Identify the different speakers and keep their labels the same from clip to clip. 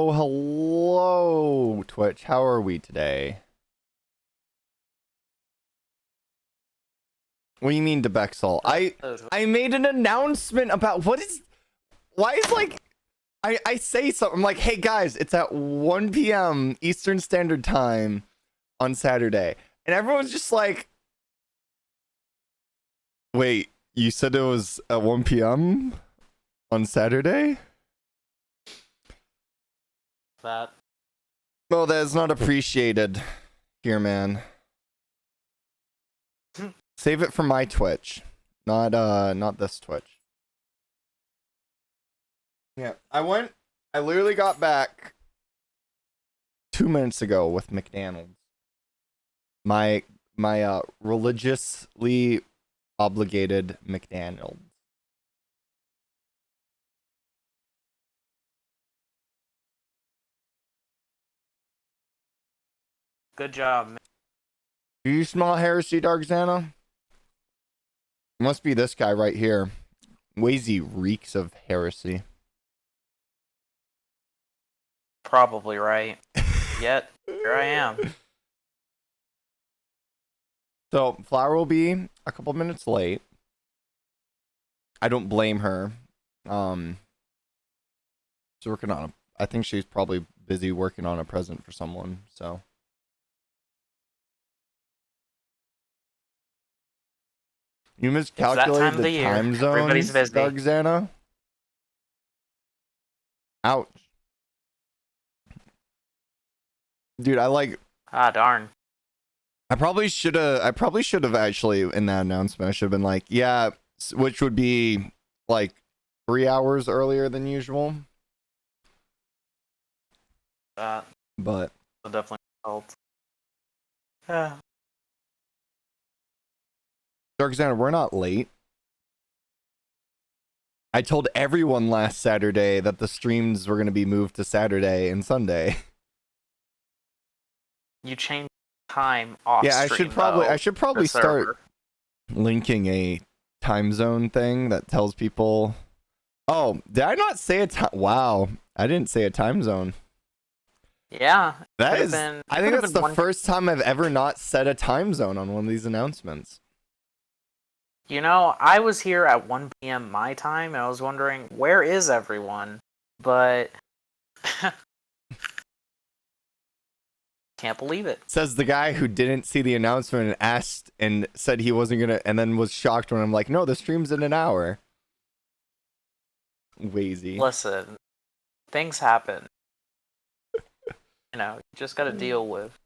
Speaker 1: Hello, Twitch. How are we today? What do you mean, Debexel? I made an announcement about why is like I say something, I'm like, hey guys, it's at 1 p.m. Eastern Standard Time on Saturday, and everyone's just like, wait, you said it was at 1 p.m. on Saturday?
Speaker 2: That.
Speaker 1: Oh, that is not appreciated here, man. Save it for my Twitch, not this Twitch. Yeah, I literally got back 2 minutes ago with McDonald's. My religiously obligated McDonald's.
Speaker 2: Good job, man.
Speaker 1: Do you smell heresy, Darkzana? Must be this guy right here. Wazy reeks of heresy.
Speaker 2: Probably right. Yet, here I am.
Speaker 1: So, Flower will be a couple minutes late. I don't blame her. She's working on I think she's probably busy working on a present for someone, so. You miscalculated the time zones, Darkzana? Ouch. Dude,
Speaker 2: Ah, darn.
Speaker 1: I probably should have actually, in that announcement, I should have been like, yeah, which would be like 3 hours earlier than usual.
Speaker 2: That
Speaker 1: But
Speaker 2: definitely helped. Yeah.
Speaker 1: Darkzana, we're not late. I told everyone last Saturday that the streams were going to be moved to Saturday and Sunday.
Speaker 2: You changed time off.
Speaker 1: Yeah, I should probably start linking a time zone thing that tells people. Oh, did I not say a time? Wow, I didn't say a time zone.
Speaker 2: Yeah,
Speaker 1: that is. I think that's the first time I've ever not set a time zone on one of these announcements.
Speaker 2: You know, I was here at 1 p.m. my time, and I was wondering, where is everyone? But can't believe it.
Speaker 1: Says the guy who didn't see the announcement and asked and said he wasn't gonna, and then was shocked when I'm like, no, the stream's in an hour. Wazy.
Speaker 2: Listen, things happen. You know, you just gotta deal with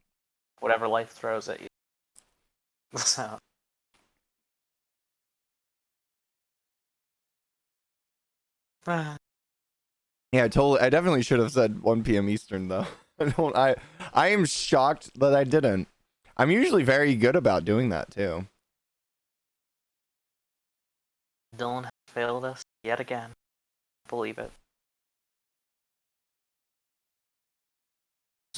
Speaker 2: whatever life throws at you. So.
Speaker 1: Yeah, I definitely should have said 1 p.m. Eastern though. I am shocked that I didn't. I'm usually very good about doing that too.
Speaker 2: Dylan has failed us yet again. Believe it.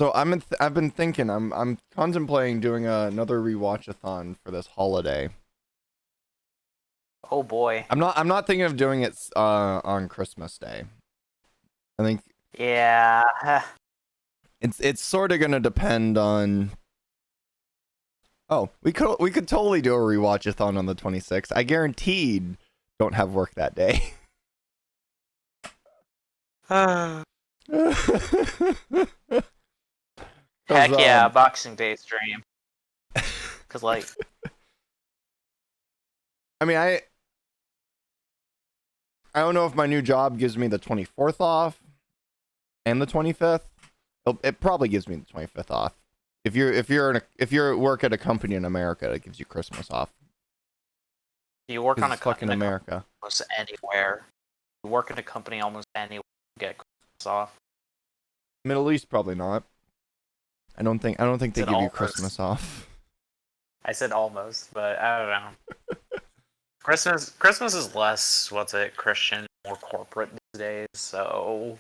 Speaker 1: So I've been thinking. I'm contemplating doing another rewatch-a-thon for this holiday.
Speaker 2: Oh boy.
Speaker 1: I'm not thinking of doing it on Christmas Day. I think
Speaker 2: Yeah.
Speaker 1: it's sort of gonna depend on. Oh, we could totally do a rewatch-a-thon on the 26th. I guaranteed don't have work that day.
Speaker 2: Heck
Speaker 1: 'Cause,
Speaker 2: yeah, Boxing Day stream. Cause like,
Speaker 1: I mean, I don't know if my new job gives me the 24th off and the 25th. It probably gives me the 25th off. If you're at work at a company in America, it gives you Christmas off.
Speaker 2: you work on a
Speaker 1: fucking
Speaker 2: in a
Speaker 1: America.
Speaker 2: almost anywhere. You work in a company almost anywhere. You get Christmas off.
Speaker 1: Middle East probably not. I don't think they
Speaker 2: Said
Speaker 1: give you
Speaker 2: almost.
Speaker 1: Christmas off.
Speaker 2: I said almost, but I don't know. Christmas is less Christian, more corporate these days. So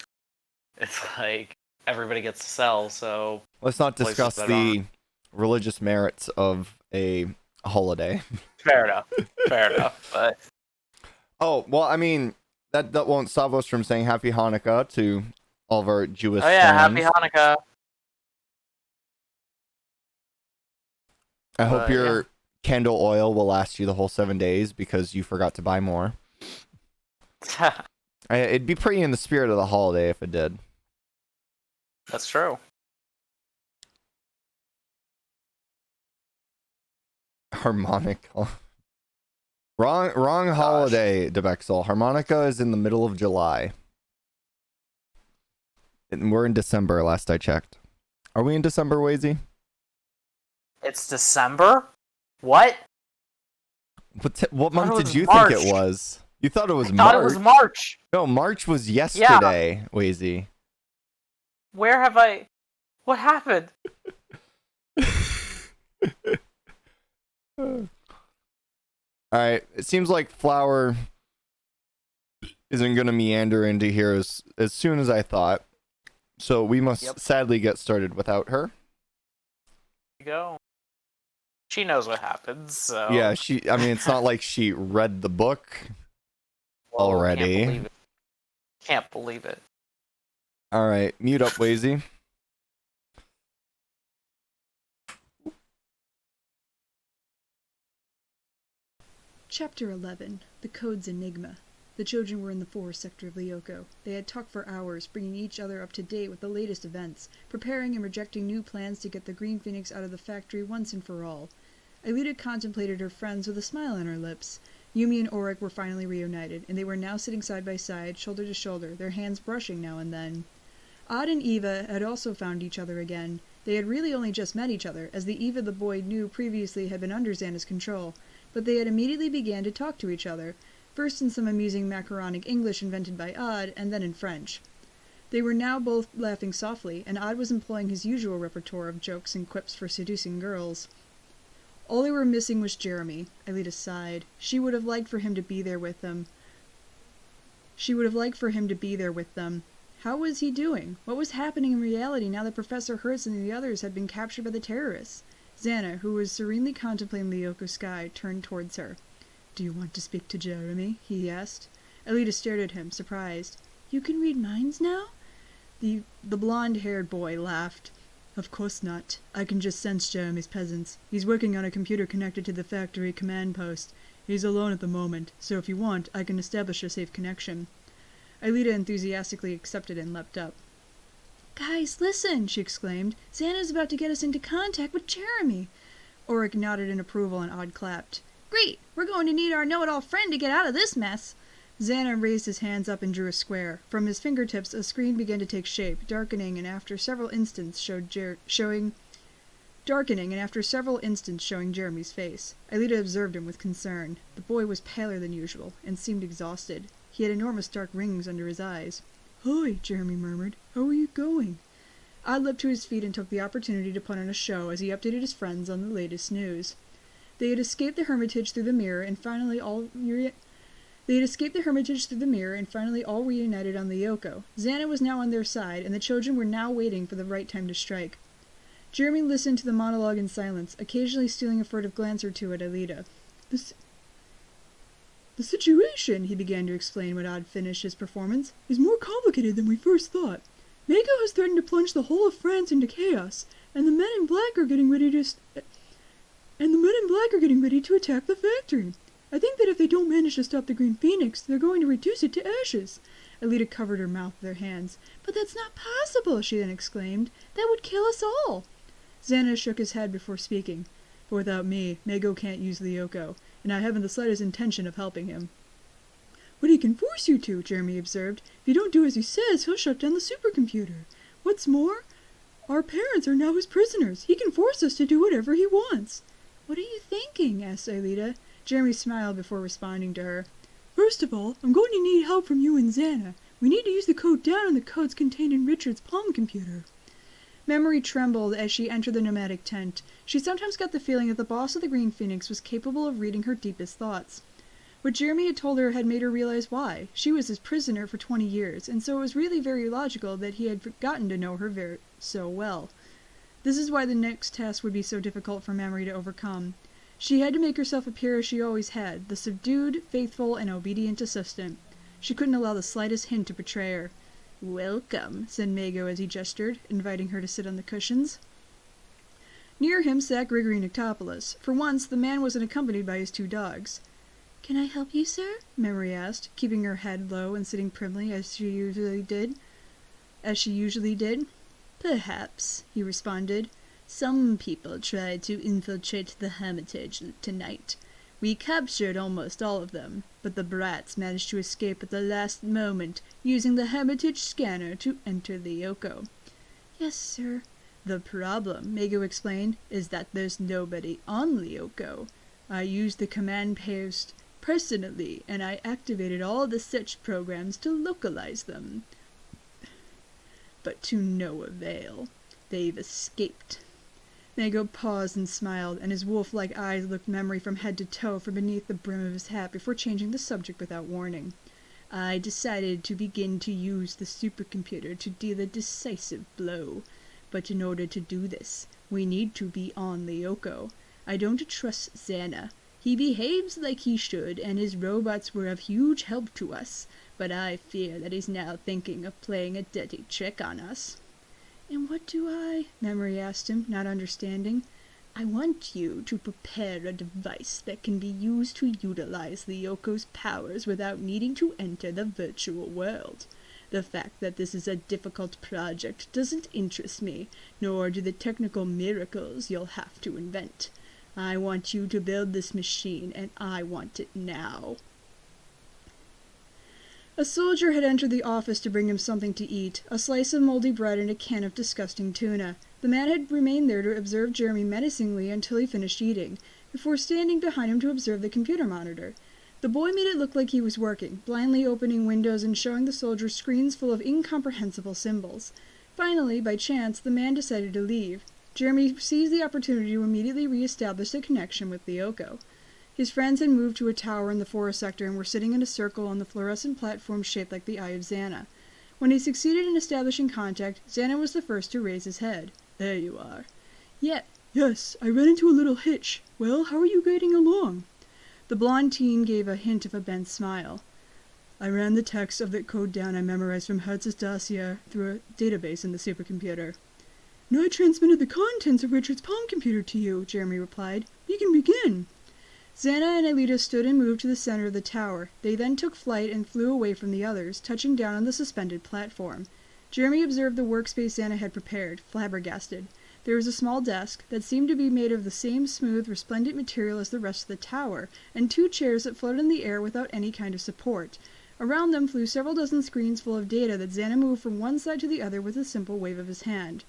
Speaker 2: it's like everybody gets to sell. So
Speaker 1: Let's not discuss the religious merits of a holiday.
Speaker 2: fair enough. Fair enough. But
Speaker 1: Oh, well, I mean, that won't stop us from saying Happy Hanukkah to all of our Jewish
Speaker 2: oh yeah,
Speaker 1: fans.
Speaker 2: Happy Hanukkah.
Speaker 1: I hope your candle oil will last you the whole 7 days because you forgot to buy more. It'd be pretty in the spirit of the holiday if it did.
Speaker 2: That's true.
Speaker 1: Harmonica. Wrong holiday, Debexel. Harmonica is in the middle of July. And we're in December, last I checked. Are we in December, Wazy?
Speaker 2: It's December? What?
Speaker 1: What month did you
Speaker 2: March.
Speaker 1: think it was? You thought it was
Speaker 2: I
Speaker 1: March?
Speaker 2: thought it was March.
Speaker 1: No, March was yesterday, Wazy.
Speaker 2: Where have I... What happened?
Speaker 1: Alright, it seems like Flower isn't going to meander into here as soon as I thought. So we must sadly get started without her.
Speaker 2: There you go. She knows what happens, so...
Speaker 1: Yeah, I mean, it's not like she read the book already.
Speaker 2: Can't believe it.
Speaker 1: Alright, mute up, Wazy.
Speaker 3: Chapter 11. The Code's Enigma. The children were in the forest sector of Lyoko. They had talked for hours, bringing each other up to date with the latest events, preparing and rejecting new plans to get the Green Phoenix out of the factory once and for all. Aelita contemplated her friends with a smile on her lips. Yumi and Auric were finally reunited, and they were now sitting side by side, shoulder to shoulder, their hands brushing now and then. Odd and Eva had also found each other again. They had really only just met each other, as the Eva the boy knew previously had been under Xana's control, but they had immediately began to talk to each other, first in some amusing macaronic English invented by Odd, and then in French. They were now both laughing softly, and Odd was employing his usual repertoire of jokes and quips for seducing girls. All they were missing was Jeremy. Aelita sighed. She would have liked for him to be there with them. How was he doing? What was happening in reality now that Professor Hertz and the others had been captured by the terrorists? Xana, who was serenely contemplating the Lyoko sky, turned towards her. "Do you want to speak to Jeremy?" he asked. Aelita stared at him, surprised. "You can read minds now?" The blonde-haired boy laughed. "Of course not. I can just sense Jeremy's presence. He's working on a computer connected to the factory command post. He's alone at the moment, so if you want, I can establish a safe connection." Aelita enthusiastically accepted and leapt up. "Guys, listen!" she exclaimed. "Xana's about to get us into contact with Jeremy!" Auric nodded in approval and Odd clapped. "Great! We're going to need our know-it-all friend to get out of this mess!" Xana raised his hands up and drew a square. From his fingertips a screen began to take shape, darkening and after several instants showing Jeremy's face. Aelita observed him with concern. The boy was paler than usual, and seemed exhausted. He had enormous dark rings under his eyes. "Hi," Jeremy murmured. "How are you going?" Odd leapt to his feet and took the opportunity to put on a show as he updated his friends on the latest news. They had escaped the Hermitage through the mirror, and finally They had escaped the hermitage through the mirror and finally all reunited on the Yoko. Xana was now on their side, and the children were now waiting for the right time to strike. Jeremy listened to the monologue in silence, occasionally stealing a furtive glance or two at Alita. The situation, he began to explain when Odd finished his performance, is more complicated than we first thought. Mako has threatened to plunge the whole of France into chaos, and the men in black are getting ready to attack the factory. I think that if they don't manage to stop the Green Phoenix, they're going to reduce it to ashes. Alita covered her mouth with her hands. But that's not possible, she then exclaimed. That would kill us all. Xana shook his head before speaking. But without me, Mako can't use the Yoko, and I haven't the slightest intention of helping him. But he can force you to, Jeremy observed. If you don't do as he says, he'll shut down the supercomputer. What's more, our parents are now his prisoners. He can force us to do whatever he wants. What are you thinking? Asked Alita. Jeremy smiled before responding to her. First of all, I'm going to need help from you and Xana. We need to use the code down in the codes contained in Richard's palm computer. Memory trembled as she entered the nomadic tent. She sometimes got the feeling that the boss of the Green Phoenix was capable of reading her deepest thoughts. What Jeremy had told her had made her realize why. She was his prisoner for 20 years, and so it was really very logical that he had gotten to know her so well. This is why the next task would be so difficult for Memory to overcome. She had to make herself appear as she always had, the subdued, faithful, and obedient assistant. She couldn't allow the slightest hint to betray her. Welcome, said Mako as he gestured, inviting her to sit on the cushions. Near him sat Grigory Nictopoulos. For once, the man wasn't accompanied by his 2 dogs. Can I help you, sir? Memory asked, keeping her head low and sitting primly as she usually did. Perhaps, he responded. Some people tried to infiltrate the Hermitage tonight. We captured almost all of them, but the brats managed to escape at the last moment, using the Hermitage scanner to enter the Yoko. Yes, sir. The problem, Mako explained, is that there's nobody on the Yoko. I used the command post personally, and I activated all the search programs to localize them. But to no avail. They've escaped. Mako paused and smiled, and his wolf-like eyes looked Memory from head to toe from beneath the brim of his hat before changing the subject without warning. I decided to begin to use the supercomputer to deal a decisive blow. But in order to do this, we need to be on the Yoko. I don't trust Xana. He behaves like he should, and his robots were of huge help to us, but I fear that he's now thinking of playing a dirty trick on us. And what do I? Memory asked him, not understanding. I want you to prepare a device that can be used to utilize the Yoko's powers without needing to enter the virtual world. The fact that this is a difficult project doesn't interest me, nor do the technical miracles you'll have to invent. I want you to build this machine, and I want it now. A soldier had entered the office to bring him something to eat, a slice of moldy bread and a can of disgusting tuna. The man had remained there to observe Jeremy menacingly until he finished eating, before standing behind him to observe the computer monitor. The boy made it look like he was working, blindly opening windows and showing the soldier screens full of incomprehensible symbols. Finally, by chance, the man decided to leave. Jeremy seized the opportunity to immediately re-establish the connection with the Yoko. His friends had moved to a tower in the forest sector and were sitting in a circle on the fluorescent platform shaped like the eye of Xana. When he succeeded in establishing contact, Xana was the first to raise his head. There you are. Yes, I ran into a little hitch. Well, how are you getting along? The blonde teen gave a hint of a bent smile. I ran the text of that code down I memorized from Hertz's dossier through a database in the supercomputer. Now I transmitted the contents of Richard's palm computer to you, Jeremy replied. You can begin. Xana and Alita stood and moved to the center of the tower. They then took flight and flew away from the others, touching down on the suspended platform. Jeremy observed the workspace Xana had prepared, flabbergasted. There was a small desk that seemed to be made of the same smooth, resplendent material as the rest of the tower, and 2 chairs that floated in the air without any kind of support. Around them flew several dozen screens full of data that Xana moved from one side to the other with a simple wave of his hand.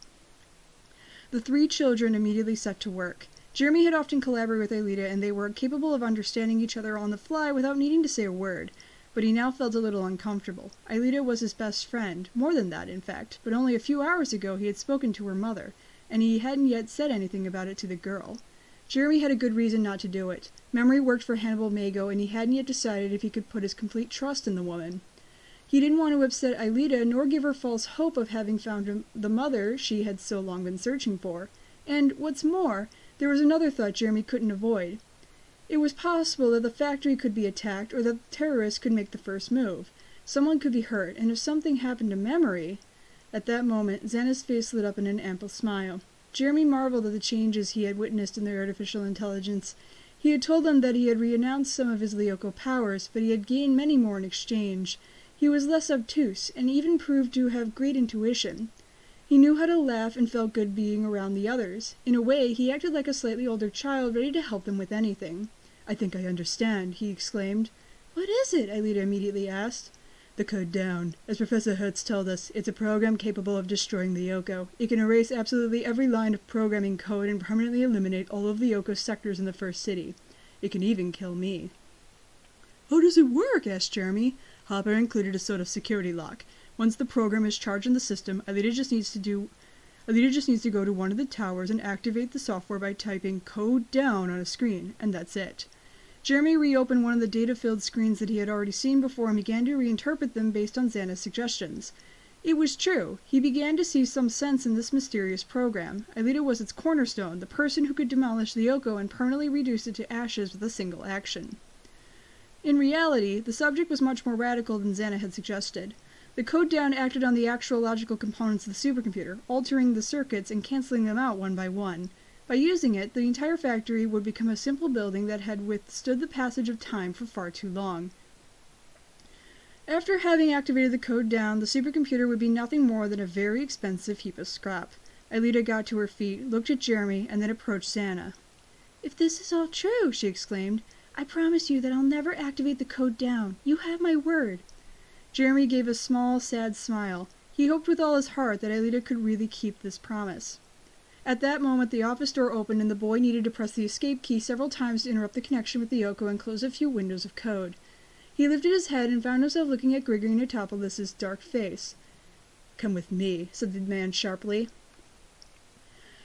Speaker 3: The 3 children immediately set to work. Jeremy had often collaborated with Alita, and they were capable of understanding each other on the fly without needing to say a word. But he now felt a little uncomfortable. Alita was his best friend, more than that, in fact, but only a few hours ago he had spoken to her mother, and he hadn't yet said anything about it to the girl. Jeremy had a good reason not to do it. Memory worked for Hannibal Mago, and he hadn't yet decided if he could put his complete trust in the woman. He didn't want to upset Aelita, nor give her false hope of having found the mother she had so long been searching for. And, what's more, there was another thought Jeremy couldn't avoid. It was possible that the factory could be attacked, or that the terrorists could make the first move. Someone could be hurt, and if something happened to Memory... At that moment, Xana's face lit up in an ample smile. Jeremy marveled at the changes he had witnessed in their artificial intelligence. He had told them that he had renounced some of his Lyoko powers, but he had gained many more in exchange. He was less obtuse, and even proved to have great intuition. He knew how to laugh and felt good being around the others. In a way, he acted like a slightly older child, ready to help them with anything. "I think I understand," he exclaimed. "What is it?" Aelita immediately asked. "The code down. As Professor Hertz told us, it's a program capable of destroying the Lyoko. It can erase absolutely every line of programming code and permanently eliminate all of the Lyoko sectors in the first city. It can even kill me." "How does it work?" asked Jeremy. "Hopper included a sort of security lock. Once the program is charged in the system, Aelita just needs to go to one of the towers and activate the software by typing code down on a screen, and that's it." Jeremy reopened one of the data-filled screens that he had already seen before and began to reinterpret them based on Xana's suggestions. It was true. He began to see some sense in this mysterious program. Aelita was its cornerstone, the person who could demolish the Lyoko and permanently reduce it to ashes with a single action. In reality, the subject was much more radical than Xana had suggested. The code down acted on the actual logical components of the supercomputer, altering the circuits and canceling them out one by one. By using it, the entire factory would become a simple building that had withstood the passage of time for far too long. After having activated the code down, the supercomputer would be nothing more than a very expensive heap of scrap. Aelita got to her feet, looked at Jeremy, and then approached Xana. "If this is all true," she exclaimed, "I promise you that I'll never activate the code down. You have my word." Jeremy gave a small, sad smile. He hoped with all his heart that Aelita could really keep this promise. At that moment, the office door opened, and the boy needed to press the escape key several times to interrupt the connection with the Lyoko and close a few windows of code. He lifted his head and found himself looking at Grigory Notopoulos' dark face. "Come with me," said the man sharply.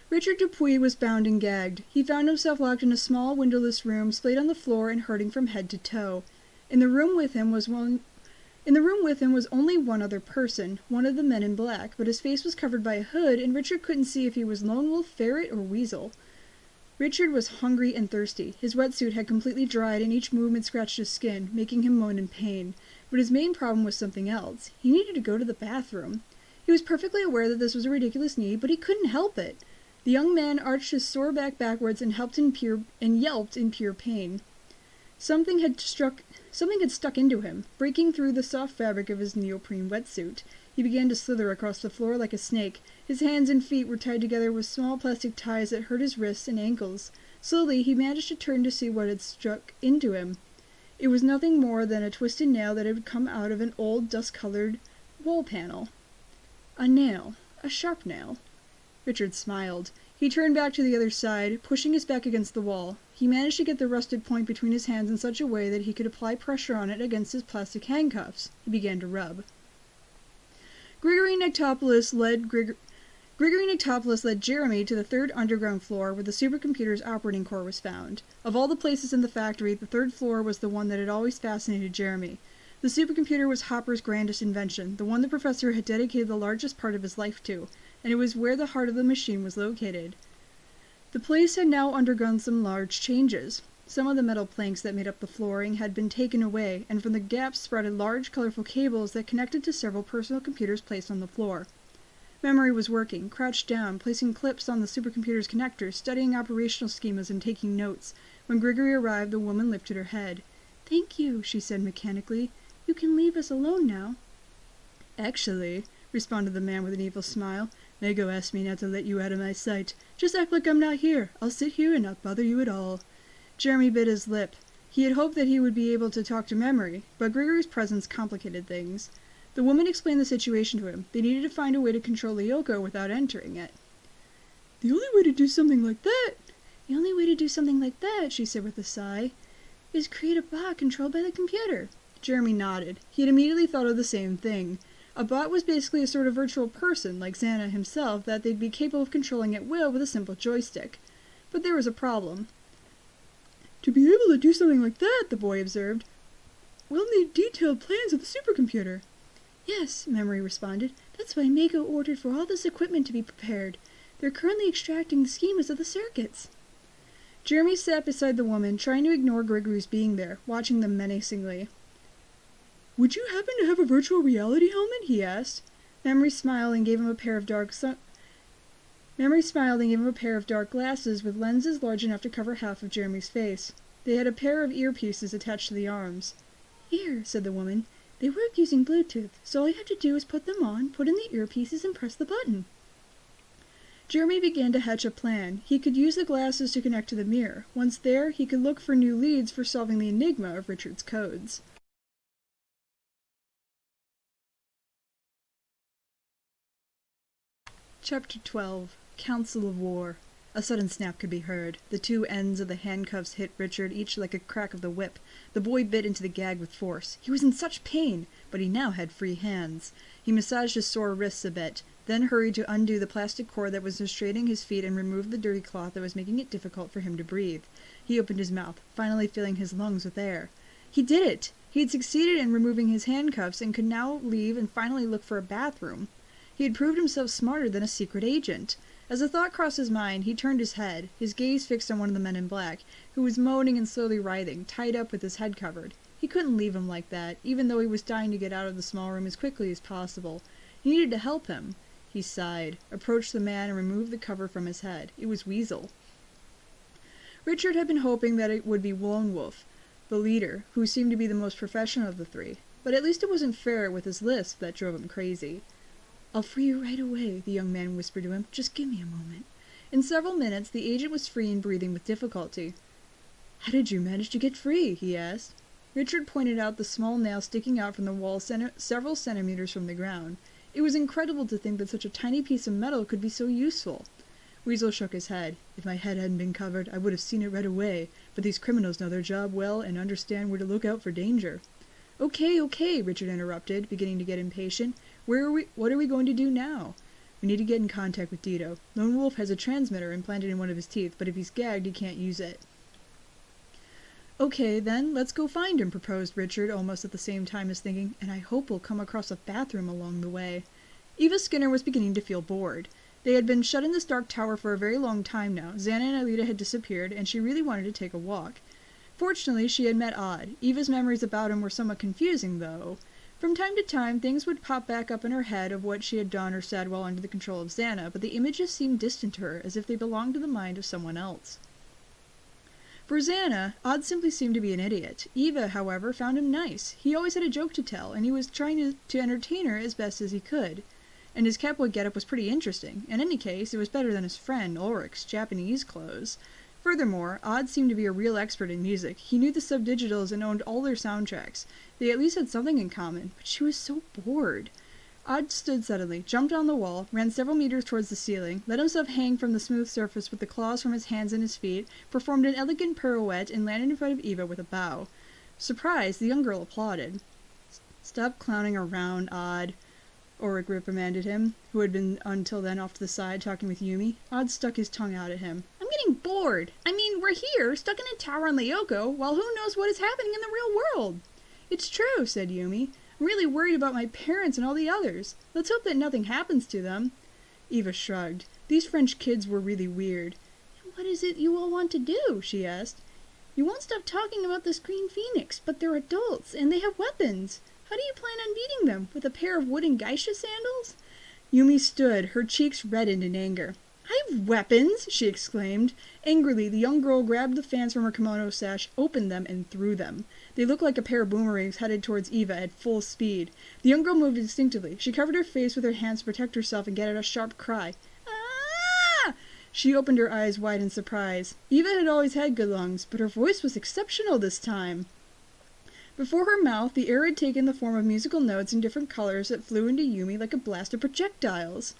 Speaker 3: Richard Dupuy was bound and gagged. He found himself locked in a small, windowless room, splayed on the floor and hurting from head to toe. In the room with him was only one other person, one of the men in black, but his face was covered by a hood, and Richard couldn't see if he was lone wolf, ferret, or weasel. Richard was hungry and thirsty. His wetsuit had completely dried, and each movement scratched his skin, making him moan in pain. But his main problem was something else. He needed to go to the bathroom. He was perfectly aware that this was a ridiculous need, but he couldn't help it. The young man arched his sore back backwards and yelped in pure pain. Something had stuck into him, breaking through the soft fabric of his neoprene wetsuit. He began to slither across the floor like a snake. His hands and feet were tied together with small plastic ties that hurt his wrists and ankles. Slowly, he managed to turn to see what had struck into him. It was nothing more than a twisted nail that had come out of an old, dust-colored wall panel. A nail. A sharp nail. Richard smiled. He turned back to the other side, pushing his back against the wall. He managed to get the rusted point between his hands in such a way that he could apply pressure on it against his plastic handcuffs. He began to rub. Grigory Notopoulos led Jeremy to the third underground floor where the supercomputer's operating core was found. Of all the places in the factory, the third floor was the one that had always fascinated Jeremy. The supercomputer was Hopper's grandest invention, the one the professor had dedicated the largest part of his life to, and it was where the heart of the machine was located. The place had now undergone some large changes. Some of the metal planks that made up the flooring had been taken away, and from the gaps sprouted large, colorful cables that connected to several personal computers placed on the floor. Memory was working, crouched down, placing clips on the supercomputer's connectors, studying operational schemas and taking notes. When Grigory arrived, the woman lifted her head. "Thank you," she said mechanically. "You can leave us alone now." "Actually," responded the man with an evil smile, "Mago asked me not to let you out of my sight. Just act like I'm not here. I'll sit here and not bother you at all." Jeremy bit his lip. He had hoped that he would be able to talk to Memory, but Grigory's presence complicated things. The woman explained the situation to him. They needed to find a way to control Lyoko without entering it. "The only way to do something like that," she said with a sigh, "is create a bot controlled by the computer." Jeremy nodded. He had immediately thought of the same thing. A bot was basically a sort of virtual person, like Xana himself, that they'd be capable of controlling at will with a simple joystick. But there was a problem. To be able to do something like that, the boy observed, we'll need detailed plans of the supercomputer. Yes, Memory responded. That's why Mako ordered for all this equipment to be prepared. They're currently extracting the schemas of the circuits. Jeremy sat beside the woman, trying to ignore Gregory's being there, watching them menacingly. Would you happen to have a virtual reality helmet? He asked. Memory smiled and gave him a pair of dark glasses with lenses large enough to cover half of Jeremy's face. They had a pair of earpieces attached to the arms. Here, said the woman. They work using Bluetooth, so all you have to do is put them on, put in the earpieces, and press the button. Jeremy began to hatch a plan. He could use the glasses to connect to the mirror. Once there, he could look for new leads for solving the enigma of Richard's codes. Chapter 12. Council of War. A sudden snap could be heard. The two ends of the handcuffs hit Richard, each like a crack of the whip. The boy bit into the gag with force. He was in such pain, but he now had free hands. He massaged his sore wrists a bit, then hurried to undo the plastic cord that was restraining his feet and remove the dirty cloth that was making it difficult for him to breathe. He opened his mouth, finally filling his lungs with air. He did it! He had succeeded in removing his handcuffs and could now leave and finally look for a bathroom. He had proved himself smarter than a secret agent. As a thought crossed his mind, he turned his head, his gaze fixed on one of the men in black, who was moaning and slowly writhing, tied up with his head covered. He couldn't leave him like that, even though he was dying to get out of the small room as quickly as possible. He needed to help him. He sighed, approached the man, and removed the cover from his head. It was Weasel. Richard had been hoping that it would be Lone Wolf, the leader, who seemed to be the most professional of the three, but at least it wasn't fair with his lisp that drove him crazy. I'll free you right away, the young man whispered to him. Just give me a moment. In several minutes, the agent was free and breathing with difficulty. How did you manage to get free? He asked. Richard pointed out the small nail sticking out from the wall several centimeters from the ground. It was incredible to think that such a tiny piece of metal could be so useful. Weasel shook his head. If my head hadn't been covered, I would have seen it right away, but these criminals know their job well and understand where to look out for danger. Okay, Richard interrupted, beginning to get impatient. What are we going to do now? We need to get in contact with Dito. Lone Wolf has a transmitter implanted in one of his teeth, but if he's gagged, he can't use it. Okay, then, let's go find him, proposed Richard, almost at the same time as thinking, and I hope we'll come across a bathroom along the way. Eva Skinner was beginning to feel bored. They had been shut in this dark tower for a very long time now. Xana and Alita had disappeared, and she really wanted to take a walk. Fortunately, she had met Odd. Eva's memories about him were somewhat confusing, though. From time to time, things would pop back up in her head of what she had done or said while under the control of Xana, but the images seemed distant to her, as if they belonged to the mind of someone else. For Xana, Odd simply seemed to be an idiot. Eva, however, found him nice. He always had a joke to tell, and he was trying to entertain her as best as he could. And his cowboy getup was pretty interesting. In any case, it was better than his friend Ulrich's Japanese clothes. Furthermore, Odd seemed to be a real expert in music. He knew the subdigitals and owned all their soundtracks. They at least had something in common, but she was so bored. Odd stood suddenly, jumped on the wall, ran several meters towards the ceiling, let himself hang from the smooth surface with the claws from his hands and his feet, performed an elegant pirouette, and landed in front of Eva with a bow. Surprised, the young girl applauded. Stop clowning around, Odd, Ulrich reprimanded him, who had been until then off to the side talking with Yumi. Odd stuck his tongue out at him. I'm getting bored. I mean, we're here, stuck in a tower on Lyoko, while who knows what is happening in the real world. It's true, said Yumi. I'm really worried about my parents and all the others. Let's hope that nothing happens to them. Eva shrugged. These French kids were really weird. What is it you all want to do? She asked. You won't stop talking about this Green Phoenix, but they're adults, and they have weapons. How do you plan on beating them? With a pair of wooden geisha sandals? Yumi stood, her cheeks reddened in anger. I have weapons, she exclaimed. Angrily, the young girl grabbed the fans from her kimono sash, opened them, and threw them. They looked like a pair of boomerangs headed towards Eva at full speed. The young girl moved instinctively. She covered her face with her hands to protect herself and get out a sharp cry. Ah! She opened her eyes wide in surprise. Eva had always had good lungs, but her voice was exceptional this time. Before her mouth, the air had taken the form of musical notes in different colors that flew into Yumi like a blast of projectiles.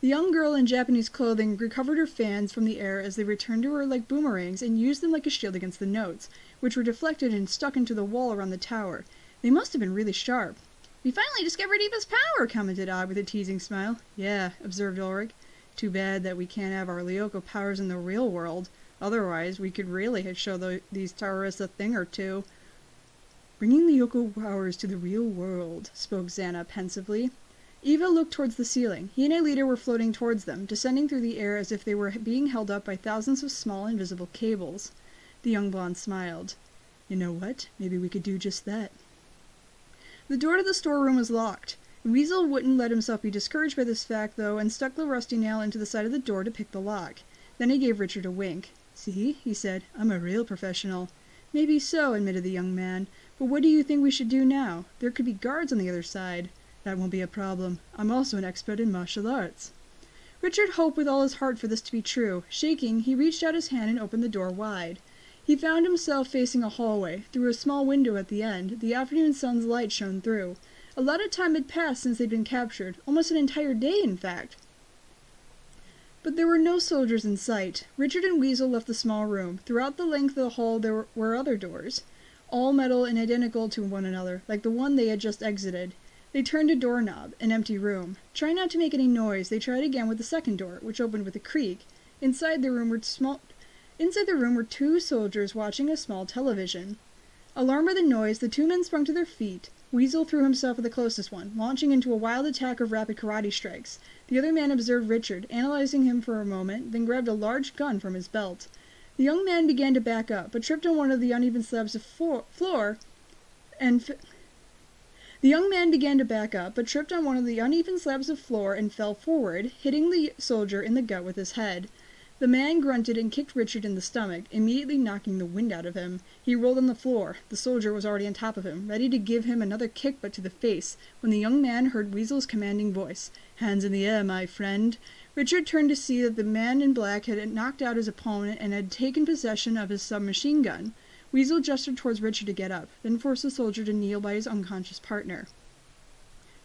Speaker 3: The young girl in Japanese clothing recovered her fans from the air as they returned to her like boomerangs and used them like a shield against the notes, which were deflected and stuck into the wall around the tower. They must have been really sharp. We finally discovered Eva's power, commented Odd with a teasing smile. Yeah, observed Ulrich. Too bad that we can't have our Lyoko powers in the real world. Otherwise, we could really show these terrorists a thing or two. Bringing the Yoko powers to the real world, spoke Xana pensively. Eva looked towards the ceiling. He and Alita were floating towards them, descending through the air as if they were being held up by thousands of small invisible cables. The young blonde smiled. You know what? Maybe we could do just that. The door to the storeroom was locked. Weasel wouldn't let himself be discouraged by this fact, though, and stuck the rusty nail into the side of the door to pick the lock. Then he gave Richard a wink. See, he said, I'm a real professional. Maybe so, admitted the young man. But what do you think we should do now? There could be guards on the other side. That won't be a problem. I'm also an expert in martial arts. Richard hoped with all his heart for this to be true. Shaking, he reached out his hand and opened the door wide. He found himself facing a hallway. Through a small window at the end, the afternoon sun's light shone through. A lot of time had passed since they'd been captured, almost an entire day, in fact. But there were no soldiers in sight. Richard and Weasel left the small room. Throughout the length of the hall there were other doors, all metal and identical to one another, like the one they had just exited. They turned a doorknob, an empty room. Trying not to make any noise, they tried again with the second door, which opened with a creak. Inside the room were two soldiers watching a small television. Alarmed by the noise, the two men sprung to their feet. Weasel threw himself at the closest one, launching into a wild attack of rapid karate strikes. The other man observed Richard, analyzing him for a moment, then grabbed a large gun from his belt. The young man began to back up, but tripped on one of the uneven slabs of floor and fell forward, hitting the soldier in the gut with his head. The man grunted and kicked Richard in the stomach, immediately knocking the wind out of him. He rolled on the floor. The soldier was already on top of him, ready to give him another kick but to the face, when the young man heard Weasel's commanding voice. Hands in the air, my friend. Richard turned to see that the man in black had knocked out his opponent and had taken possession of his submachine gun. Weasel gestured towards Richard to get up, then forced the soldier to kneel by his unconscious partner.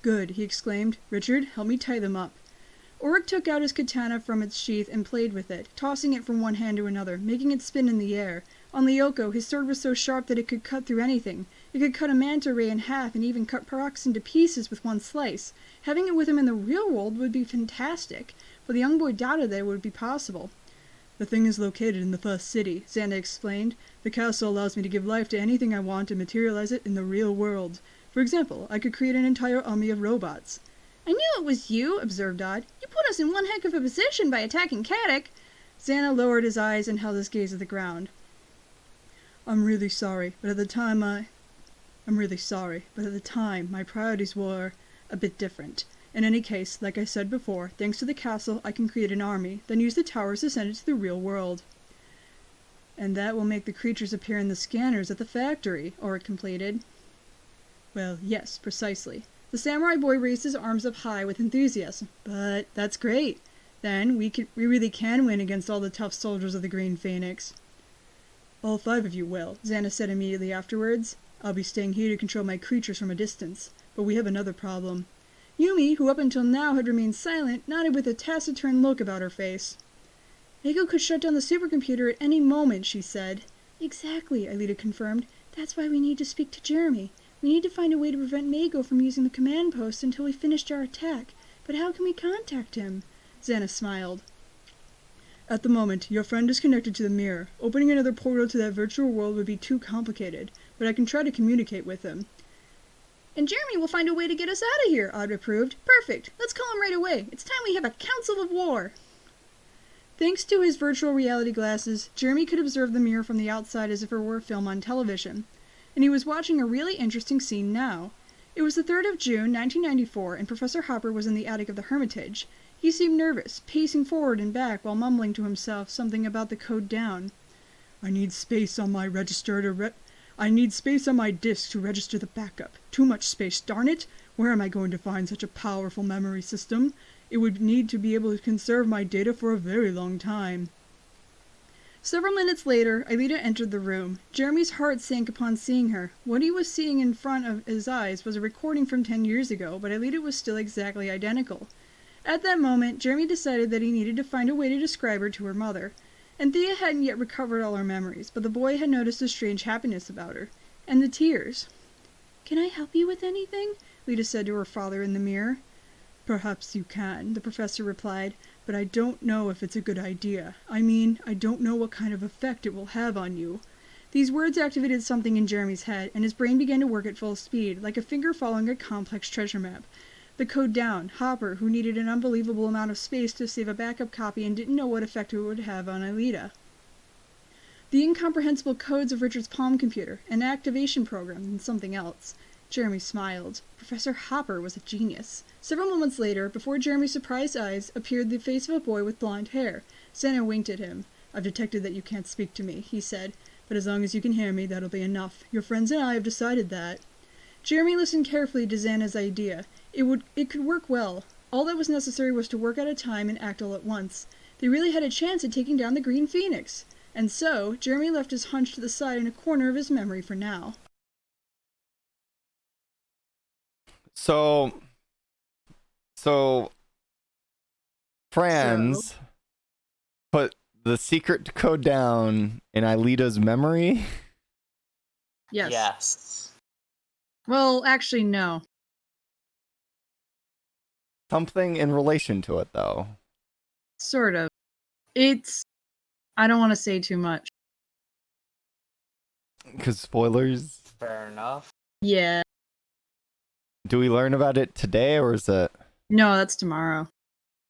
Speaker 3: Good, he exclaimed. Richard, help me tie them up. Oric took out his katana from its sheath and played with it, tossing it from one hand to another, making it spin in the air. On Lyoko, his sword was so sharp that it could cut through anything. It could cut a manta ray in half and even cut Parax into pieces with one slice. Having it with him in the real world would be fantastic, but the young boy doubted that it would be possible. The thing is located in the first city, Xana explained. The castle allows me to give life to anything I want and materialize it in the real world. For example, I could create an entire army of robots. I knew it was you, observed Odd. You put us in one heck of a position by attacking Caddock. Xana lowered his eyes and held his gaze at the ground. I'm really sorry, but at the time my priorities were a bit different. In any case, like I said before, thanks to the castle, I can create an army, then use the towers to send it to the real world. And that will make the creatures appear in the scanners at the factory, Oric completed. Well, yes, precisely. The samurai boy raised his arms up high with enthusiasm. But that's great. Then we really can win against all the tough soldiers of the Green Phoenix. All 5 of you will, Xana said immediately afterwards. I'll be staying here to control my creatures from a distance. But we have another problem. Yumi, who up until now had remained silent, nodded with a taciturn look about her face. Mako could shut down the supercomputer at any moment, she said. Exactly, Alita confirmed. That's why we need to speak to Jeremy. We need to find a way to prevent Mako from using the command post until we finished our attack. But how can we contact him? Xana smiled. At the moment, your friend is connected to the mirror. Opening another portal to that virtual world would be too complicated, but I can try to communicate with him. And Jeremy will find a way to get us out of here, Odd approved. Perfect. Let's call him right away. It's time we have a council of war. Thanks to his virtual reality glasses, Jeremy could observe the mirror from the outside as if it were a film on television. And he was watching a really interesting scene now. It was the 3rd of June, 1994, and Professor Hopper was in the attic of the Hermitage. He seemed nervous, pacing forward and back while mumbling to himself something about the code down. I need space on my disk to register the backup. Too much space, darn it! Where am I going to find such a powerful memory system? It would need to be able to conserve my data for a very long time. Several minutes later, Alita entered the room. Jeremy's heart sank upon seeing her. What he was seeing in front of his eyes was a recording from 10 years ago, but Alita was still exactly identical. At that moment, Jeremy decided that he needed to find a way to describe her to her mother. Anthea hadn't yet recovered all her memories, but the boy had noticed a strange happiness about her. And the tears. Can I help you with anything? Lita said to her father in the mirror. Perhaps you can, the professor replied. but I don't know if it's a good idea. I mean, I don't know what kind of effect it will have on you. These words activated something in Jeremy's head, and his brain began to work at full speed, like a finger following a complex treasure map. The code down, Hopper, who needed an unbelievable amount of space to save a backup copy and didn't know what effect it would have on Alita. The incomprehensible codes of Richard's Palm computer, an activation program, and something else. Jeremy smiled. Professor Hopper was a genius. Several moments later, before Jeremy's surprised eyes, appeared the face of a boy with blonde hair. Xana winked at him. I've detected that you can't speak to me, he said, but as long as you can hear me, that'll be enough. Your friends and I have decided that. Jeremy listened carefully to Xana's idea. It could work well. All that was necessary was to work at a time and act all at once. They really had a chance at taking down the Green Phoenix. And so, Jeremy left his hunch to the side in a corner of his memory for now.
Speaker 1: So Franz put the secret code down in Aelita's memory?
Speaker 3: Yes.
Speaker 2: Yes.
Speaker 3: Well, actually, no.
Speaker 1: Something in relation to it, though.
Speaker 3: Sort of. I don't want to say too much.
Speaker 1: Because spoilers.
Speaker 2: Fair enough.
Speaker 3: Yeah.
Speaker 1: Do we learn about it today, or is it?
Speaker 3: No, that's tomorrow.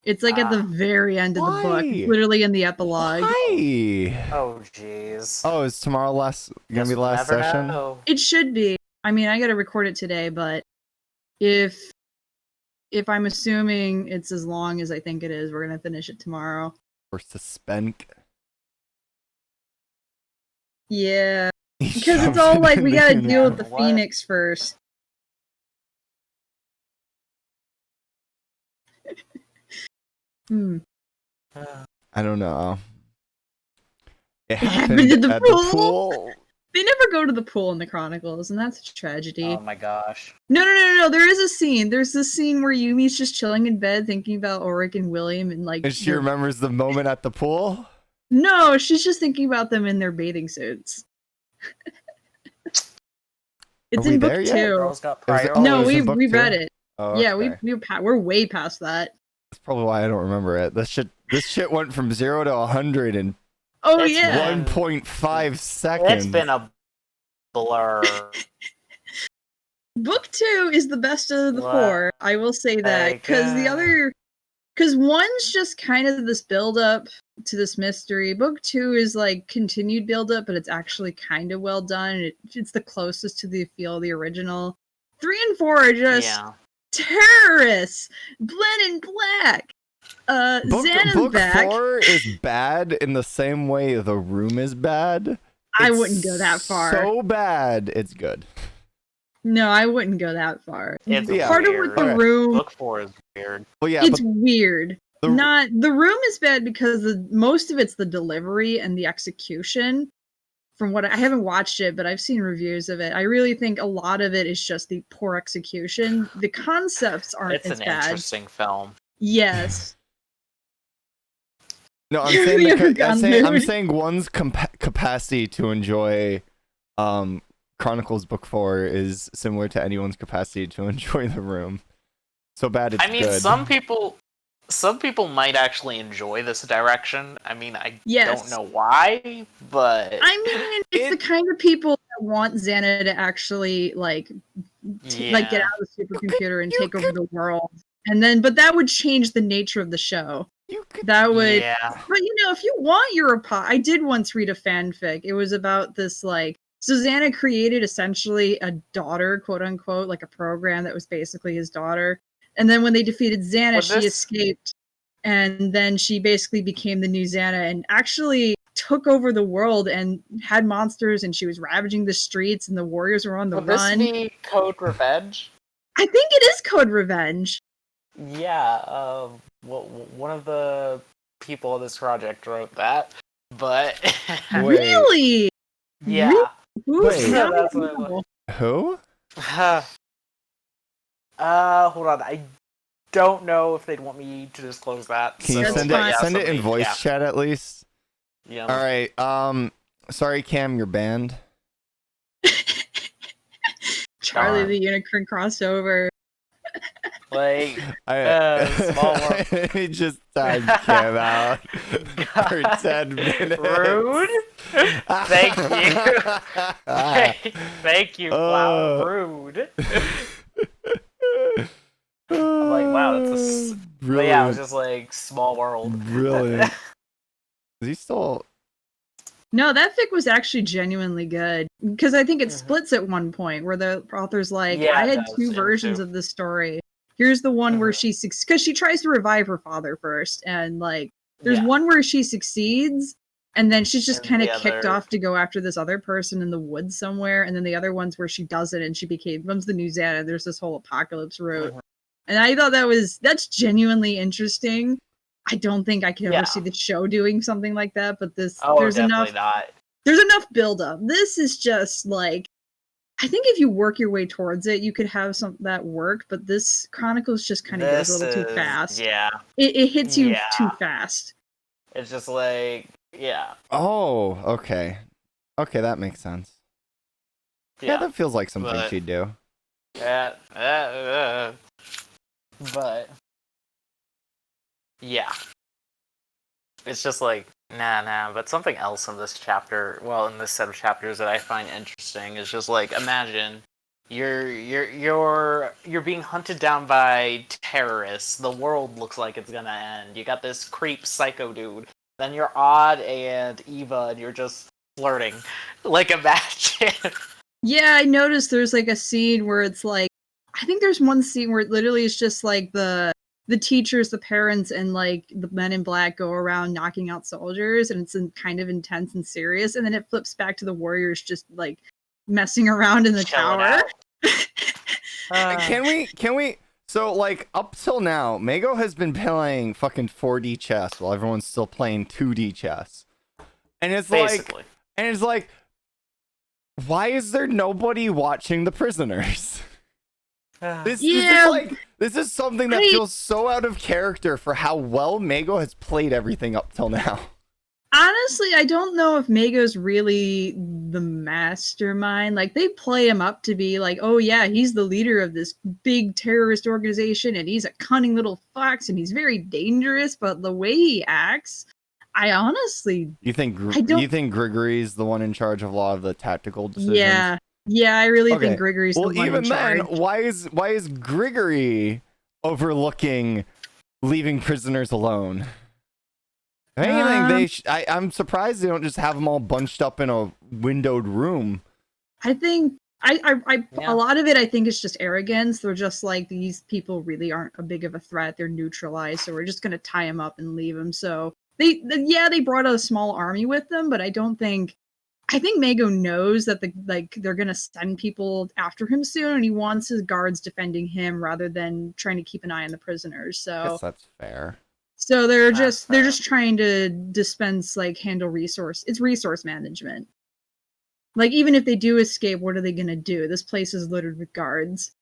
Speaker 3: It's like at the very end of the book. It's literally in the epilogue.
Speaker 1: Why?
Speaker 2: Oh, jeez.
Speaker 1: Oh, is tomorrow gonna be the last
Speaker 2: Never
Speaker 1: session?
Speaker 2: know.
Speaker 3: It should be. I mean, I gotta record it today, but if I'm assuming it's as long as I think it is, we're gonna finish it tomorrow.
Speaker 1: Or suspense?
Speaker 3: Yeah. Because it's all like, we gotta deal with the
Speaker 2: What?
Speaker 3: Phoenix first.
Speaker 1: I don't know. It
Speaker 3: happened at the
Speaker 1: the
Speaker 3: pool?
Speaker 1: pool.
Speaker 3: They never go to the pool in the Chronicles, and that's a tragedy.
Speaker 2: Oh my gosh.
Speaker 3: No. There is a scene. There's this scene where Yumi's just chilling in bed thinking about Ulrich and William and like...
Speaker 1: And she remembers the moment at the pool?
Speaker 3: No, she's just thinking about them in their bathing suits. It's
Speaker 1: Are we
Speaker 3: in book
Speaker 1: there yet?
Speaker 3: 2.
Speaker 2: Girls got
Speaker 1: Is it-
Speaker 2: prior.
Speaker 1: oh,
Speaker 3: No,
Speaker 1: it was in
Speaker 3: we
Speaker 1: book
Speaker 3: read
Speaker 1: 2?
Speaker 3: it.
Speaker 1: Oh,
Speaker 3: Yeah,
Speaker 1: okay.
Speaker 3: we're way past that.
Speaker 1: That's probably why I don't remember it. This shit went from 0 to 100 in
Speaker 3: Oh
Speaker 2: It's
Speaker 3: yeah.
Speaker 1: 1.5 seconds.
Speaker 2: It's been a blur.
Speaker 3: Book 2 is the best of the
Speaker 2: Wow.
Speaker 3: 4. I will say that because because 1's just kind of this build up to this mystery. Book 2 is like continued build up, but it's actually kind of well done. It's the closest to the feel of the original. 3 and 4 are just
Speaker 2: Yeah.
Speaker 3: terrorists, blend in black. Xana's
Speaker 1: book
Speaker 3: back.
Speaker 1: 4 is bad in the same way The Room is bad.
Speaker 3: I
Speaker 1: It's
Speaker 3: wouldn't go that far.
Speaker 1: So bad, it's good.
Speaker 3: No, I wouldn't go that far.
Speaker 2: It's
Speaker 1: Yeah.
Speaker 3: Part of
Speaker 2: weird.
Speaker 3: with the
Speaker 1: Alright.
Speaker 3: room,
Speaker 2: Book 4 is weird.
Speaker 1: Well, yeah,
Speaker 3: it's
Speaker 1: but
Speaker 3: weird.
Speaker 1: the-
Speaker 3: Not the room is bad because most of it's the delivery and the execution. From what I haven't watched it, but I've seen reviews of it. I really think a lot of it is just the poor execution. The concepts aren't
Speaker 2: It's
Speaker 3: as
Speaker 2: an
Speaker 3: bad.
Speaker 2: interesting film.
Speaker 3: Yes.
Speaker 1: no, I'm
Speaker 3: Have
Speaker 1: saying
Speaker 3: you ever
Speaker 1: I'm
Speaker 3: gotten
Speaker 1: saying, I'm
Speaker 3: mood?
Speaker 1: saying one's capacity to enjoy Chronicles book 4 is similar to anyone's capacity to enjoy The Room. So bad it's
Speaker 2: I mean,
Speaker 1: good.
Speaker 2: some people might actually enjoy this direction. I mean, I
Speaker 3: Yes.
Speaker 2: don't know why, but
Speaker 3: I mean, it's the kind of people that want Xana to actually like get out of the supercomputer and take over the world. And then, but that would change the nature of the show.
Speaker 1: You could,
Speaker 3: That would,
Speaker 2: yeah.
Speaker 3: but if you want Europod, I did once read a fanfic. It was about this Susanna created essentially a daughter, quote unquote, like a program that was basically his daughter. And then when they defeated Xana, she escaped. And then she basically became the new Xana and actually took over the world and had monsters, and she was ravaging the streets, and the warriors were on the
Speaker 2: Would
Speaker 3: run.
Speaker 2: this be Code Revenge?
Speaker 3: I think it is Code Revenge.
Speaker 2: Yeah, one of the people of this project wrote that, but
Speaker 1: Wait.
Speaker 3: Really?
Speaker 2: yeah.
Speaker 3: Who's
Speaker 1: Wait.
Speaker 2: Yeah,
Speaker 3: that?
Speaker 2: that's what I thought.
Speaker 1: Who?
Speaker 2: Hold on. I don't know if they'd want me to disclose that.
Speaker 1: Can you
Speaker 3: That's
Speaker 1: send
Speaker 3: fine.
Speaker 1: it? Send it in
Speaker 2: somebody-
Speaker 1: voice chat at least.
Speaker 2: Yeah.
Speaker 1: All right. Sorry, Cam, you're banned.
Speaker 3: Charlie
Speaker 2: Darn.
Speaker 3: the Unicorn crossover.
Speaker 2: Like,
Speaker 1: I
Speaker 2: small world.
Speaker 1: I just timed Cam out for 10 minutes.
Speaker 2: Rude. Thank you. Thank you, Flower. Rude. I'm like, wow, that's a. But yeah, it was just like small world.
Speaker 1: Brilliant. Is he still?
Speaker 3: No, that fic was actually genuinely good because I think it splits at one point where the author's like,
Speaker 2: Yeah,
Speaker 3: I
Speaker 2: it
Speaker 3: had
Speaker 2: does,
Speaker 3: two
Speaker 2: yeah,
Speaker 3: versions
Speaker 2: too.
Speaker 3: of this story. Here's the one where she because she tries to revive her father first, and like there's one where she succeeds, and then she's just
Speaker 2: And
Speaker 3: kind of
Speaker 2: the
Speaker 3: kicked
Speaker 2: other-
Speaker 3: off to go after this other person in the woods somewhere, and then the other ones where she does it and she becomes the new Xana. There's this whole apocalypse route, and I thought that's genuinely interesting. I don't think I could ever see the show doing something like that, but this there's
Speaker 2: definitely
Speaker 3: enough.
Speaker 2: not.
Speaker 3: There's enough build up. This is just like, I think if you work your way towards it, you could have some that work. But this Chronicles just kind of goes a little too fast.
Speaker 2: Yeah.
Speaker 3: It hits you too fast.
Speaker 2: It's just like, yeah.
Speaker 1: Oh, okay. Okay, that makes sense. Yeah, that feels like something she'd do.
Speaker 2: But yeah, it's just like nah. But something else in this chapter, well, in this set of chapters that I find interesting is just like, imagine you're being hunted down by terrorists. The world looks like it's gonna end. You got this creep psycho dude. Then you're Odd and Eva, and you're just flirting. Like, imagine.
Speaker 3: Yeah, I noticed there's like a scene where it's like, I think there's one scene where it literally is just like the teachers, the parents, and like the men in black go around knocking out soldiers, and it's kind of intense and serious, and then it flips back to the warriors just like messing around in the tower.
Speaker 1: Can we? So like up till now, Mago has been playing fucking 4D chess while everyone's still playing 2D chess, and it's like, why is there nobody watching the prisoners? This is something that feels so out of character for how well Mago has played everything up till now.
Speaker 3: Honestly, I don't know if Mago's really the mastermind. Like, they play him up to be like, oh yeah, he's the leader of this big terrorist organization, and he's a cunning little fox, and he's very dangerous, but the way he acts, I honestly...
Speaker 1: You think Grigory's the one in charge of a lot of the tactical decisions?
Speaker 3: Yeah, I really think Grigory's the one
Speaker 1: even
Speaker 3: in charge.
Speaker 1: then, why is Grigory overlooking leaving prisoners alone? If anything, I'm surprised they don't just have them all bunched up in a windowed room.
Speaker 3: I think a lot of it, I think, is just arrogance. They're just like, these people really aren't a big of a threat. They're neutralized, so we're just gonna tie them up and leave them. So they brought a small army with them, but I think Mago knows that they're gonna send people after him soon, and he wants his guards defending him rather than trying to keep an eye on the prisoners. So
Speaker 1: I guess that's fair.
Speaker 3: So they're just trying to dispense, like, handle resource management. Like, even if they do escape, what are they gonna do? This place is littered with guards.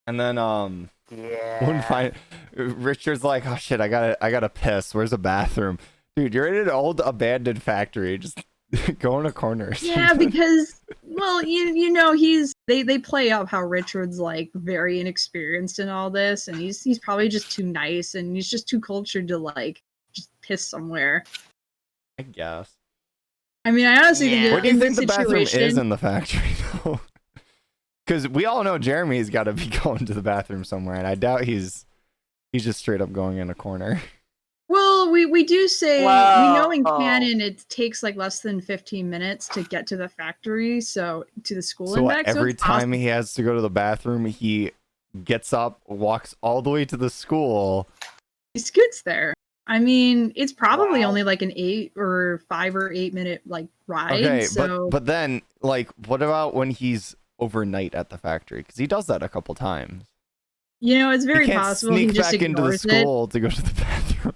Speaker 1: And then Richard's like, oh shit, I gotta piss. Where's the bathroom? Dude, you're in an old abandoned factory. Just go in a corner.
Speaker 3: Yeah, because, well, you know, they play up how Richard's like very inexperienced in all this, and he's probably just too nice, and he's just too cultured to like just piss somewhere.
Speaker 1: I guess.
Speaker 3: I mean, I honestly think
Speaker 1: where do you think the bathroom is in the factory though? Because we all know Jeremy's got to be going to the bathroom somewhere, and I doubt he's just straight up going in a corner.
Speaker 3: Well, we do say, we know in canon it takes like less than 15 minutes to get to the factory, so to the school and back.
Speaker 1: Every time he has to go to the bathroom, he gets up, walks all the way to the school.
Speaker 3: He scoots there. I mean, it's probably only like an 5 or 8 minute like ride.
Speaker 1: Okay,
Speaker 3: so...
Speaker 1: but then like, what about when he's overnight at the factory? Because he does that a couple times.
Speaker 3: You know, it's very possible he just
Speaker 1: sneak back into the school to go to the bathroom.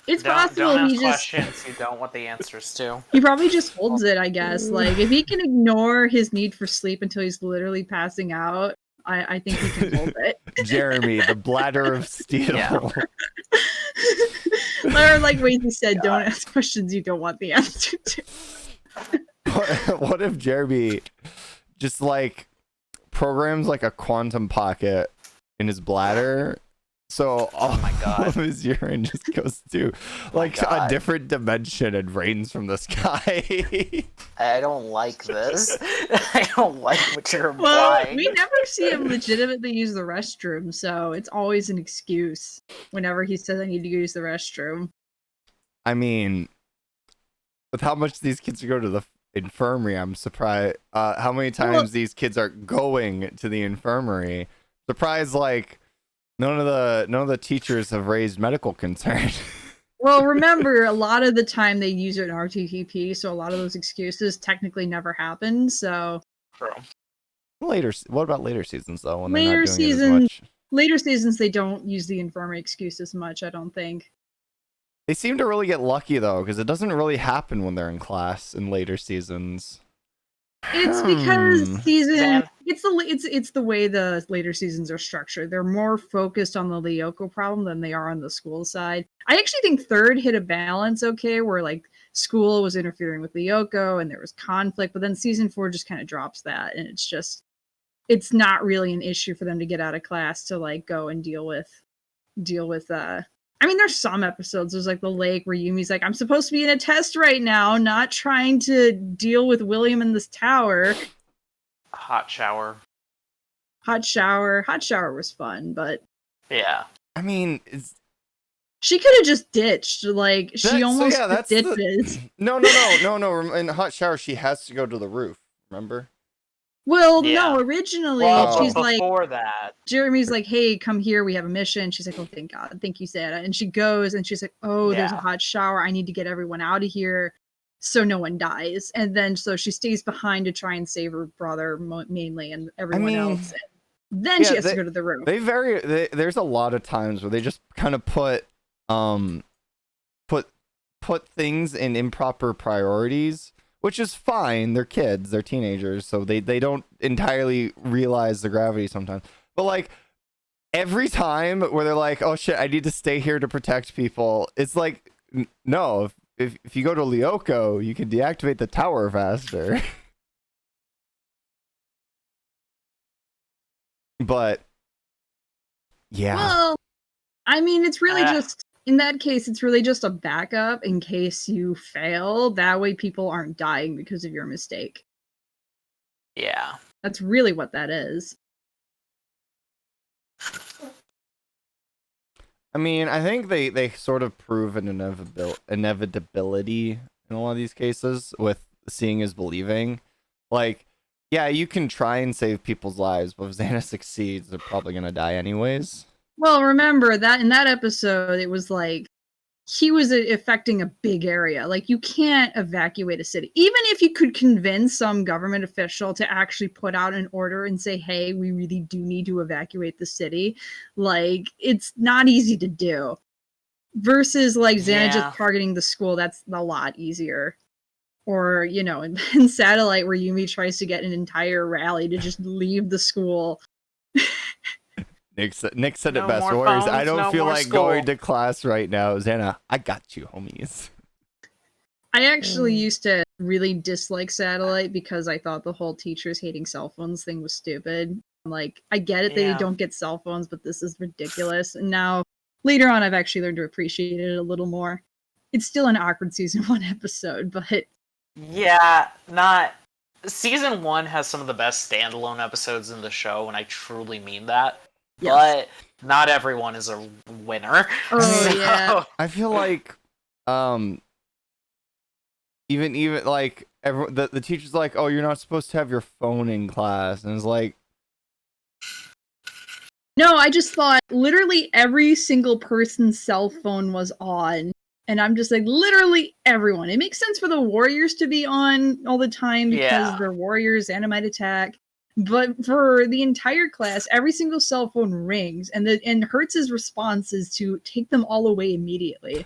Speaker 3: It's possible
Speaker 2: don't
Speaker 3: he
Speaker 2: ask
Speaker 3: just
Speaker 2: questions you don't want the answers to.
Speaker 3: He probably just holds it, I guess. Like, if he can ignore his need for sleep until he's literally passing out, I think he can hold it.
Speaker 1: Jeremy, the bladder of steel.
Speaker 3: Or like Wazy said, don't ask questions you don't want the answer to.
Speaker 1: What if Jeremy just like programs like a quantum pocket in his bladder. So all
Speaker 2: my God.
Speaker 1: of his urine just goes to like a
Speaker 2: God.
Speaker 1: different dimension and rains from the sky.
Speaker 2: I don't like this. I don't like what you're
Speaker 3: Well,
Speaker 2: implying.
Speaker 3: we never see him legitimately use the restroom, so it's always an excuse whenever he says I need to use the restroom.
Speaker 1: I mean, with how much these kids go to the infirmary, I'm surprised how many times these kids are going to the infirmary. Surprised, like none of the teachers have raised medical concern.
Speaker 3: Well, remember, a lot of the time they use it in RTTP, so a lot of those excuses technically never happen. So
Speaker 2: True.
Speaker 1: What about later seasons though? When
Speaker 3: later
Speaker 1: they're not doing it as
Speaker 3: seasons,
Speaker 1: much?
Speaker 3: later seasons they don't use the infirmary excuse as much. I don't think.
Speaker 1: They seem to really get lucky though, because it doesn't really happen when they're in class in later seasons.
Speaker 3: It's because
Speaker 2: Dan.
Speaker 3: it's the way the later seasons are structured. They're more focused on the Lyoko problem than they are on the school side. I actually think third hit a balance okay, where like school was interfering with Lyoko and there was conflict, but then season 4 just kind of drops that, and it's not really an issue for them to get out of class to like go and deal with I mean, there's some episodes. There's like the lake where Yumi's like, I'm supposed to be in a test right now, not trying to deal with William in this tower.
Speaker 2: Hot shower.
Speaker 3: Hot shower was fun, but
Speaker 2: Yeah.
Speaker 1: I mean,
Speaker 3: she could have just ditched. Like she almost ditches.
Speaker 1: No. In hot shower, she has to go to the roof. Remember?
Speaker 3: Well,
Speaker 2: Yeah.
Speaker 3: no. Originally,
Speaker 2: Well,
Speaker 3: she's like,
Speaker 2: before that,
Speaker 3: Jeremy's like, "Hey, come here. We have a mission." She's like, "Oh, thank God, thank you, Santa." And she goes, and she's like, "Oh, there's a
Speaker 2: Yeah.
Speaker 3: hot shower. I need to get everyone out of here, so no one dies." And then so she stays behind to try and save her brother mainly, and everyone else. And then she has to go to the roof.
Speaker 1: There's a lot of times where they just kind of put things in improper priorities, which is fine. They're kids, they're teenagers, so they don't entirely realize the gravity sometimes. But like every time where they're like, oh shit, I need to stay here to protect people, it's like, no, if you go to Lyoko, you can deactivate the tower faster. But yeah.
Speaker 3: Well, I mean, it's really just in that case, it's really just a backup in case you fail. That way, people aren't dying because of your mistake.
Speaker 2: yeah.
Speaker 3: That's really what that is.
Speaker 1: I mean, I think they sort of prove an inevitability in a lot of these cases with seeing is believing. Like, yeah, you can try and save people's lives, but if Xana succeeds, they're probably gonna die anyways.
Speaker 3: Well, remember that in that episode, it was like he was affecting a big area. Like, you can't evacuate a city. Even if you could convince some government official to actually put out an order and say, hey, we really do need to evacuate the city, like, it's not easy to do. Versus, like, Xana just targeting the school, that's a lot easier. Or, you know, in Satellite, where Yumi tries to get an entire rally to just leave the school.
Speaker 1: Nick said
Speaker 2: No
Speaker 1: it best.
Speaker 2: more
Speaker 1: Warriors,
Speaker 2: phones,
Speaker 1: I don't
Speaker 2: no
Speaker 1: feel
Speaker 2: more
Speaker 1: like
Speaker 2: school.
Speaker 1: going to class right now. Xana, I got you, homies.
Speaker 3: I actually used to really dislike Satellite because I thought the whole teachers hating cell phones thing was stupid. Like, I get it that they don't get cell phones, but this is ridiculous. And now, later on, I've actually learned to appreciate it a little more. It's still an awkward season 1 episode, but...
Speaker 2: Yeah, not... Season 1 has some of the best standalone episodes in the show, and I truly mean that. Yes. But not everyone is a winner.
Speaker 3: Oh, so... yeah.
Speaker 1: I feel like, even like, the teacher's like, oh, you're not supposed to have your phone in class. And it's like...
Speaker 3: No, I just thought literally every single person's cell phone was on. And I'm just like, literally everyone. It makes sense for the warriors to be on all the time because they're warriors and it might attack. But for the entire class, every single cell phone rings, and Hertz's response is to take them all away immediately.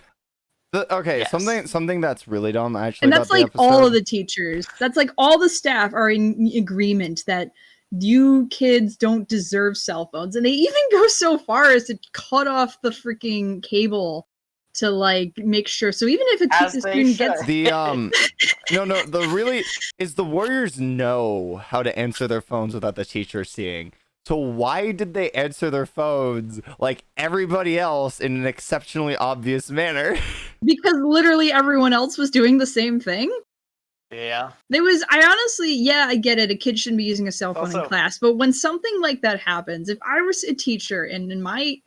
Speaker 1: Something that's really dumb actually.
Speaker 3: And that's like all of the teachers. That's like all the staff are in agreement that you kids don't deserve cell phones. And they even go so far as to cut off the freaking cable to like make sure. So even if a student gets
Speaker 1: the the really is the warriors know how to answer their phones without the teacher seeing. So why did they answer their phones like everybody else in an exceptionally obvious manner?
Speaker 3: Because literally everyone else was doing the same thing.
Speaker 2: Yeah.
Speaker 3: I honestly, yeah, I get it. A kid shouldn't be using a cell phone in
Speaker 2: Also-
Speaker 3: class, but when something like that happens, if I was a teacher and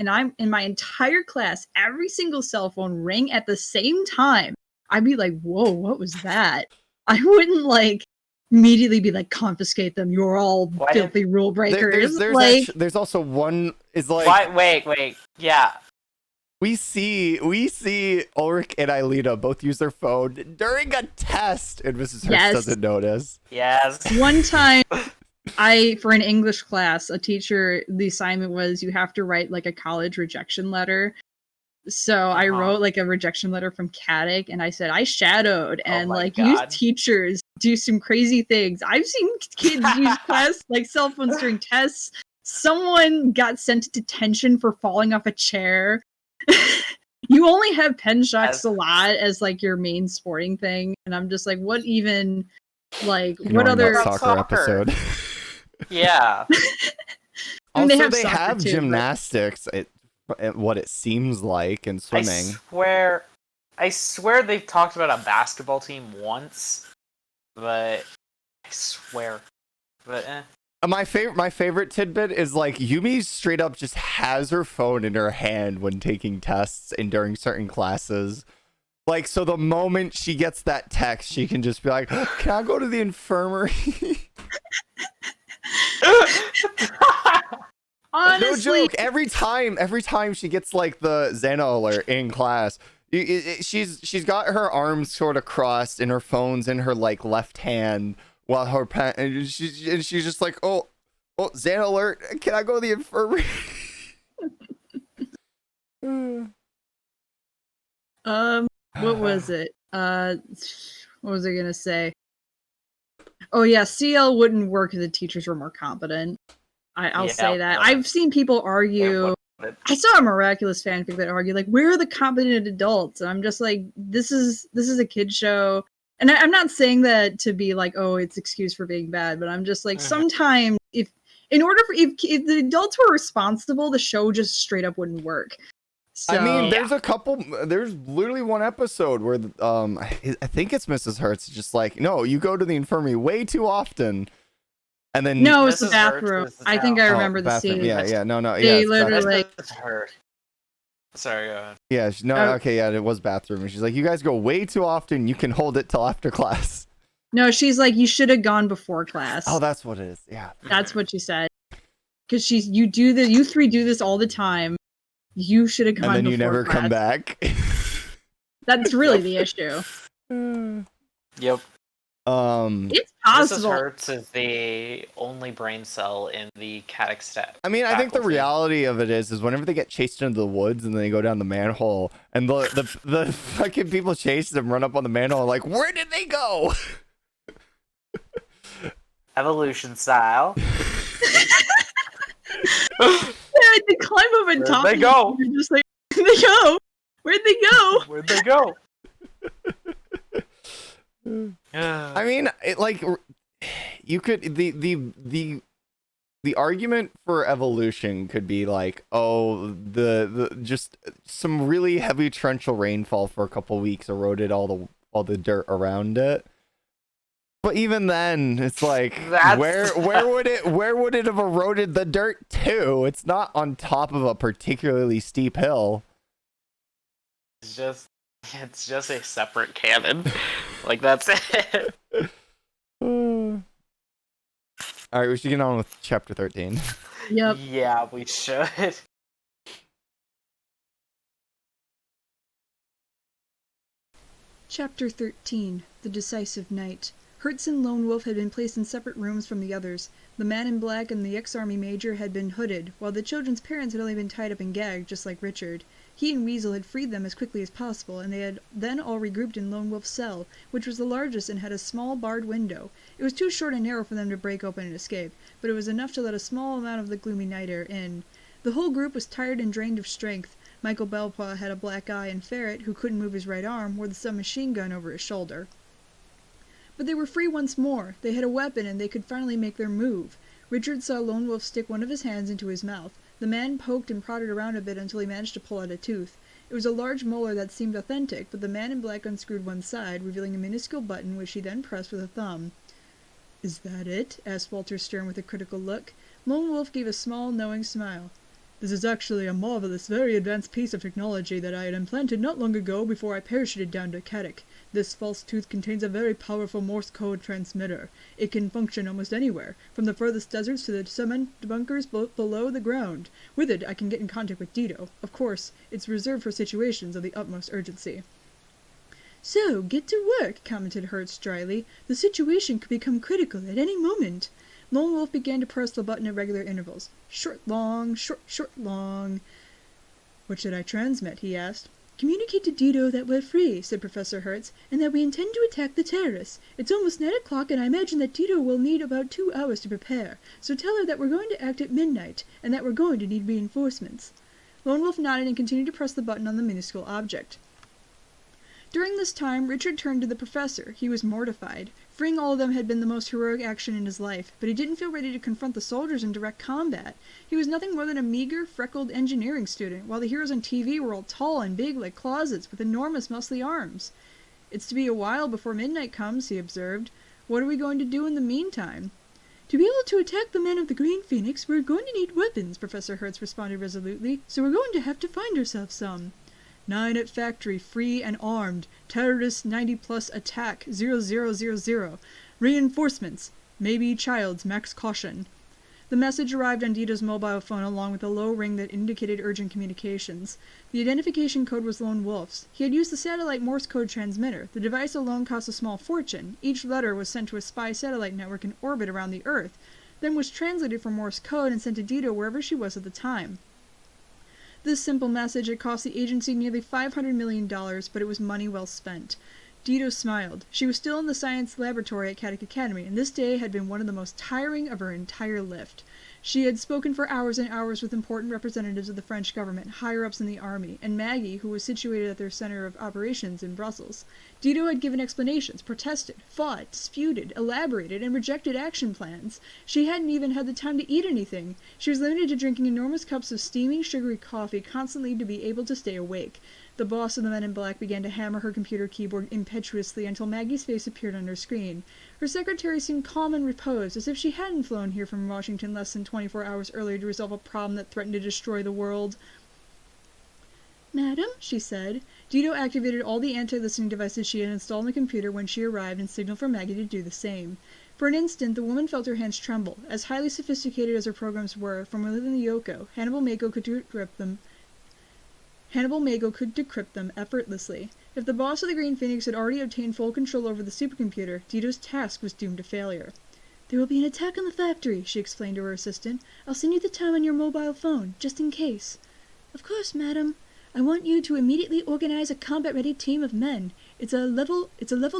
Speaker 3: I'm in my entire class, every single cell phone rang at the same time, I'd be like, "Whoa, what was that?" I wouldn't like immediately be like, "Confiscate them. You're all
Speaker 2: Why did-
Speaker 3: filthy rule breakers."
Speaker 1: There's also one is like
Speaker 2: Why, wait. Yeah.
Speaker 1: we see Ulrich and Eilita both use their phone during a test, and Mrs. Hertz
Speaker 3: Yes.
Speaker 1: doesn't notice.
Speaker 2: Yes.
Speaker 3: One time, for an English class, a teacher, the assignment was you have to write like a college rejection letter. So I wrote like a rejection letter from Caddick, and I said I shadowed and
Speaker 2: my
Speaker 3: like you
Speaker 2: God.
Speaker 3: teachers do some crazy things. I've seen kids use class like cell phones during tests. Someone got sent to detention for falling off a chair. You only have pen shots a lot as like your main sporting thing, and I'm just like, what even, like, what
Speaker 1: Ignoring
Speaker 3: other?
Speaker 1: that
Speaker 2: About
Speaker 1: soccer
Speaker 2: soccer.
Speaker 1: episode?
Speaker 2: Yeah.
Speaker 3: I mean,
Speaker 1: Also,
Speaker 3: they
Speaker 1: they
Speaker 3: have soccer
Speaker 1: have
Speaker 3: too, but-
Speaker 1: gymnastics. What it seems like, and swimming.
Speaker 2: I swear they've talked about a basketball team once, but I swear. But
Speaker 1: My favorite tidbit is like Yumi straight up just has her phone in her hand when taking tests and during certain classes. Like, so the moment she gets that text, she can just be like, "Can I go to the infirmary?"
Speaker 3: Honestly,
Speaker 1: No joke. Every time she gets like the Xana alert in class, she's got her arms sort of crossed and her phone's in her like left hand while her pen, and she's just like, oh, Xana alert. Can I go to the infirmary?
Speaker 3: what was it? What was I gonna say? Oh yeah, CL wouldn't work if the teachers were more competent. I'll
Speaker 2: Yeah,
Speaker 3: say that.
Speaker 2: but-
Speaker 3: I've seen people argue. I saw a Miraculous fanfic that argued like, where are the competent adults? And I'm just like, this is a kid show. And I'm not saying that to be like, oh, it's excuse for being bad, but I'm just like, sometimes if the adults were responsible, the show just straight up wouldn't work. So,
Speaker 1: I mean, there's literally one episode where I think it's Mrs. Hertz just like, no, you go to the infirmary way too often. And then
Speaker 3: no, it's the
Speaker 2: Mrs. Hertz
Speaker 3: bathroom.
Speaker 2: is the
Speaker 3: I think I remember the
Speaker 1: bathroom.
Speaker 3: scene.
Speaker 1: Yeah, no,
Speaker 3: They
Speaker 1: it's
Speaker 3: literally-
Speaker 2: That's her. Sorry, go ahead.
Speaker 1: yeah, okay, yeah, it was bathroom. And she's like, you guys go way too often. You can hold it till after class.
Speaker 3: No, she's like, you should have gone before class.
Speaker 1: Oh, that's what it is. Yeah.
Speaker 3: That's what she said. Because you three do this all the time. You should have gone
Speaker 1: And then you
Speaker 3: before
Speaker 1: never come
Speaker 3: class.
Speaker 1: back.
Speaker 3: That's really the issue.
Speaker 2: Yep.
Speaker 3: It's
Speaker 2: Mrs.
Speaker 3: possible.
Speaker 2: Hertz is the only brain cell in the Caddick stat.
Speaker 1: I mean, I think the
Speaker 2: faculty.
Speaker 1: reality of it is whenever they get chased into the woods and then they go down the manhole and the fucking people chase them, run up on the manhole, like, where did they go?
Speaker 2: Evolution style.
Speaker 3: Yeah, they climb up and
Speaker 2: Where'd
Speaker 3: top.
Speaker 2: they
Speaker 3: of
Speaker 2: go?
Speaker 3: you, You're just like, where'd they go? Where'd they go?
Speaker 2: Where'd they go?
Speaker 1: I mean, it like you could the argument for evolution could be like, oh, the just some really heavy torrential rainfall for a couple weeks eroded all the dirt around it. But even then, it's like, where would it have eroded the dirt to? It's not on top of a particularly steep hill.
Speaker 2: It's just a separate cannon. Like, that's it.
Speaker 1: All right, we should get on with chapter 13.
Speaker 3: Yep.
Speaker 2: Yeah, we should.
Speaker 3: Chapter 13. The Decisive Night. Hertz and Lone Wolf had been placed in separate rooms from the others. The man in black and the ex-army major had been hooded, while the children's parents had only been tied up and gagged, just like Richard. He and Weasel had freed them as quickly as possible, and they had then all regrouped in Lone Wolf's cell, which was the largest and had a small barred window. It was too short and narrow for them to break open and escape, but it was enough to let a small amount of the gloomy night air in. The whole group was tired and drained of strength. Michael Belpaw had a black eye, and Ferret, who couldn't move his right arm, wore the submachine gun over his shoulder. But they were free once more. They had a weapon, and they could finally make their move. Richard saw Lone Wolf stick one of his hands into his mouth. The man poked and prodded around a bit until he managed to pull out a tooth. It was a large molar that seemed authentic, but the man in black unscrewed one side, revealing a minuscule button which he then pressed with a thumb. "Is that it?" asked Walter Stern with a critical look. Lone Wolf gave a small, knowing smile. "This is actually a marvelous, very advanced piece of technology that I had implanted not long ago before I parachuted down to Kadak. This false tooth contains a very powerful Morse code transmitter. It can function almost anywhere, from the furthest deserts to the cement bunkers below the ground. With it, I can get in contact with Dido. Of course, it's reserved for situations of the utmost urgency." "So, get to work," commented Hertz dryly. "The situation could become critical at any moment." Lone Wolf began to press the button at regular intervals. Short, long, short, short, long. "What should I transmit?" he asked. "Communicate to Dido that we're free," said Professor Hertz, "and that we intend to attack the terrorists. It's almost 9 o'clock, and I imagine that Dido will need about 2 hours to prepare. So tell her that we're going to act at midnight, and that we're going to need reinforcements." Lone Wolf nodded and continued to press the button on the minuscule object. During this time, Richard turned to the professor. He was mortified. Freeing all of them had been the most heroic action in his life, but he didn't feel ready to confront the soldiers in direct combat. He was nothing more than a meager, freckled engineering student, while the heroes on TV were all tall and big like closets with enormous muscly arms. "It's to be a while before midnight comes," he observed. "What are we going to do in the meantime?" "To be able to attack the men of the Green Phoenix, we're going to need weapons," Professor Hertz responded resolutely, "so we're going to have to find ourselves some." 9 at factory, free and armed. Terrorists 90+ attack 0000. Reinforcements. Maybe Childs, max caution. The message arrived on Dido's mobile phone along with a low ring that indicated urgent communications. The identification code was Lone Wolf's. He had used the satellite Morse code transmitter. The device alone cost a small fortune. Each letter was sent to a spy satellite network in orbit around the Earth, then was translated from Morse code and sent to Dido wherever she was at the time. This simple message had cost the agency nearly $500 million, but it was money well spent. Dido smiled. She was still in the science laboratory at Kadak Academy, and this day had been one of the most tiring of her entire lift. She had spoken for hours and hours with important representatives of the French government, higher-ups in the army, and Maggie, who was situated at their center of operations in Brussels. Dido had given explanations, protested, fought, disputed, elaborated, and rejected action plans. She hadn't even had the time to eat anything. She was limited to drinking enormous cups of steaming, sugary coffee constantly to be able to stay awake. The boss of the Men in Black began to hammer her computer keyboard impetuously until Maggie's face appeared on her screen. Her secretary seemed calm and reposed, as if she hadn't flown here from Washington less than 24 hours earlier to resolve a problem that threatened to destroy the world. "Madam," she said. Dido activated all the anti-listening devices she had installed on the computer when she arrived and signaled for Maggie to do the same. For an instant, the woman felt her hands tremble. As highly sophisticated as her programs were, from within the Yoko, Hannibal Mako could decrypt them effortlessly. If the boss of the Green Phoenix had already obtained full control over the supercomputer, Dido's task was doomed to failure. "There will be an attack on the factory," she explained to her assistant. "I'll send you the time on your mobile phone, just in case." "Of course, madam. I want you to immediately organize a combat-ready team of men. It's a level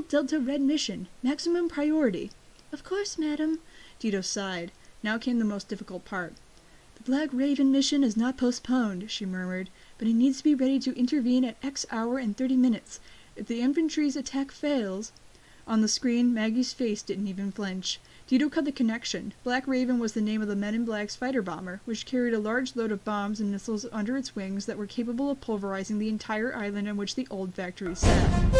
Speaker 3: Delta Red mission. Maximum priority." "Of course, madam." Dido sighed. Now came the most difficult part. "The Black Raven mission is not postponed," she murmured, "but it needs to be ready to intervene at X hour and 30 minutes. If the infantry's attack fails—" On the screen, Maggie's face didn't even flinch. Dido cut the connection. Black Raven was the name of the Men in Black's fighter bomber, which carried a large load of bombs and missiles under its wings that were capable of pulverizing the entire island on which the old factory sat.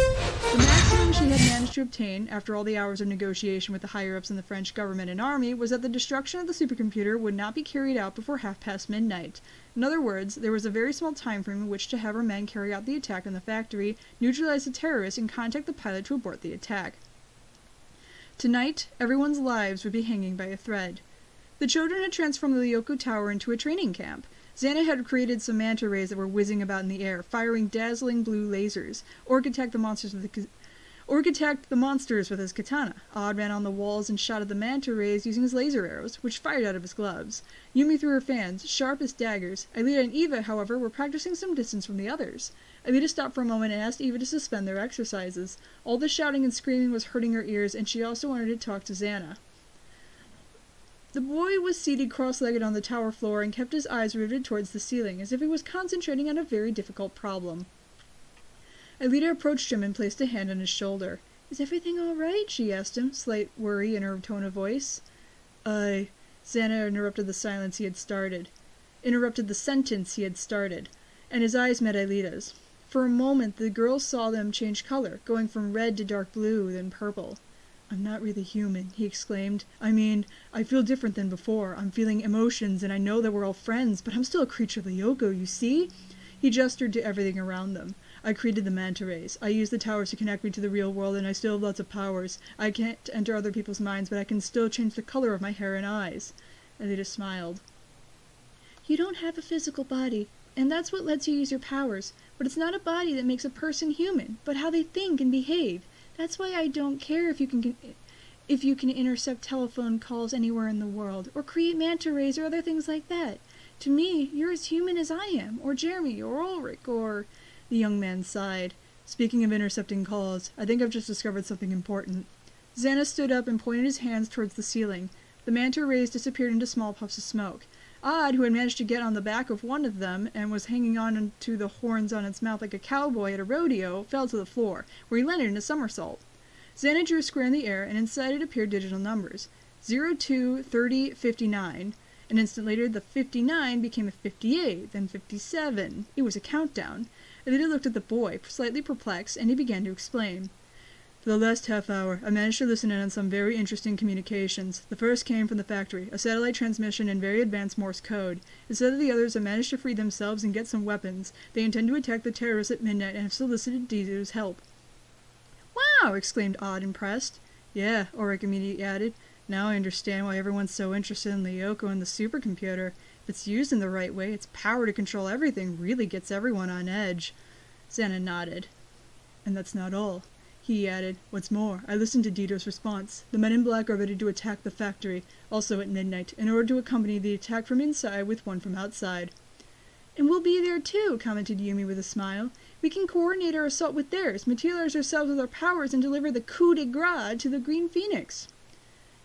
Speaker 3: The maximum she had managed to obtain, after all the hours of negotiation with the higher-ups in the French government and army, was that the destruction of the supercomputer would not be carried out before midnight. In other words, there was a very small time frame in which to have her men carry out the attack on the factory, neutralize the terrorists, and contact the pilot to abort the attack. Tonight, everyone's lives would be hanging by a thread. The children had transformed the Lyoko Tower into a training camp. Xana had created some manta rays that were whizzing about in the air, firing dazzling blue lasers. Orc attacked the monsters with his katana. Odd ran on the walls and shot at the manta rays using his laser arrows, which fired out of his gloves. Yumi threw her fans, sharp as daggers. Aelita and Eva, however, were practicing some distance from the others. Aelita stopped for a moment and asked Eva to suspend their exercises. All the shouting and screaming was hurting her ears, and she also wanted to talk to Xana. The boy was seated cross-legged on the tower floor and kept his eyes riveted towards the ceiling, as if he was concentrating on a very difficult problem. Aelita approached him and placed a hand on his shoulder. "Is everything all right?" she asked him, slight worry in her tone of voice. Xana interrupted the sentence he had started, and his eyes met Aelita's. For a moment, the girl saw them change color, going from red to dark blue, then purple. "I'm not really human," he exclaimed. "I mean, I feel different than before. I'm feeling emotions, and I know that we're all friends, but I'm still a creature of the Yoko, you see?" He gestured to everything around them. "I created the manta rays. I used the towers to connect me to the real world, and I still have lots of powers. I can't enter other people's minds, but I can still change the color of my hair and eyes." Aelita smiled. "You don't have a physical body, and that's what lets you use your powers. But it's not a body that makes a person human, but how they think and behave. That's why I don't care if you can intercept telephone calls anywhere in the world, or create manta rays or other things like that. To me, you're as human as I am, or Jeremy, or Ulrich, or..." The young man sighed. "Speaking of intercepting calls, I think I've just discovered something important." Xana stood up and pointed his hands towards the ceiling. The manta rays disappeared into small puffs of smoke. Odd, who had managed to get on the back of one of them and was hanging on to the horns on its mouth like a cowboy at a rodeo, fell to the floor, where he landed in a somersault. Xana drew a square in the air, and inside it appeared digital numbers. 02, 30, 59. An instant later, the 59 became a 58, then 57. It was a countdown. Aelita looked at the boy, slightly perplexed, and he began to explain. "For the last half hour, I managed to listen in on some very interesting communications. The first came from the factory, a satellite transmission in very advanced Morse code. It said that the others have managed to free themselves and get some weapons. They intend to attack the terrorists at midnight and have solicited Dito's help." "Wow!" exclaimed Odd, impressed. "Yeah," Ulrich immediately added. "Now I understand why everyone's so interested in Lyoko and the supercomputer. If it's used in the right way, its power to control everything really gets everyone on edge." Xana nodded. "And that's not all," he added. "What's more, I listened to Dito's response. The men in black are ready to attack the factory, also at midnight, in order to accompany the attack from inside with one from outside." "And we'll be there too," commented Yumi with a smile. "We can coordinate our assault with theirs, materialize ourselves with our powers, and deliver the coup de grace to the Green Phoenix."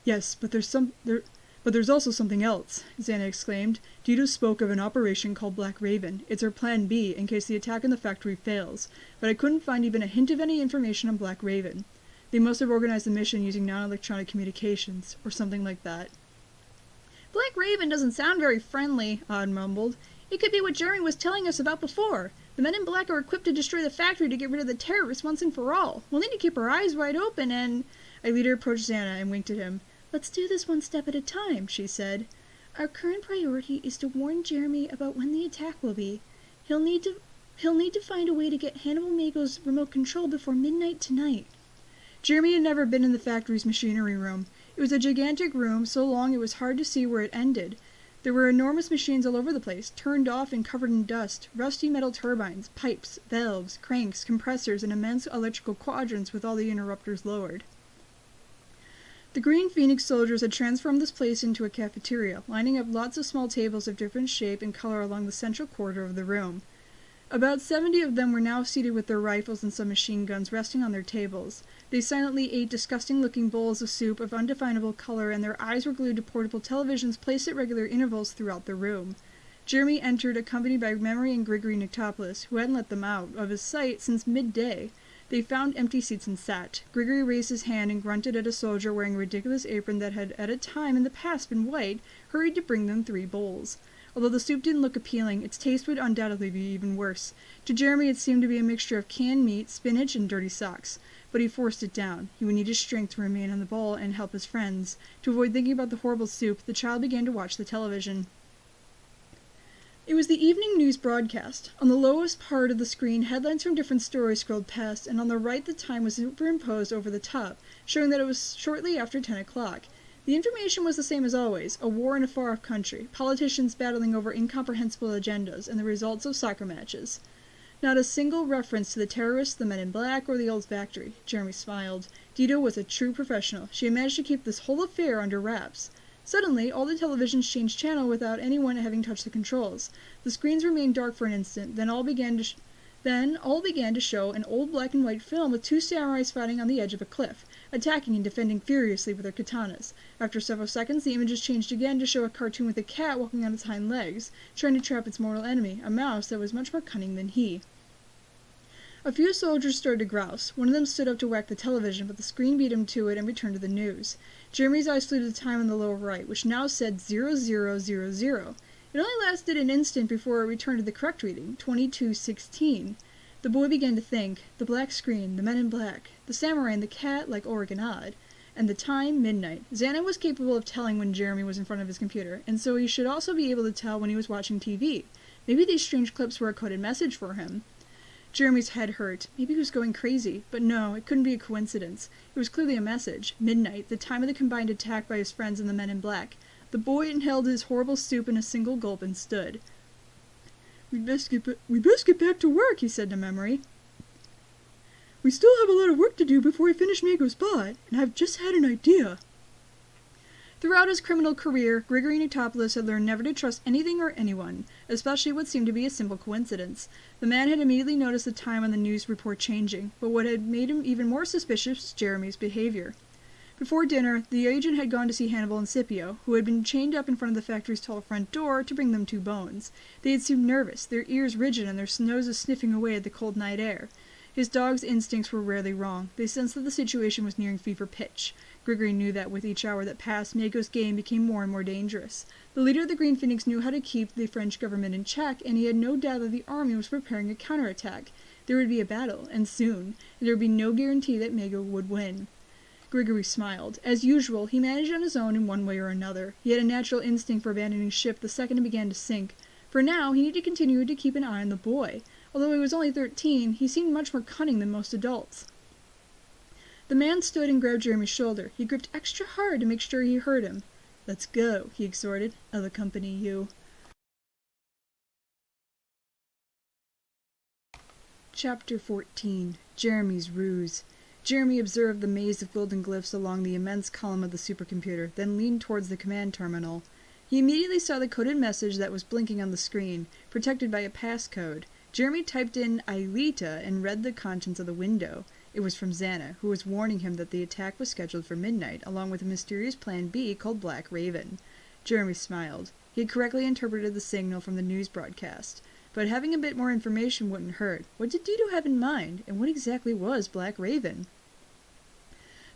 Speaker 3: "Yes, but there's also something else," Xana exclaimed. "Dito spoke of an operation called Black Raven. It's our plan B in case the attack on the factory fails, but I couldn't find even a hint of any information on Black Raven. They must have organized the mission using non-electronic communications, or something like that." "Black Raven doesn't sound very friendly," Odd mumbled. "It could be what Jeremy was telling us about before. The men in black are equipped to destroy the factory to get rid of the terrorists once and for all. We'll need to keep our eyes wide open and..." Aelita approached Xana and winked at him. "Let's do this one step at a time," she said. "Our current priority is to warn Jeremy about when the attack will be. He'll need to find a way to get Hannibal Mago's remote control before midnight tonight." Jeremy had never been in the factory's machinery room. It was a gigantic room, so long it was hard to see where it ended. There were enormous machines all over the place, turned off and covered in dust, rusty metal turbines, pipes, valves, cranks, compressors, and immense electrical quadrants with all the interrupters lowered. The Green Phoenix soldiers had transformed this place into a cafeteria, lining up lots of small tables of different shape and color along the central corridor of the room. About 70 of them were now seated with their rifles and some machine guns resting on their tables. They silently ate disgusting-looking bowls of soup of undefinable color, and their eyes were glued to portable televisions placed at regular intervals throughout the room. Jeremy entered, accompanied by Memory and Grigory Nictopoulos, who hadn't let them out of his sight since midday. They found empty seats and sat. Grigory raised his hand and grunted at a soldier wearing a ridiculous apron that had at a time in the past been white, hurried to bring them 3 bowls. Although the soup didn't look appealing, its taste would undoubtedly be even worse. To Jeremy it seemed to be a mixture of canned meat, spinach, and dirty socks. But he forced it down. He would need his strength to remain on the ball and help his friends. To avoid thinking about the horrible soup, the child began to watch the television. It was the evening news broadcast. On the lowest part of the screen, headlines from different stories scrolled past, and on the right the time was superimposed over the top, showing that it was shortly after 10 o'clock. The information was the same as always: a war in a far-off country, politicians battling over incomprehensible agendas, and the results of soccer matches. Not a single reference to the terrorists, the men in black, or the old factory. Jeremy smiled. Dito was a true professional. She had managed to keep this whole affair under wraps. Suddenly, all the televisions changed channel without anyone having touched the controls. The screens remained dark for an instant, then all began to show an old black and white film with 2 samurais fighting on the edge of a cliff, attacking and defending furiously with their katanas. After several seconds, the images changed again to show a cartoon with a cat walking on its hind legs, trying to trap its mortal enemy, a mouse that was much more cunning than he. A few soldiers started to grouse. One of them stood up to whack the television, but the screen beat him to it and returned to the news. Jeremy's eyes flew to the time on the lower right, which now said 0000. It only lasted an instant before it returned to the correct reading, 22:16. The boy began to think. The black screen, the men in black, the samurai and the cat like Oregon Odd. And the time, midnight. Xana was capable of telling when Jeremy was in front of his computer, and so he should also be able to tell when he was watching TV. Maybe these strange clips were a coded message for him. Jeremy's head hurt. Maybe he was going crazy. But no, it couldn't be a coincidence. It was clearly a message. Midnight, the time of the combined attack by his friends and the men in black. The boy inhaled his horrible soup in a single gulp and stood. We'd best get back to work, he said to Memory. We still have a lot of work to do before we finish Mago's spot, and I've just had an idea. Throughout his criminal career, Grigory Notopoulos had learned never to trust anything or anyone, especially what seemed to be a simple coincidence. The man had immediately noticed the time on the news report changing, but what had made him even more suspicious was Jeremy's behavior. Before dinner, the agent had gone to see Hannibal and Scipio, who had been chained up in front of the factory's tall front door to bring them 2 bones. They had seemed nervous, their ears rigid and their noses sniffing away at the cold night air. His dog's instincts were rarely wrong. They sensed that the situation was nearing fever pitch. Grigory knew that with each hour that passed, Mago's game became more and more dangerous. The leader of the Green Phoenix knew how to keep the French government in check, and he had no doubt that the army was preparing a counterattack. There would be a battle, and soon, and there would be no guarantee that Mago would win. Grigory smiled. As usual, he managed on his own in one way or another. He had a natural instinct for abandoning ship the second it began to sink. For now, he needed to continue to keep an eye on the boy. Although he was only 13, he seemed much more cunning than most adults. The man stood and grabbed Jeremy's shoulder. He gripped extra hard to make sure he heard him. Let's go, he exhorted. I'll accompany you. Chapter 14. Jeremy's Ruse. Jeremy observed the maze of golden glyphs along the immense column of the supercomputer, then leaned towards the command terminal. He immediately saw the coded message that was blinking on the screen, protected by a passcode. Jeremy typed in Aelita and read the contents of the window. It was from Xana, who was warning him that the attack was scheduled for midnight, along with a mysterious Plan B called Black Raven. Jeremy smiled. He had correctly interpreted the signal from the news broadcast. But having a bit more information wouldn't hurt. What did Dido have in mind, and what exactly was Black Raven?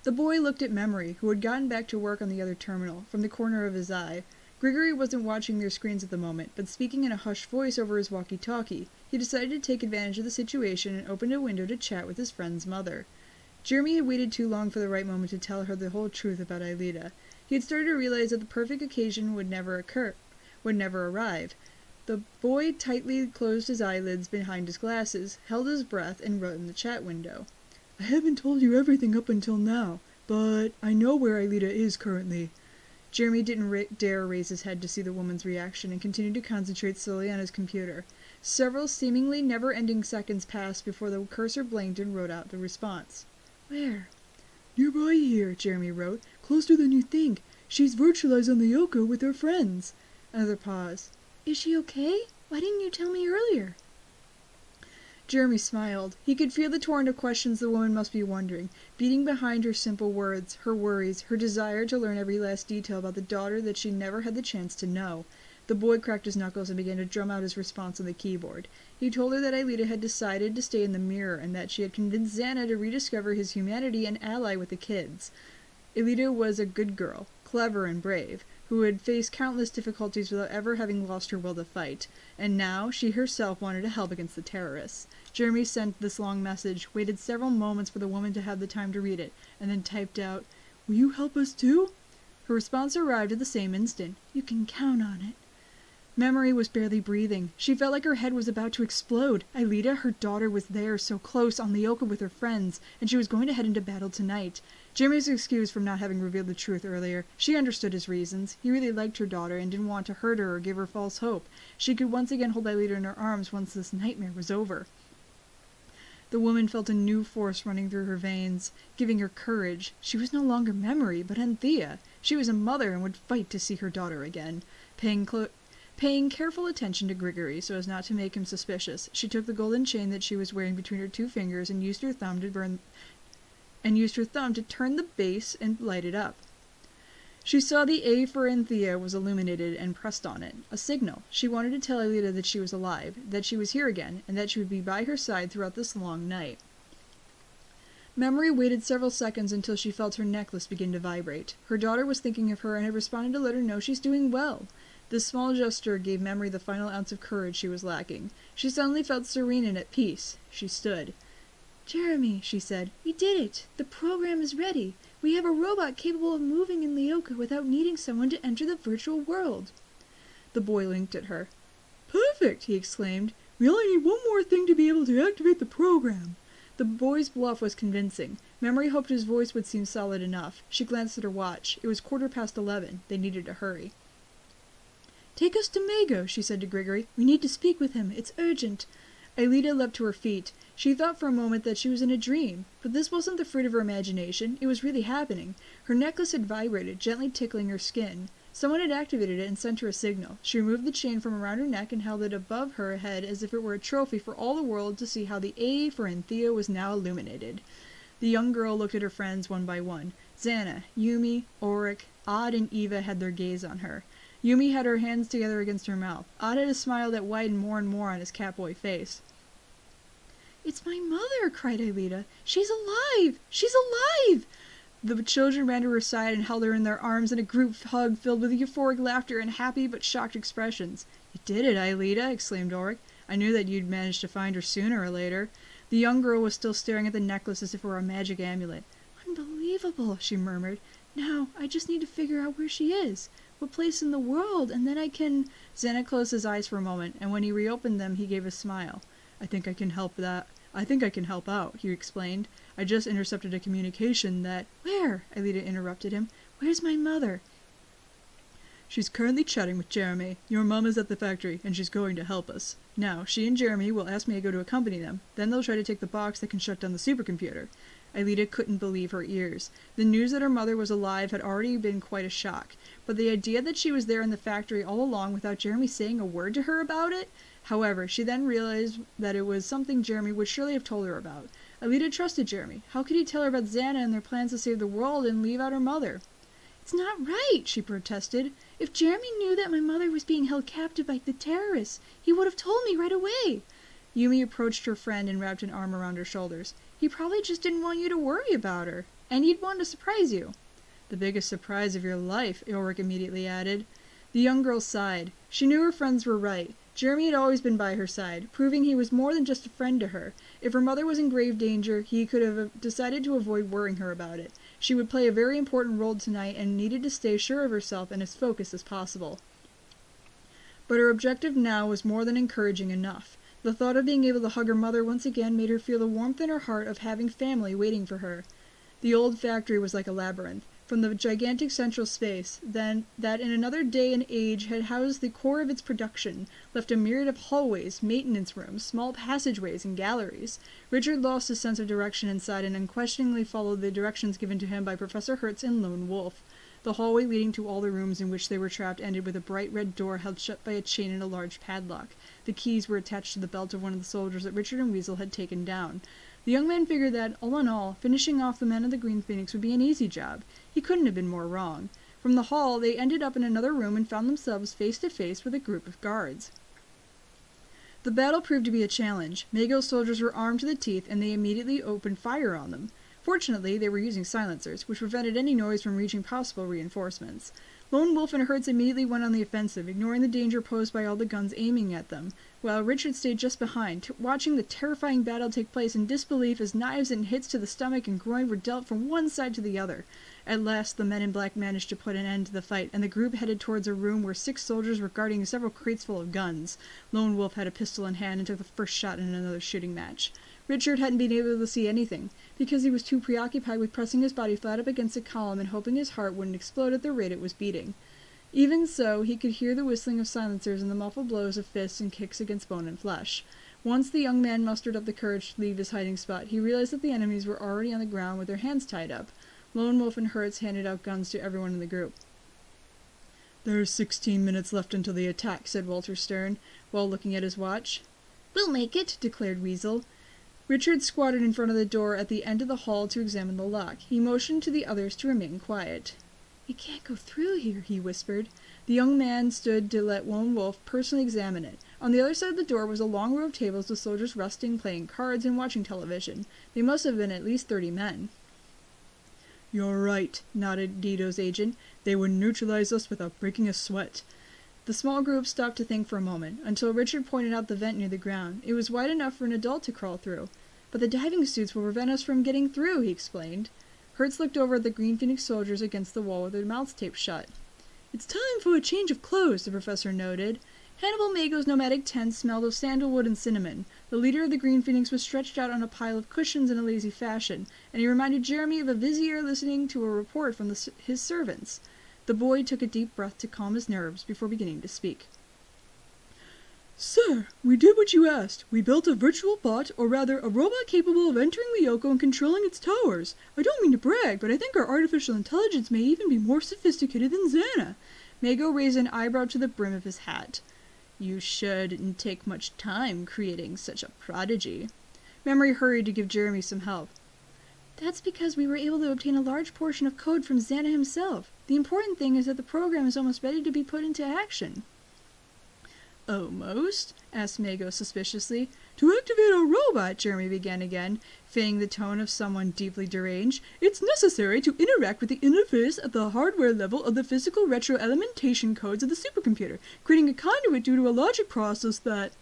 Speaker 3: The boy looked at Memory, who had gotten back to work on the other terminal, from the corner of his eye. Grigory wasn't watching their screens at the moment, but speaking in a hushed voice over his walkie-talkie, he decided to take advantage of the situation and opened a window to chat with his friend's mother. Jeremy had waited too long for the right moment to tell her the whole truth about Aelita. He had started to realize that the perfect occasion would never arrive. The boy tightly closed his eyelids behind his glasses, held his breath, and wrote in the chat window. I haven't told you everything up until now, but I know where Aelita is currently. Jeremy didn't dare raise his head to see the woman's reaction and continued to concentrate slowly on his computer. Several seemingly never-ending seconds passed before the cursor blinked and wrote out the response. Where? Nearby here, Jeremy wrote. Closer than you think. She's virtualized on the Yoko with her friends. Another pause. Is she okay? Why didn't you tell me earlier? Jeremy smiled. He could feel the torrent of questions the woman must be wondering, beating behind her simple words, her worries, her desire to learn every last detail about the daughter that she never had the chance to know. The boy cracked his knuckles and began to drum out his response on the keyboard. He told her that Aelita had decided to stay in the mirror and that she had convinced Xana to rediscover his humanity and ally with the kids. Aelita was a good girl, clever and brave, who had faced countless difficulties without ever having lost her will to fight, and now she herself wanted to help against the terrorists. Jeremy sent this long message, waited several moments for the woman to have the time to read it, and then typed out, Will you help us too? Her response arrived at the same instant. You can count on it. Memory was barely breathing. She felt like her head was about to explode. Aelita, her daughter, was there, so close, on Leoka with her friends, and she was going to head into battle tonight. Jeremy's excuse for not having revealed the truth earlier. She understood his reasons. He really liked her daughter and didn't want to hurt her or give her false hope. She could once again hold Aelita in her arms once this nightmare was over. The woman felt a new force running through her veins, giving her courage. She was no longer Memory, but Anthea. She was a mother and would fight to see her daughter again. Paying careful attention to Grigory so as not to make him suspicious, she took the golden chain that she was wearing between her 2 fingers and used her thumb to turn the base and light it up. She saw the A for Anthea was illuminated and pressed on it. A signal. She wanted to tell Aelita that she was alive, that she was here again, and that she would be by her side throughout this long night. Memory waited several seconds until she felt her necklace begin to vibrate. Her daughter was thinking of her and had responded to let her know she's doing well. This small gesture gave Memory the final ounce of courage she was lacking. She suddenly felt serene and at peace. She stood. "Jeremy," she said, "we did it. The program is ready. We have a robot capable of moving in Leoka without needing someone to enter the virtual world." The boy winked at her. "Perfect!" he exclaimed. "We only need one more thing to be able to activate the program." The boy's bluff was convincing. Memory hoped his voice would seem solid enough. She glanced at her watch. It was 11:15. They needed to hurry. "Take us to Mago," she said to Grigory. "We need to speak with him. It's urgent." Aelita leapt to her feet. She thought for a moment that she was in a dream, but this wasn't the fruit of her imagination. It was really happening. Her necklace had vibrated, gently tickling her skin. Someone had activated it and sent her a signal. She removed the chain from around her neck and held it above her head as if it were a trophy for all the world to see how the A for Anthea was now illuminated. The young girl looked at her friends one by one. Xana, Yumi, Auric, Odd, and Eva had their gaze on her. Yumi had her hands together against her mouth. Odd had a smile that widened more and more on his catboy face. "It's my mother!" cried Aelita. "She's alive! She's alive!" The children ran to her side and held her in their arms in a group hug filled with euphoric laughter and happy but shocked expressions. "You did it, Aelita!" exclaimed Auric. "I knew that you'd manage to find her sooner or later." The young girl was still staring at the necklace as if it were a magic amulet. "Unbelievable," she murmured. "Now, I just need to figure out where she is. What place in the world, and then I can—" Xana closed his eyes for a moment, and when he reopened them he gave a smile. I think I can help out," he explained. "I just intercepted a communication that—" "Where?" Aelita interrupted him. "Where's my mother?" "She's currently chatting with Jeremy. Your mom is at the factory, and she's going to help us. Now, she and Jeremy will ask Mago to accompany them. Then they'll try to take the box that can shut down the supercomputer." Aelita couldn't believe her ears. The news that her mother was alive had already been quite a shock, but the idea that she was there in the factory all along without Jeremy saying a word to her about it? However, she then realized that it was something Jeremy would surely have told her about. Aelita trusted Jeremy. How could he tell her about Xana and their plans to save the world and leave out her mother? "It's not right," she protested. "If Jeremy knew that my mother was being held captive by the terrorists, he would have told me right away." Yumi approached her friend and wrapped an arm around her shoulders. "He probably just didn't want you to worry about her, and he'd want to surprise you." "The biggest surprise of your life," Ulrich immediately added. The young girl sighed. She knew her friends were right. Jeremy had always been by her side, proving he was more than just a friend to her. If her mother was in grave danger, he could have decided to avoid worrying her about it. She would play a very important role tonight and needed to stay sure of herself and as focused as possible. But her objective now was more than encouraging enough. The thought of being able to hug her mother once again made her feel the warmth in her heart of having family waiting for her. The old factory was like a labyrinth. From the gigantic central space, then, that in another day and age had housed the core of its production, left a myriad of hallways, maintenance rooms, small passageways, and galleries. Richard lost his sense of direction inside and unquestioningly followed the directions given to him by Professor Hertz and Lone Wolf. The hallway leading to all the rooms in which they were trapped ended with a bright red door held shut by a chain and a large padlock. The keys were attached to the belt of one of the soldiers that Richard and Weasel had taken down. The young man figured that, all in all, finishing off the men of the Green Phoenix would be an easy job. He couldn't have been more wrong. From the hall, they ended up in another room and found themselves face to face with a group of guards. The battle proved to be a challenge. Mago's soldiers were armed to the teeth, and they immediately opened fire on them. Fortunately, they were using silencers, which prevented any noise from reaching possible reinforcements. Lone Wolf and Hertz immediately went on the offensive, ignoring the danger posed by all the guns aiming at them, while Richard stayed just behind, watching the terrifying battle take place in disbelief as knives and hits to the stomach and groin were dealt from one side to the other. At last, the men in black managed to put an end to the fight, and the group headed towards a room where 6 soldiers were guarding several crates full of guns. Lone Wolf had a pistol in hand and took the first shot in another shooting match. Richard hadn't been able to see anything, because he was too preoccupied with pressing his body flat up against a column and hoping his heart wouldn't explode at the rate it was beating. Even so, he could hear the whistling of silencers and the muffled blows of fists and kicks against bone and flesh. Once the young man mustered up the courage to leave his hiding spot, he realized that the enemies were already on the ground with their hands tied up. Lone Wolf and Hertz handed out guns to everyone in the group. "There's 16 minutes left until the attack," said Walter Stern, while looking at his watch. "We'll make it," declared Weasel. Richard squatted in front of the door at the end of the hall to examine the lock. He motioned to the others to remain quiet. "We can't go through here," he whispered. The young man stood to let Lone Wolf personally examine it. On the other side of the door was a long row of tables with soldiers resting, playing cards, and watching television. They must have been at least 30 men. "You're right," nodded Dito's agent. "They would neutralize us without breaking a sweat." The small group stopped to think for a moment, until Richard pointed out the vent near the ground. It was wide enough for an adult to crawl through. "But the diving suits will prevent us from getting through," he explained. Hertz looked over at the Green Phoenix soldiers against the wall with their mouths taped shut. "It's time for a change of clothes," the professor noted. Hannibal Mago's nomadic tent smelled of sandalwood and cinnamon. The leader of the Green Phoenix was stretched out on a pile of cushions in a lazy fashion, and he reminded Jeremy of a vizier listening to a report from his servants. The boy took a deep breath to calm his nerves before beginning to speak. "Sir, we did what you asked. We built a virtual bot, or rather a robot capable of entering Lyoko and controlling its towers. I don't mean to brag, but I think our artificial intelligence may even be more sophisticated than Xana." Mago raised an eyebrow to the brim of his hat. "You sure didn't take much time creating such a prodigy." Memory hurried to give Jeremy some help. "That's because we were able to obtain a large portion of code from Xana himself. The important thing is that the program is almost ready to be put into action." "Almost?" asked Mago suspiciously. "To activate our robot," Jeremy began again, feigning the tone of someone deeply deranged, "it's necessary to interact with the interface at the hardware level of the physical retroalimentation codes of the supercomputer, creating a conduit due to a logic process that—"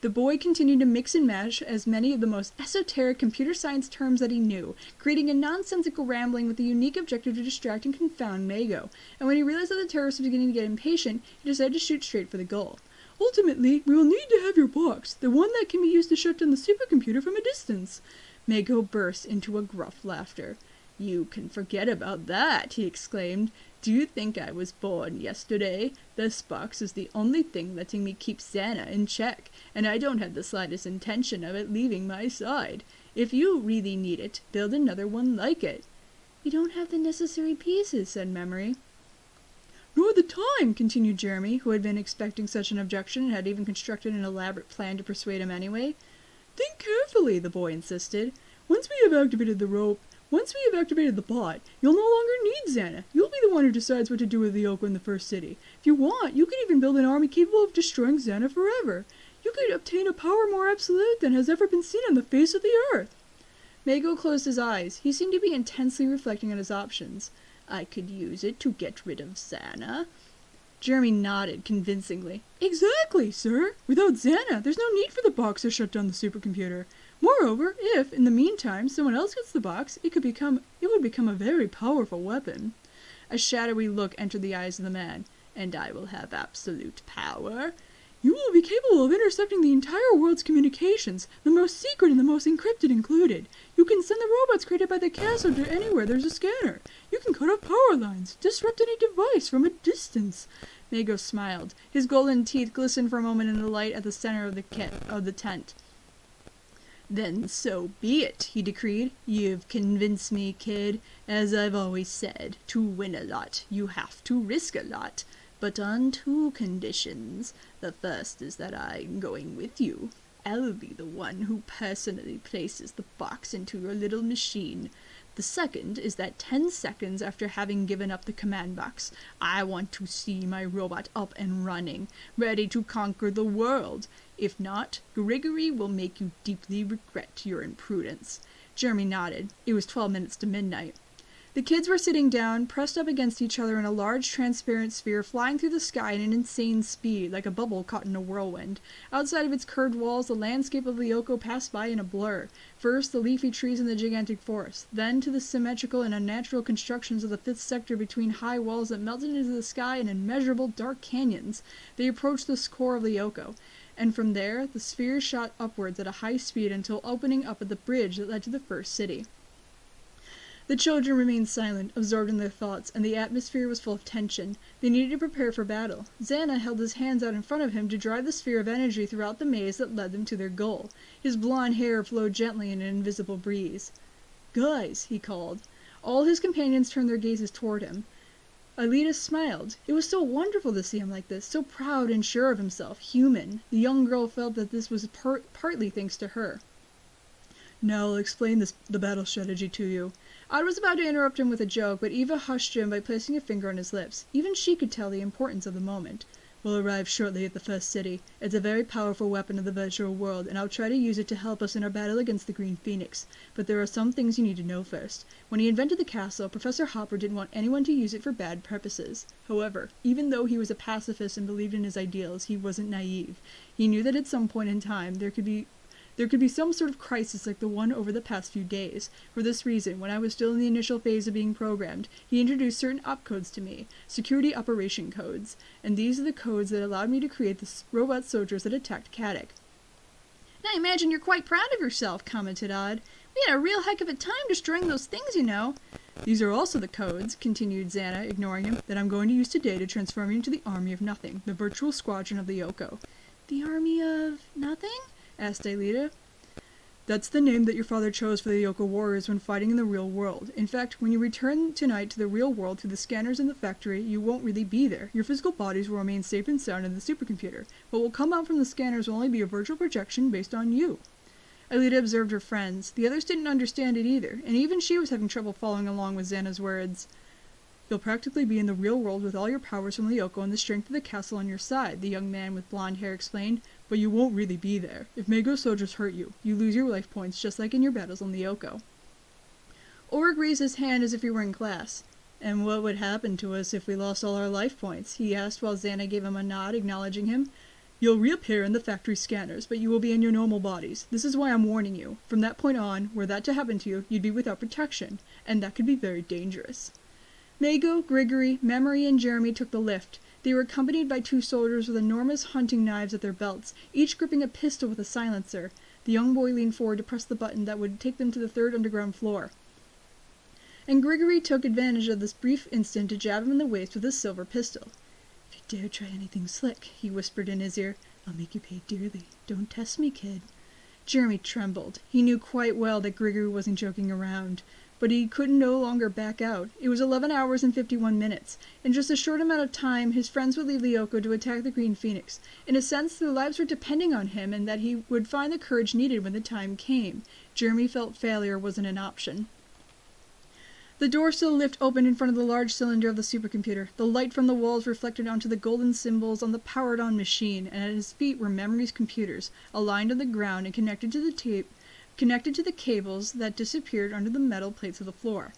Speaker 3: The boy continued to mix and match as many of the most esoteric computer science terms that he knew, creating a nonsensical rambling with the unique objective to distract and confound Mago, and when he realized that the terrorist was beginning to get impatient, he decided to shoot straight for the goal. "Ultimately, we will need to have your box, the one that can be used to shut down the supercomputer from a distance." Mago burst into a gruff laughter. "You can forget about that," he exclaimed. "Do you think I was born yesterday? This box is the only thing letting me keep Xana in check, and I don't have the slightest intention of it leaving my side. If you really need it, build another one like it." "We don't have the necessary pieces," said Memory. "Nor the time," continued Jeremy, who had been expecting such an objection and had even constructed an elaborate plan to persuade him anyway. "Think carefully," the boy insisted. Once we have activated the bot, you'll no longer need Xana. You'll be the one who decides what to do with Lyoko in the first city. If you want, you could even build an army capable of destroying Xana forever. You could obtain a power more absolute than has ever been seen on the face of the earth." Mago closed his eyes. He seemed to be intensely reflecting on his options. "I could use it to get rid of Xana." Jeremy nodded convincingly. "Exactly, sir. Without Xana, there's no need for the box to shut down the supercomputer. Moreover, if, in the meantime, someone else gets the box, it would become a very powerful weapon." A shadowy look entered the eyes of the man. "And I will have absolute power?" "You will be capable of intercepting the entire world's communications, the most secret and the most encrypted included. You can send the robots created by the castle to anywhere there's a scanner. You can cut off power lines, disrupt any device from a distance." Mago smiled. His golden teeth glistened for a moment in the light at the center of the tent. "Then so be it," he decreed. "You've convinced me, kid. As I've always said, to win a lot, you have to risk a lot. But on 2 conditions. The first is that I'm going with you. I'll be the one who personally places the box into your little machine. The second is that 10 seconds after having given up the command box, I want to see my robot up and running, ready to conquer the world. If not, Gregory will make you deeply regret your imprudence." Jeremy nodded. It was 12 minutes to midnight. The kids were sitting down, pressed up against each other in a large transparent sphere flying through the sky at an insane speed, like a bubble caught in a whirlwind. Outside of its curved walls, the landscape of Lyoko passed by in a blur. First, the leafy trees in the gigantic forest, then to the symmetrical and unnatural constructions of the 5th sector between high walls that melted into the sky in immeasurable dark canyons. They approached the core of Lyoko, and from there, the sphere shot upwards at a high speed until opening up at the bridge that led to the first city. The children remained silent, absorbed in their thoughts, and the atmosphere was full of tension. They needed to prepare for battle. Xana held his hands out in front of him to drive the sphere of energy throughout the maze that led them to their goal. His blonde hair flowed gently in an invisible breeze. "Guys," he called. All his companions turned their gazes toward him. Alita smiled. It was so wonderful to see him like this, so proud and sure of himself, human. The young girl felt that this was partly thanks to her. Now I'll explain the battle strategy to you. Odd was about to interrupt him with a joke, but Eva hushed him by placing a finger on his lips. Even she could tell the importance of the moment. We'll arrive shortly at the first city. It's a very powerful weapon of the virtual world, and I'll try to use it to help us in our battle against the Green Phoenix. But there are some things you need to know first. When he invented the castle, Professor Hopper didn't want anyone to use it for bad purposes. However, even though he was a pacifist and believed in his ideals, he wasn't naive. He knew that at some point in time there could be some sort of crisis like the one over the past few days. For this reason, when I was still in the initial phase of being programmed, he introduced certain opcodes to me, security operation codes, and these are the codes that allowed me to create the robot soldiers that attacked Caddick. "I imagine you're quite proud of yourself," commented Odd. "We had a real heck of a time destroying those things, you know." "These are also the codes," continued Xana, ignoring him, "that I'm going to use today to transform you into the Army of Nothing, the virtual squadron of the Yoko." "The Army of Nothing?" asked Aelita. "That's the name that your father chose for the Yoko warriors when fighting in the real world. In fact, when you return tonight to the real world through the scanners in the factory, you won't really be there. Your physical bodies will remain safe and sound in the supercomputer. What will come out from the scanners will only be a virtual projection based on you." Aelita observed her friends. The others didn't understand it either, and even she was having trouble following along with Xana's words. "You'll practically be in the real world with all your powers from the Yoko and the strength of the castle on your side," the young man with blonde hair explained. "But you won't really be there. If Mago's soldiers hurt you, you lose your life points just like in your battles on the Yoko." Ulrich raised his hand as if he were in class. "And what would happen to us if we lost all our life points?" he asked while Xana gave him a nod, acknowledging him. "You'll reappear in the factory scanners, but you will be in your normal bodies. This is why I'm warning you. From that point on, were that to happen to you, you'd be without protection, and that could be very dangerous." Mago, Grigory, Memory, and Jeremy took the lift. They were accompanied by two soldiers with enormous hunting knives at their belts, each gripping a pistol with a silencer. The young boy leaned forward to press the button that would take them to the third underground floor. And Grigory took advantage of this brief instant to jab him in the waist with his silver pistol. "If you dare try anything slick," he whispered in his ear, "I'll make you pay dearly. Don't test me, kid." Jeremy trembled. He knew quite well that Grigory wasn't joking around. But he could no longer back out. It was 11 hours and 51 minutes. In just a short amount of time, his friends would leave the Yoko to attack the Green Phoenix. In a sense, their lives were depending on him and that he would find the courage needed when the time came. Jeremy felt failure wasn't an option. The door to the lift opened in front of the large cylinder of the supercomputer. The light from the walls reflected onto the golden symbols on the powered-on machine, and at his feet were Memory's computers, aligned on the ground and connected to the cables that disappeared under the metal plates of the floor.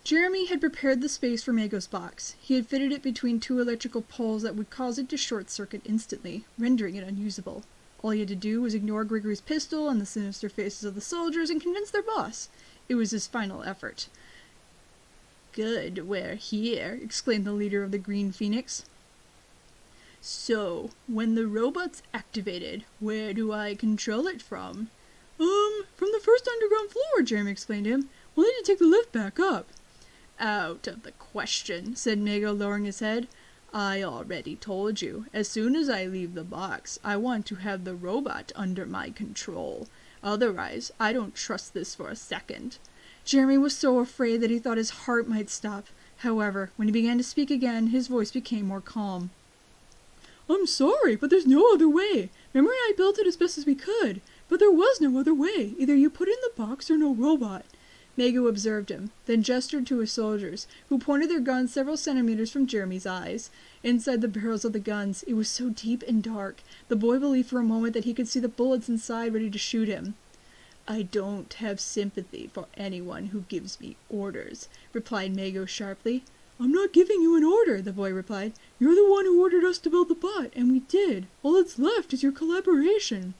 Speaker 3: Jeremy had prepared the space for Mago's box. He had fitted it between two electrical poles that would cause it to short-circuit instantly, rendering it unusable. All he had to do was ignore Grigory's pistol and the sinister faces of the soldiers and convince their boss. It was his final effort. "Good, we're here," exclaimed the leader of the Green Phoenix. "So, when the robot's activated, where do I control it from?" From the first underground floor," Jeremy explained to him. "We'll need to take the lift back up." "Out of the question," said Mago, lowering his head. "I already told you. As soon as I leave the box, I want to have the robot under my control. Otherwise, I don't trust this for a second." Jeremy was so afraid that he thought his heart might stop. However, when he began to speak again, his voice became more calm. "I'm sorry, but there's no other way. Memory and I built it as best as we could, but there was no other way. Either you put it in the box or no robot." Mago observed him, then gestured to his soldiers, who pointed their guns several centimeters from Jeremy's eyes. Inside the barrels of the guns, it was so deep and dark, the boy believed for a moment that he could see the bullets inside ready to shoot him. "I don't have sympathy for anyone who gives me orders," replied Mago sharply. "I'm not giving you an order," the boy replied. "You're the one who ordered us to build the bot, and we did. All that's left is your collaboration."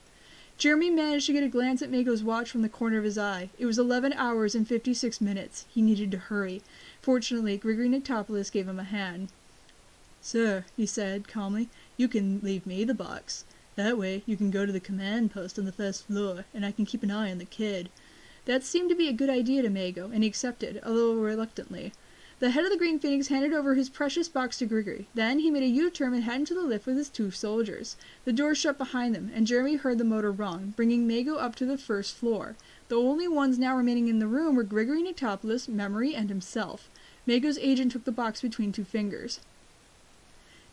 Speaker 3: Jeremy managed to get a glance at Mago's watch from the corner of his eye. It was 11 hours and 56 minutes. He needed to hurry. Fortunately, Grigory Notopoulos gave him a hand. "Sir," he said calmly, "you can leave me the box. That way you can go to the command post on the first floor, and I can keep an eye on the kid." That seemed to be a good idea to Mago, and he accepted, a little reluctantly. The head of the Green Phoenix handed over his precious box to Grigory. Then he made a U-turn and headed into the lift with his two soldiers. The door shut behind them, and Jeremy heard the motor rung, bringing Mago up to the first floor. The only ones now remaining in the room were Grigory Notopoulos, Memory, and himself. Mago's agent took the box between two fingers.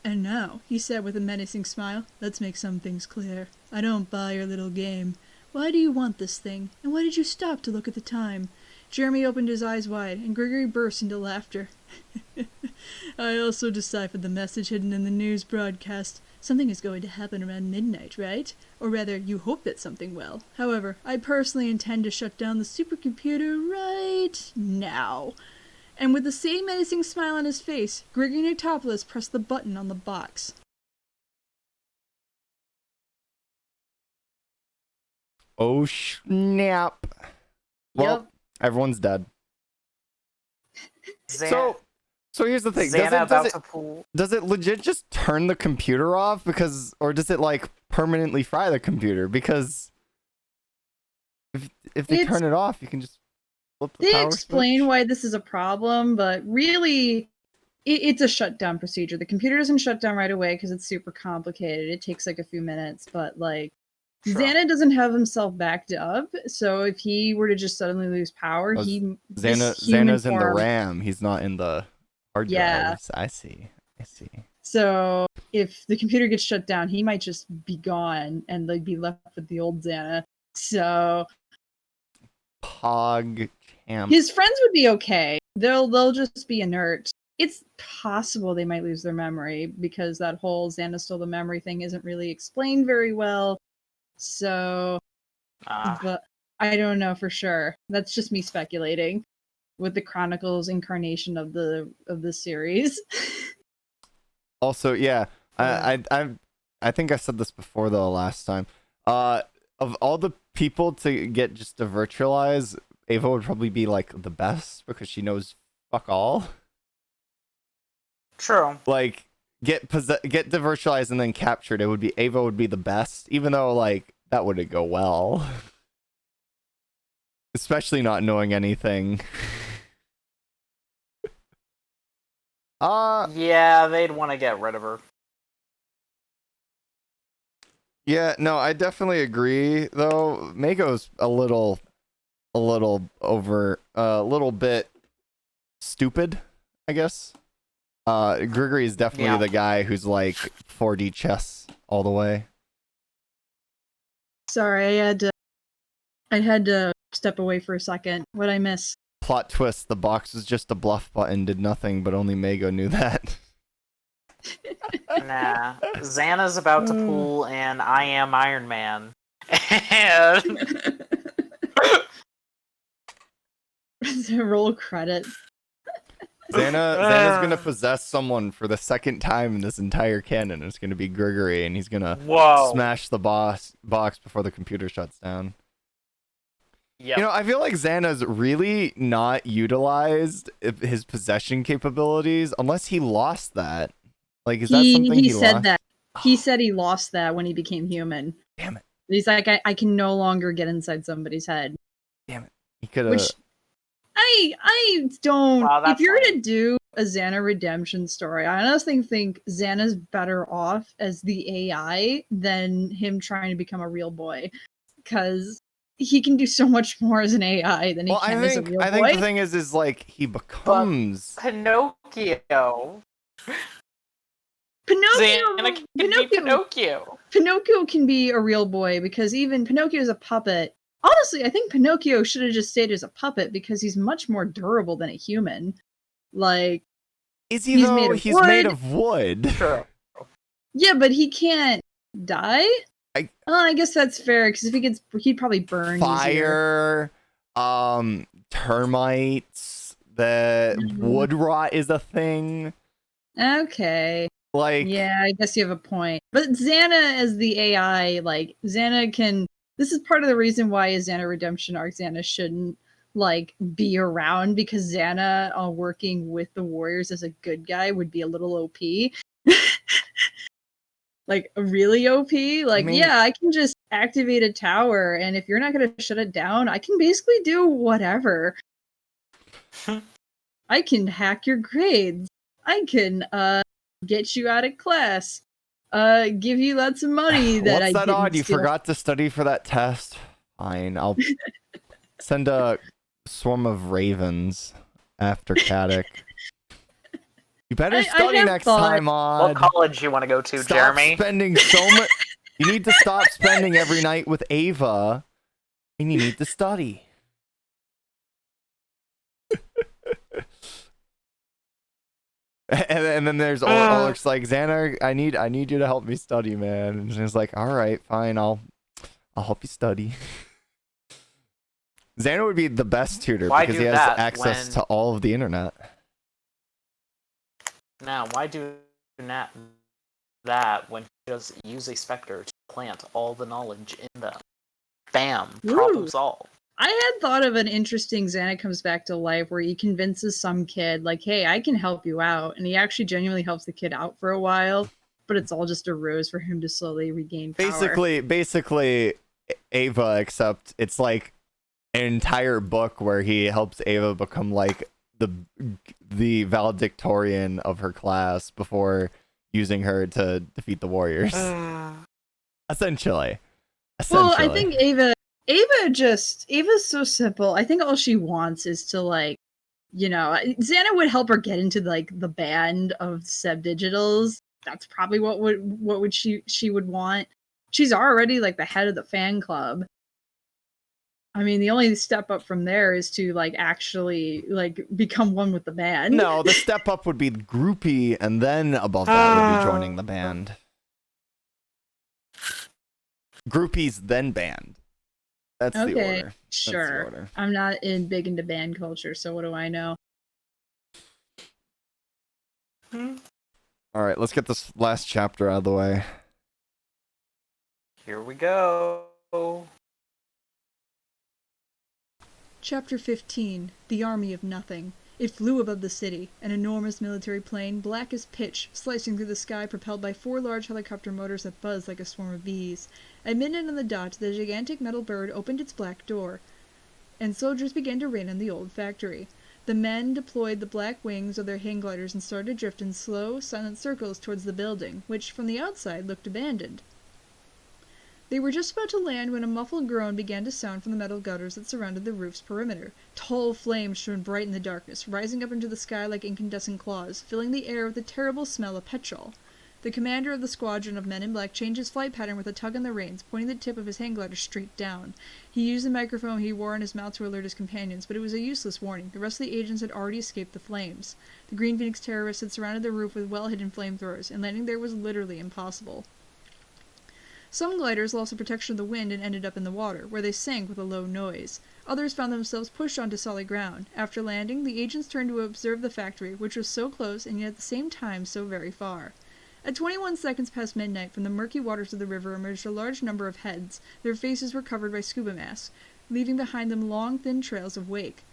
Speaker 3: "And now," he said with a menacing smile, "let's make some things clear. I don't buy your little game. Why do you want this thing? And why did you stop to look at the time? Jeremy opened his eyes wide, and Gregory burst into laughter. I also deciphered the message hidden in the news broadcast. Something is going to happen around midnight, right? Or rather, you hope that something will. However, I personally intend to shut down the supercomputer right now. And with the same menacing smile on his face, Gregory Nictopoulos pressed the button on the box.
Speaker 1: Oh snap! Well, everyone's dead. So here's the thing: does it legit just turn the computer off or does it like permanently fry the computer? Because if they turn it off, you can just flip the power
Speaker 3: They explain
Speaker 1: switch.
Speaker 3: why this is a problem, but really, it's a shutdown procedure. The computer doesn't shut down right away because it's super complicated. It takes like a few minutes, but like. Sure. Xana doesn't have himself backed up, so if he were to just suddenly lose power,
Speaker 1: Xana's in the RAM. He's not in the hard drives. I see.
Speaker 3: So if the computer gets shut down, he might just be gone, and they'd be left with the old Xana. So
Speaker 1: Pog champ.
Speaker 3: His friends would be okay. They'll just be inert. It's possible they might lose their memory because that whole Xana stole the memory thing isn't really explained very well. So, but I don't know for sure. That's just me speculating with the Chronicles incarnation of the series.
Speaker 1: Also, yeah, I think I said this before the last time. Of all the people to get just to virtualize, Ava would probably be like the best because she knows fuck all.
Speaker 2: True.
Speaker 1: Like get devirtualized and then captured. Ava would be the best, even though like that wouldn't go well. Especially not knowing anything.
Speaker 2: Yeah, they'd want to get rid of her.
Speaker 1: Yeah, no, I definitely agree though. Mago's a little bit stupid, I guess. Gregory is definitely the guy who's like 4D chess all the way.
Speaker 3: Sorry, I had to step away for a second. What'd I miss?
Speaker 1: Plot twist, the box was just a bluff button, did nothing, but only Mago knew that.
Speaker 2: Nah. Xana's about to pull an I Am Iron Man. And
Speaker 3: roll credits.
Speaker 1: Xana's gonna possess someone for the second time in this entire canon. It's gonna be Gregory, and he's gonna smash the box before the computer shuts down. Yep. You know, I feel like Xana's really not utilized his possession capabilities unless he lost that. Like, is that something he
Speaker 3: said
Speaker 1: lost?
Speaker 3: That. He said he lost that when he became human.
Speaker 1: Damn it.
Speaker 3: He's like, I can no longer get inside somebody's head.
Speaker 1: Damn it. He could have...
Speaker 3: Which, I don't... if you're going to do a Xana redemption story, I honestly think Xana's better off as the AI than him trying to become a real boy. Because he can do so much more as an AI than he can as a real boy.
Speaker 1: I think the thing is like, he becomes...
Speaker 2: Pinocchio.
Speaker 3: Pinocchio can be a real boy because even Pinocchio is a puppet. Honestly, I think Pinocchio should have just stayed as a puppet because he's much more durable than a human. Like,
Speaker 1: is he though? He's made of wood.
Speaker 2: Sure.
Speaker 3: Yeah, but he can't die. I guess that's fair because if he gets, he'd probably burn.
Speaker 1: Fire, termites. The wood rot is a thing.
Speaker 3: Okay.
Speaker 1: Like,
Speaker 3: yeah, I guess you have a point. But Xana as the AI, like, Xana can... This is part of the reason why a Xana redemption arc Xana shouldn't, like, be around, because Xana working with the Warriors as a good guy would be a little OP. Like, really OP? Like, yeah, I can just activate a tower, and if you're not going to shut it down, I can basically do whatever. I can hack your grades. I can, get you out of class, give you lots of money that
Speaker 1: What's that odd? You forgot to study for that test? Fine, I'll send a swarm of ravens after Caddick. You better study next time, Odd.
Speaker 2: What college you want to go to, Jeremy?
Speaker 1: Spending so much. You need to stop spending every night with Ava And you need to study. And then there's Ulrich's like, Xana, I need you to help me study, man. And she's like, all right, fine, I'll help you study. Xana would be the best tutor because he has access to all of the internet.
Speaker 2: Now, why do not that when he does use a specter to plant all the knowledge in them? Bam! Problem solved.
Speaker 3: I had thought of an interesting Xana comes back to life where he convinces some kid, like, hey, I can help you out. And he actually genuinely helps the kid out for a while, but it's all just a ruse for him to slowly regain power.
Speaker 1: Basically, Ava, except it's like an entire book where he helps Ava become like the valedictorian of her class before using her to defeat the warriors. Essentially.
Speaker 3: Well, I think Ava's so simple. I think all she wants is to, like, you know, Xana would help her get into like the band of Seb Digitals. That's probably what she would want. She's already like the head of the fan club. I mean, the only step up from there is to like actually like become one with the band.
Speaker 1: No, the step up would be groupie, and then above that would be joining the band. Groupies, then band. That's the order.
Speaker 3: Sure.
Speaker 1: That's the order.
Speaker 3: I'm not big into band culture, so what do I know?
Speaker 1: All right, let's get this last chapter out of the way.
Speaker 2: Here we go.
Speaker 3: Chapter 15, The Army of Nothing. It flew above the city, an enormous military plane, black as pitch, slicing through the sky, propelled by 4 large helicopter motors that buzzed like a swarm of bees. At midnight on the dot, the gigantic metal bird opened its black door, and soldiers began to rain on the old factory. The men deployed the black wings of their hang gliders and started to drift in slow, silent circles towards the building, which, from the outside, looked abandoned. They were just about to land when a muffled groan began to sound from the metal gutters that surrounded the roof's perimeter. Tall flames shone bright in the darkness, rising up into the sky like incandescent claws, filling the air with the terrible smell of petrol. The commander of the squadron of men in black changed his flight pattern with a tug on the reins, pointing the tip of his hang glider straight down. He used the microphone he wore on his mouth to alert his companions, but it was a useless warning. The rest of the agents had already escaped the flames. The Green Phoenix terrorists had surrounded the roof with well-hidden flamethrowers, and landing there was literally impossible. Some gliders lost the protection of the wind and ended up in the water, where they sank with a low noise. Others found themselves pushed onto solid ground. After landing, the agents turned to observe the factory, which was so close and yet at the same time so very far. At 21 seconds past midnight, from the murky waters of the river emerged a large number of heads. Their faces were covered by scuba masks, leaving behind them long, thin trails of wake.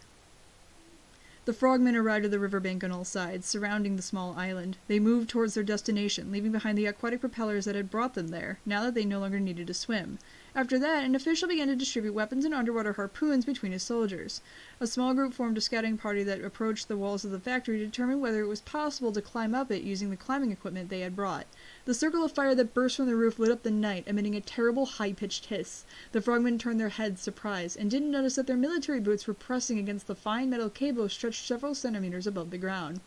Speaker 3: The frogmen arrived at the riverbank on all sides, surrounding the small island. They moved towards their destination, leaving behind the aquatic propellers that had brought them there, now that they no longer needed to swim. After that, an official began to distribute weapons and underwater harpoons between his soldiers. A small group formed a scouting party that approached the walls of the factory to determine whether it was possible to climb up it using the climbing equipment they had brought. The circle of fire that burst from the roof lit up the night, emitting a terrible high-pitched hiss. The frogmen turned their heads, surprised, and didn't notice that their military boots were pressing against the fine metal cable stretched several centimeters above the ground.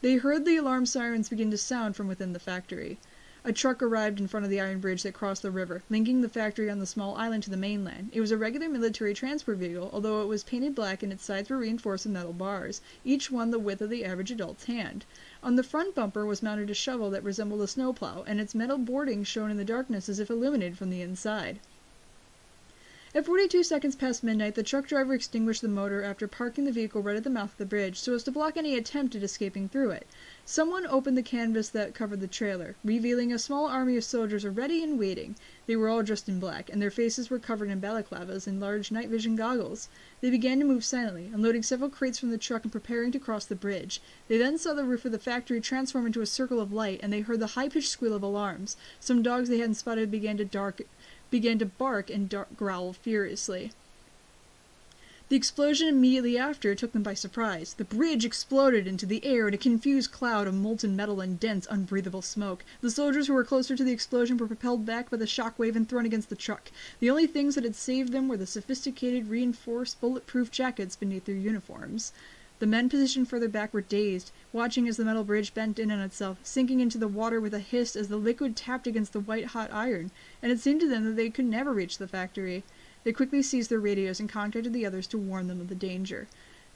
Speaker 3: They heard the alarm sirens begin to sound from within the factory. A truck arrived in front of the iron bridge that crossed the river, linking the factory on the small island to the mainland. It was a regular military transport vehicle, although it was painted black and its sides were reinforced with metal bars, each one the width of the average adult's hand. On the front bumper was mounted a shovel that resembled a snowplow, and its metal boarding shone in the darkness as if illuminated from the inside. At 42 seconds past midnight, the truck driver extinguished the motor after parking the vehicle right at the mouth of the bridge so as to block any attempt at escaping through it. Someone opened the canvas that covered the trailer, revealing a small army of soldiers ready and waiting. They were all dressed in black, and their faces were covered in balaclavas and large night vision goggles. They began to move silently, unloading several crates from the truck and preparing to cross the bridge. They then saw the roof of the factory transform into a circle of light, and they heard the high-pitched squeal of alarms. Some dogs they hadn't spotted began to bark and growl furiously. The explosion immediately after took them by surprise. The bridge exploded into the air in a confused cloud of molten metal and dense, unbreathable smoke. The soldiers who were closer to the explosion were propelled back by the shockwave and thrown against the truck. The only things that had saved them were the sophisticated, reinforced, bulletproof jackets beneath their uniforms. The men positioned further back were dazed, watching as the metal bridge bent in on itself, sinking into the water with a hiss as the liquid tapped against the white-hot iron, and it seemed to them that they could never reach the factory. They quickly seized their radios and contacted the others to warn them of the danger.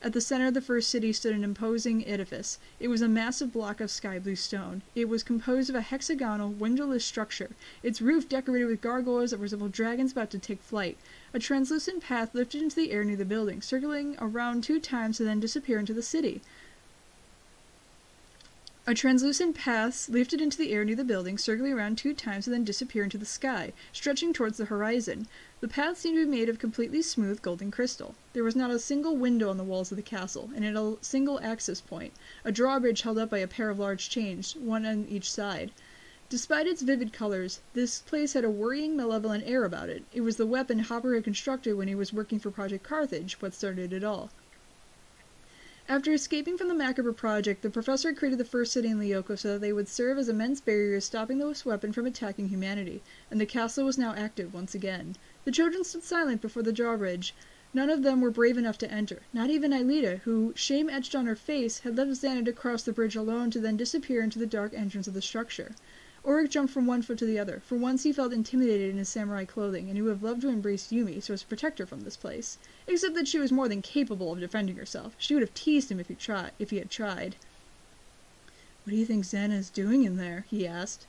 Speaker 3: At the center of the first city stood an imposing edifice. It was a massive block of sky blue stone. It was composed of a hexagonal, windowless structure, its roof decorated with gargoyles that resembled dragons about to take flight. A translucent path lifted into the air near the building, circling around 2 times to then disappear into the city. A translucent path lifted into the air near the building, circling around 2 times to then disappear into the sky, stretching towards the horizon. The path seemed to be made of completely smooth golden crystal. There was not a single window on the walls of the castle, and at a single access point, a drawbridge held up by a pair of large chains, one on each side. Despite its vivid colors, this place had a worrying, malevolent air about it. It was the weapon Hopper had constructed when he was working for Project Carthage what started it all. After escaping from the macabre project, the professor created the first city in Lyoko so that they would serve as immense barriers stopping this weapon from attacking humanity, and the castle was now active once again. The children stood silent before the drawbridge. None of them were brave enough to enter, not even Aelita, who, shame etched on her face, had left Xana to cross the bridge alone to then disappear into the dark entrance of the structure. Auric jumped from one foot to the other. For once he felt intimidated in his samurai clothing, and he would have loved to embrace Yumi so as to protect her from this place. Except that she was more than capable of defending herself. She would have teased him if he had tried. "What do you think Xana is doing in there?" he asked.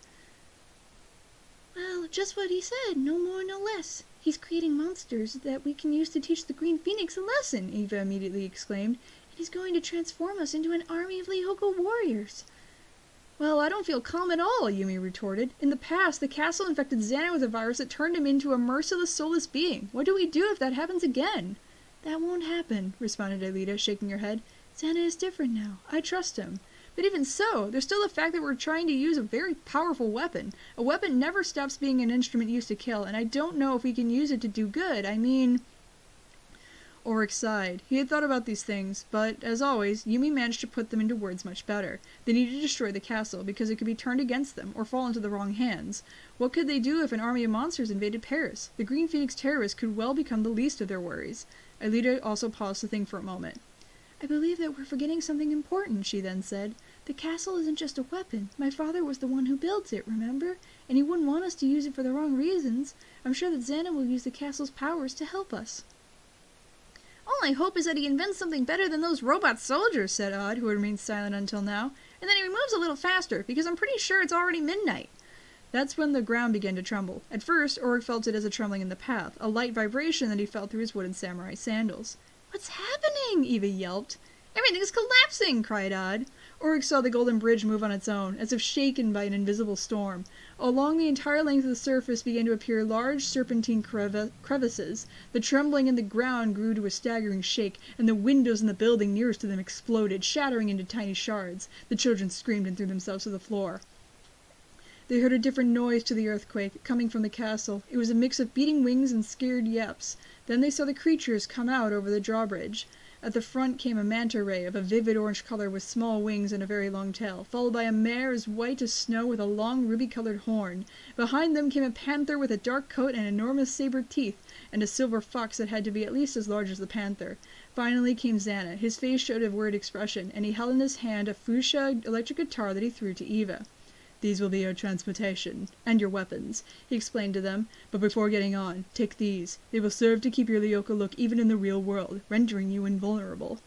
Speaker 4: "Well, just what he said, no more, no less. He's creating monsters that we can use to teach the Green Phoenix a lesson," Eva immediately exclaimed. "And he's going to transform us into an army of Lyoko warriors."
Speaker 3: "Well, I don't feel calm at all," Yumi retorted. "In the past, the castle infected Xana with a virus that turned him into a merciless, soulless being. What do we do if that happens again?"
Speaker 4: "That won't happen," responded Aelita, shaking her head.
Speaker 3: "Xana is different now. I trust him. But even so, there's still the fact that we're trying to use a very powerful weapon. A weapon never stops being an instrument used to kill, and I don't know if we can use it to do good. I mean..." Auric sighed. He had thought about these things, but, as always, Yumi managed to put them into words much better. They needed to destroy the castle, because it could be turned against them, or fall into the wrong hands. What could they do if an army of monsters invaded Paris? The Green Phoenix terrorists could well become the least of their worries. Aelita also paused to think for a moment.
Speaker 4: "I believe that we're forgetting something important," she then said. "The castle isn't just a weapon. My father was the one who built it, remember? And he wouldn't want us to use it for the wrong reasons. I'm sure that Xana will use the castle's powers to help us."
Speaker 3: "All I hope is that he invents something better than those robot soldiers," said Odd, who had remained silent until now. "And then he moves a little faster, because I'm pretty sure it's already midnight." That's when the ground began to tremble. At first, Auric felt it as a trembling in the path, a light vibration that he felt through his wooden samurai sandals.
Speaker 4: "What's happening?"
Speaker 3: Eva yelped. "Everything's collapsing!" cried Odd. Auric saw the golden bridge move on its own, as if shaken by an invisible storm. Along the entire length of the surface began to appear large serpentine crevices. The trembling in the ground grew to a staggering shake, and the windows in the building nearest to them exploded, shattering into tiny shards. The children screamed and threw themselves to the floor. They heard a different noise to the earthquake, coming from the castle. It was a mix of beating wings and scared yeps. Then they saw the creatures come out over the drawbridge. At the front came a manta ray of a vivid orange color with small wings and a very long tail, followed by a mare as white as snow with a long ruby-colored horn. Behind them came a panther with a dark coat and enormous saber teeth, and a silver fox that had to be at least as large as the panther. Finally came Xana. His face showed a worried expression, and he held in his hand a fuchsia electric guitar that he threw to Eva. "These will be your transportation, and your weapons," he explained to them. "But before getting on, take these. They will serve to keep your Lyoko look even in the real world, rendering you invulnerable."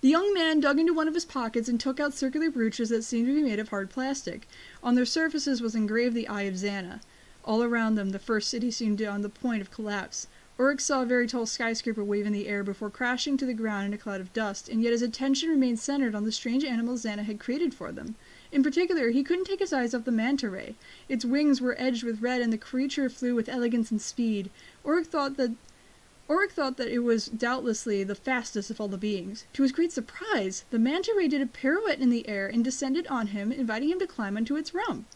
Speaker 3: The young man dug into one of his pockets and took out circular brooches that seemed to be made of hard plastic. On their surfaces was engraved the Eye of Xana. All around them, the first city seemed on the point of collapse. Auric saw a very tall skyscraper wave in the air before crashing to the ground in a cloud of dust, and yet his attention remained centered on the strange animals Xana had created for them. In particular, he couldn't take his eyes off the manta ray. Its wings were edged with red, and the creature flew with elegance and speed. Auric thought that it was doubtlessly the fastest of all the beings. To his great surprise, the manta ray did a pirouette in the air and descended on him, inviting him to climb onto its rump.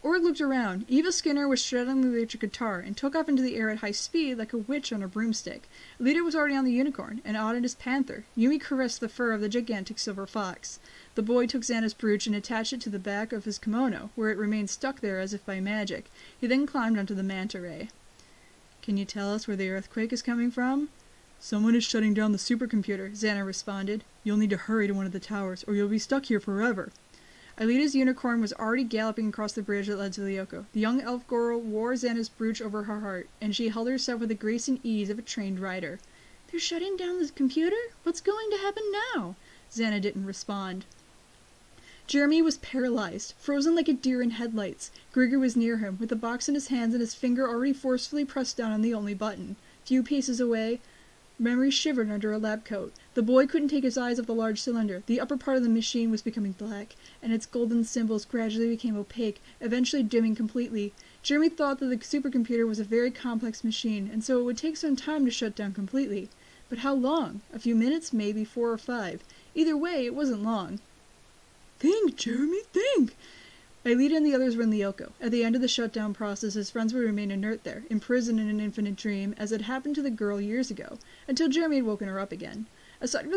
Speaker 3: Auric looked around. Eva Skinner was straddling the electric guitar and took off into the air at high speed like a witch on a broomstick. Alita was already on the unicorn, and Odd on his panther. Yumi caressed the fur of the gigantic silver fox. The boy took Xana's brooch and attached it to the back of his kimono, where it remained stuck there as if by magic. He then climbed onto the manta ray. "Can you tell us where the earthquake is coming from?" "Someone is shutting down the supercomputer," Xana responded. "You'll need to hurry to one of the towers, or you'll be stuck here forever." Aelita's unicorn was already galloping across the bridge that led to Lyoko. The young elf girl wore Xana's brooch over her heart, and she held herself with the grace and ease of a trained rider. "They're shutting down the computer? What's going to happen now?" Xana didn't respond. Jeremy was paralyzed, frozen like a deer in headlights. Grigor was near him, with the box in his hands and his finger already forcefully pressed down on the only button. Few paces away, Memory shivered under a lab coat. The boy couldn't take his eyes off the large cylinder. The upper part of the machine was becoming black, and its golden symbols gradually became opaque, eventually dimming completely. Jeremy thought that the supercomputer was a very complex machine, and so it would take some time to shut down completely. But how long? A few minutes, maybe 4 or 5. Either way, it wasn't long. "Think, Jeremy, think!" Aelita and the others were in Lyoko. At the end of the shutdown process, his friends would remain inert there, imprisoned in an infinite dream, as had happened to the girl years ago, until Jeremy had woken her up again. Aside for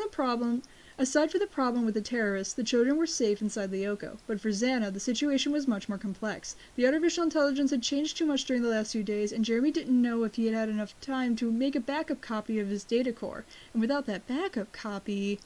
Speaker 3: the problem with the terrorists, the children were safe inside Lyoko. But for Xana, the situation was much more complex. The artificial intelligence had changed too much during the last few days, and Jeremy didn't know if he had had enough time to make a backup copy of his data core. And without that backup copy...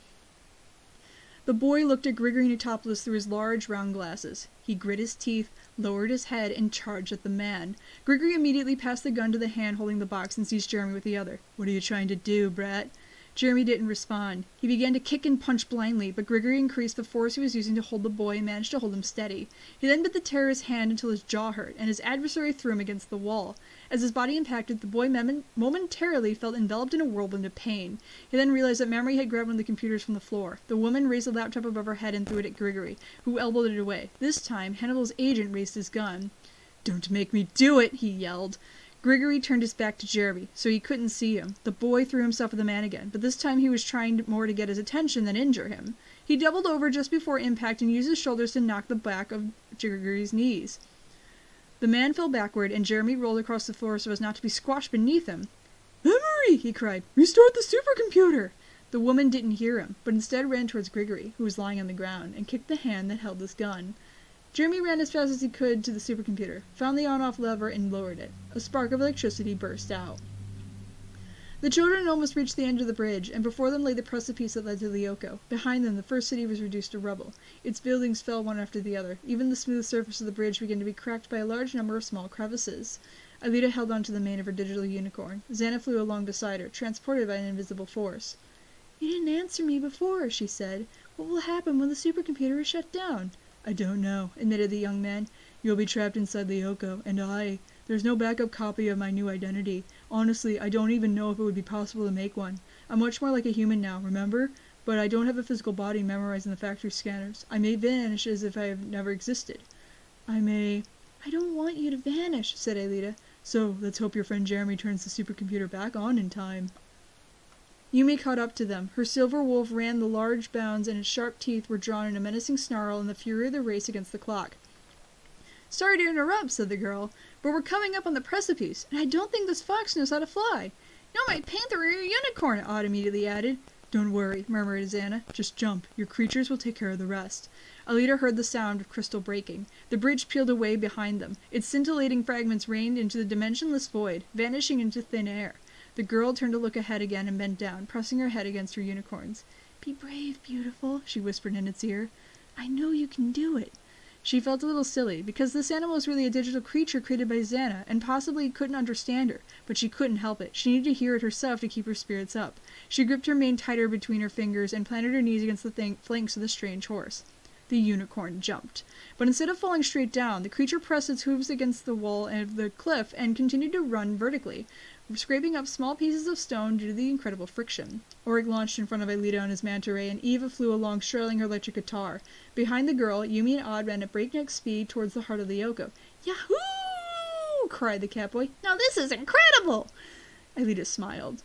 Speaker 3: The boy looked at Grigory Nitopoulos through his large, round glasses. He grit his teeth, lowered his head, and charged at the man. Grigory immediately passed the gun to the hand holding the box and seized Jeremy with the other. "What are you trying to do, brat?" Jeremy didn't respond. He began to kick and punch blindly, but Grigory increased the force he was using to hold the boy and managed to hold him steady. He then bit the terrorist's hand until his jaw hurt, and his adversary threw him against the wall. As his body impacted, the boy momentarily felt enveloped in a whirlwind of pain. He then realized that Memory had grabbed one of the computers from the floor. The woman raised a laptop above her head and threw it at Grigory, who elbowed it away. This time, Hannibal's agent raised his gun. "Don't make me do it!" he yelled. Grigory turned his back to Jeremy, so he couldn't see him. The boy threw himself at the man again, but this time he was trying more to get his attention than injure him. He doubled over just before impact and used his shoulders to knock the back of Grigory's knees. The man fell backward, and Jeremy rolled across the floor so as not to be squashed beneath him. "Memory!" he cried. "Restart the supercomputer!" The woman didn't hear him, but instead ran towards Grigory, who was lying on the ground, and kicked the hand that held his gun. Jeremy ran as fast as he could to the supercomputer, found the on-off lever, and lowered it. A spark of electricity burst out. The children almost reached the end of the bridge, and before them lay the precipice that led to Lyoko. Behind them, the first city was reduced to rubble. Its buildings fell one after the other. Even the smooth surface of the bridge began to be cracked by a large number of small crevices. Aelita held onto the mane of her digital unicorn. Xana flew along beside her, transported by an invisible force. "You didn't answer me before," she said. "What will happen when the supercomputer is shut down?" "I don't know," admitted the young man. "You'll be trapped inside Lyoko, and there's no backup copy of my new identity. Honestly, I don't even know if it would be possible to make one. I'm much more like a human now, remember? But I don't have a physical body memorizing the factory scanners. I may vanish as if I have never existed. I don't want you to vanish," said Aelita. "So, let's hope your friend Jeremy turns the supercomputer back on in time." Yumi caught up to them. Her silver wolf ran the large bounds, and its sharp teeth were drawn in a menacing snarl in the fury of the race against the clock. "Sorry to interrupt," said the girl, "but we're coming up on the precipice, and I don't think this fox knows how to fly." "No, my panther or your unicorn," Aude immediately added. "Don't worry," murmured Xana. "Just jump. Your creatures will take care of the rest." Aelita heard the sound of crystal breaking. The bridge peeled away behind them. Its scintillating fragments rained into the dimensionless void, vanishing into thin air. The girl turned to look ahead again and bent down, pressing her head against her unicorn's. "Be brave, beautiful," she whispered in its ear. "I know you can do it." She felt a little silly, because this animal was really a digital creature created by Xana, and possibly couldn't understand her, but she couldn't help it. She needed to hear it herself to keep her spirits up. She gripped her mane tighter between her fingers and planted her knees against the flanks of the strange horse. The unicorn jumped. But instead of falling straight down, the creature pressed its hooves against the wall of the cliff and continued to run vertically, scraping up small pieces of stone due to the incredible friction. Auric launched in front of Aelita on his manta ray, and Eva flew along, shrilling her electric guitar. Behind the girl, Yumi and Aude ran at breakneck speed towards the heart of Lyoko. "Yahoo!" cried the catboy. "Now this is incredible!" Aelita smiled.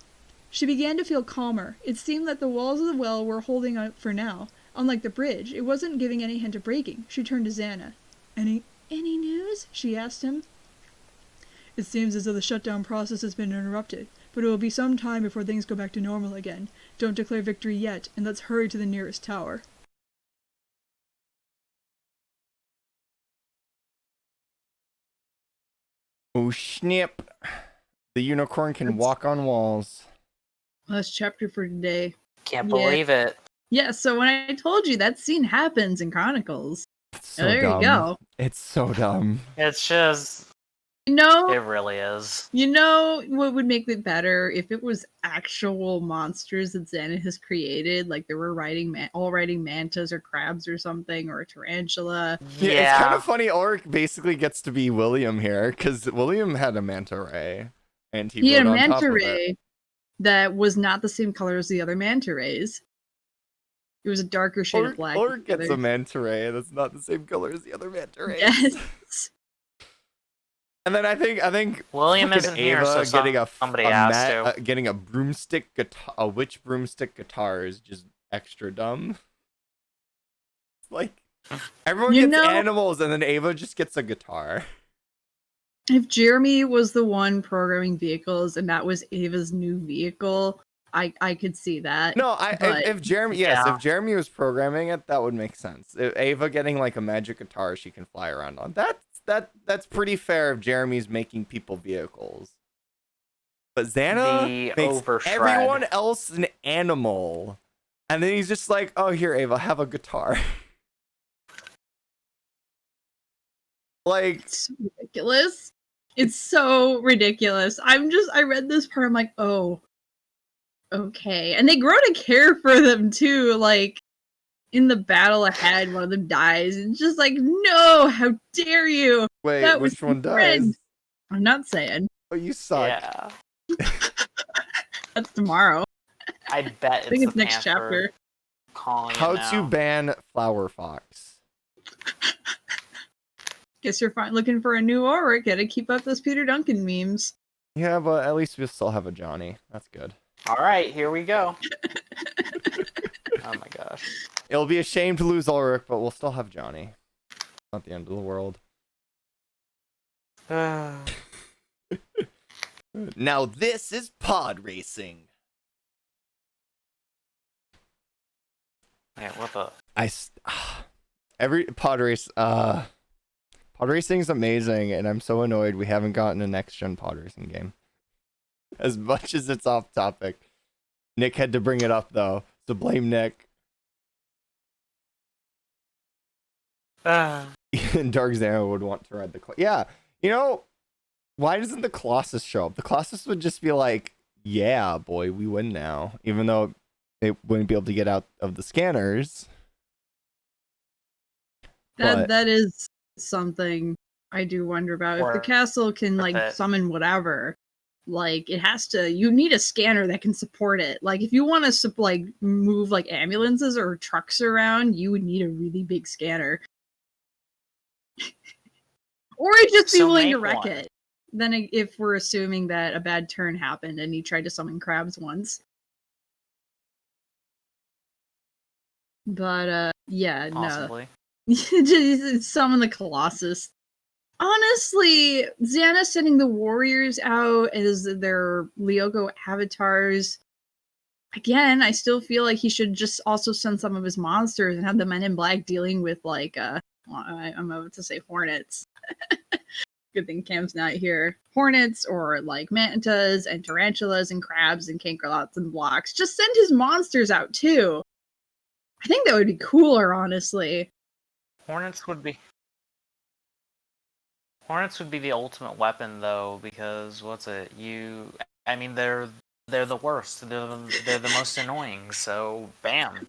Speaker 3: She began to feel calmer. It seemed that the walls of the well were holding up for now. Unlike the bridge, it wasn't giving any hint of breaking. She turned to Xana. Any news?" she asked him. "It seems as though the shutdown process has been interrupted, but it will be some time before things go back to normal again. Don't declare victory yet, and let's hurry to the nearest tower."
Speaker 1: Oh, snip. The unicorn can walk on walls.
Speaker 3: Last chapter for today.
Speaker 2: Can't believe it.
Speaker 3: Yeah, so when I told you that scene happens in Chronicles.
Speaker 1: It's so
Speaker 3: There
Speaker 1: dumb.
Speaker 3: you go.
Speaker 1: It's so dumb.
Speaker 2: It's just,
Speaker 3: You know,
Speaker 2: it really is.
Speaker 3: you know what would make it better if it was actual monsters that Xana has created, like they were all riding mantas or crabs or something, or a tarantula.
Speaker 1: Yeah, it's kind of funny. Ulrich basically gets to be William here because William had a manta ray, and he
Speaker 3: He had
Speaker 1: rode
Speaker 3: a
Speaker 1: on top
Speaker 3: manta
Speaker 1: of it.
Speaker 3: ray that was not the same color as the other manta rays. It was a darker shade of black.
Speaker 1: Ulrich gets a manta ray that's not the same color as the other manta rays.
Speaker 3: Yes.
Speaker 1: And then I think
Speaker 2: William
Speaker 1: fucking
Speaker 2: isn't here,
Speaker 1: Ava
Speaker 2: so somebody has to.
Speaker 1: getting a broomstick guitar, a witch broomstick guitar is just extra dumb. Like everyone gets animals, and then Ava just gets a guitar.
Speaker 3: If Jeremy was the one programming vehicles and that was Ava's new vehicle, I could see that.
Speaker 1: No, if Jeremy, if Jeremy was programming it, that would make sense. If Ava getting like a magic guitar she can fly around on, that's pretty fair if Jeremy's making people vehicles. But Xana makes everyone else an animal, and then he's just like, "Oh, here, Ava, have a guitar." Like,
Speaker 3: it's ridiculous. It's so ridiculous. I read this part, I'm like, oh, okay. And they grow to care for them too. Like in the battle ahead, one of them dies. It's just like, no, how dare you?
Speaker 1: Wait,
Speaker 3: that
Speaker 1: which one dies?
Speaker 3: I'm not saying.
Speaker 1: Oh, you suck.
Speaker 2: Yeah.
Speaker 3: That's tomorrow.
Speaker 2: I bet
Speaker 3: I think it's next chapter.
Speaker 1: How to ban Flower Fox.
Speaker 3: Guess you're fine looking for a new Ulrich. Gotta keep up those Peter Duncan memes.
Speaker 1: Yeah, but at least we still have a Johnny. That's good.
Speaker 2: All right, here we go. Oh my gosh.
Speaker 1: It'll be a shame to lose Ulrich, but we'll still have Johnny. Not the end of the world. Now this is pod racing.
Speaker 2: Yeah, what the?
Speaker 1: Every pod race. Pod racing is amazing, and I'm so annoyed we haven't gotten a next gen pod racing game. As much as it's off topic, Nick had to bring it up though, so blame Nick. And Dark Xana would want to ride the yeah. You know, why doesn't the Colossus show up? The Colossus would just be like, "Yeah, boy, we win now," even though it wouldn't be able to get out of the scanners.
Speaker 3: That is something I do wonder about. If the castle can like summon whatever, like it has to, you need a scanner that can support it. Like if you want to like move like ambulances or trucks around, you would need a really big scanner. Or he'd just be willing to wreck it. Then if we're assuming that a bad turn happened and he tried to summon crabs once. But yeah,
Speaker 2: possibly.
Speaker 3: No. Just summon the Colossus. Honestly, Xana sending the warriors out as their Lyoko avatars. Again, I still feel like he should just also send some of his monsters and have the Men in Black dealing with like I'm about to say hornets. Good thing Cam's not here. Hornets or like mantas and tarantulas and crabs and cankerlots and blocks. Just send his monsters out too. I think that would be cooler, honestly.
Speaker 2: Hornets would be the ultimate weapon though, because I mean they're the worst. They're the most annoying, so bam.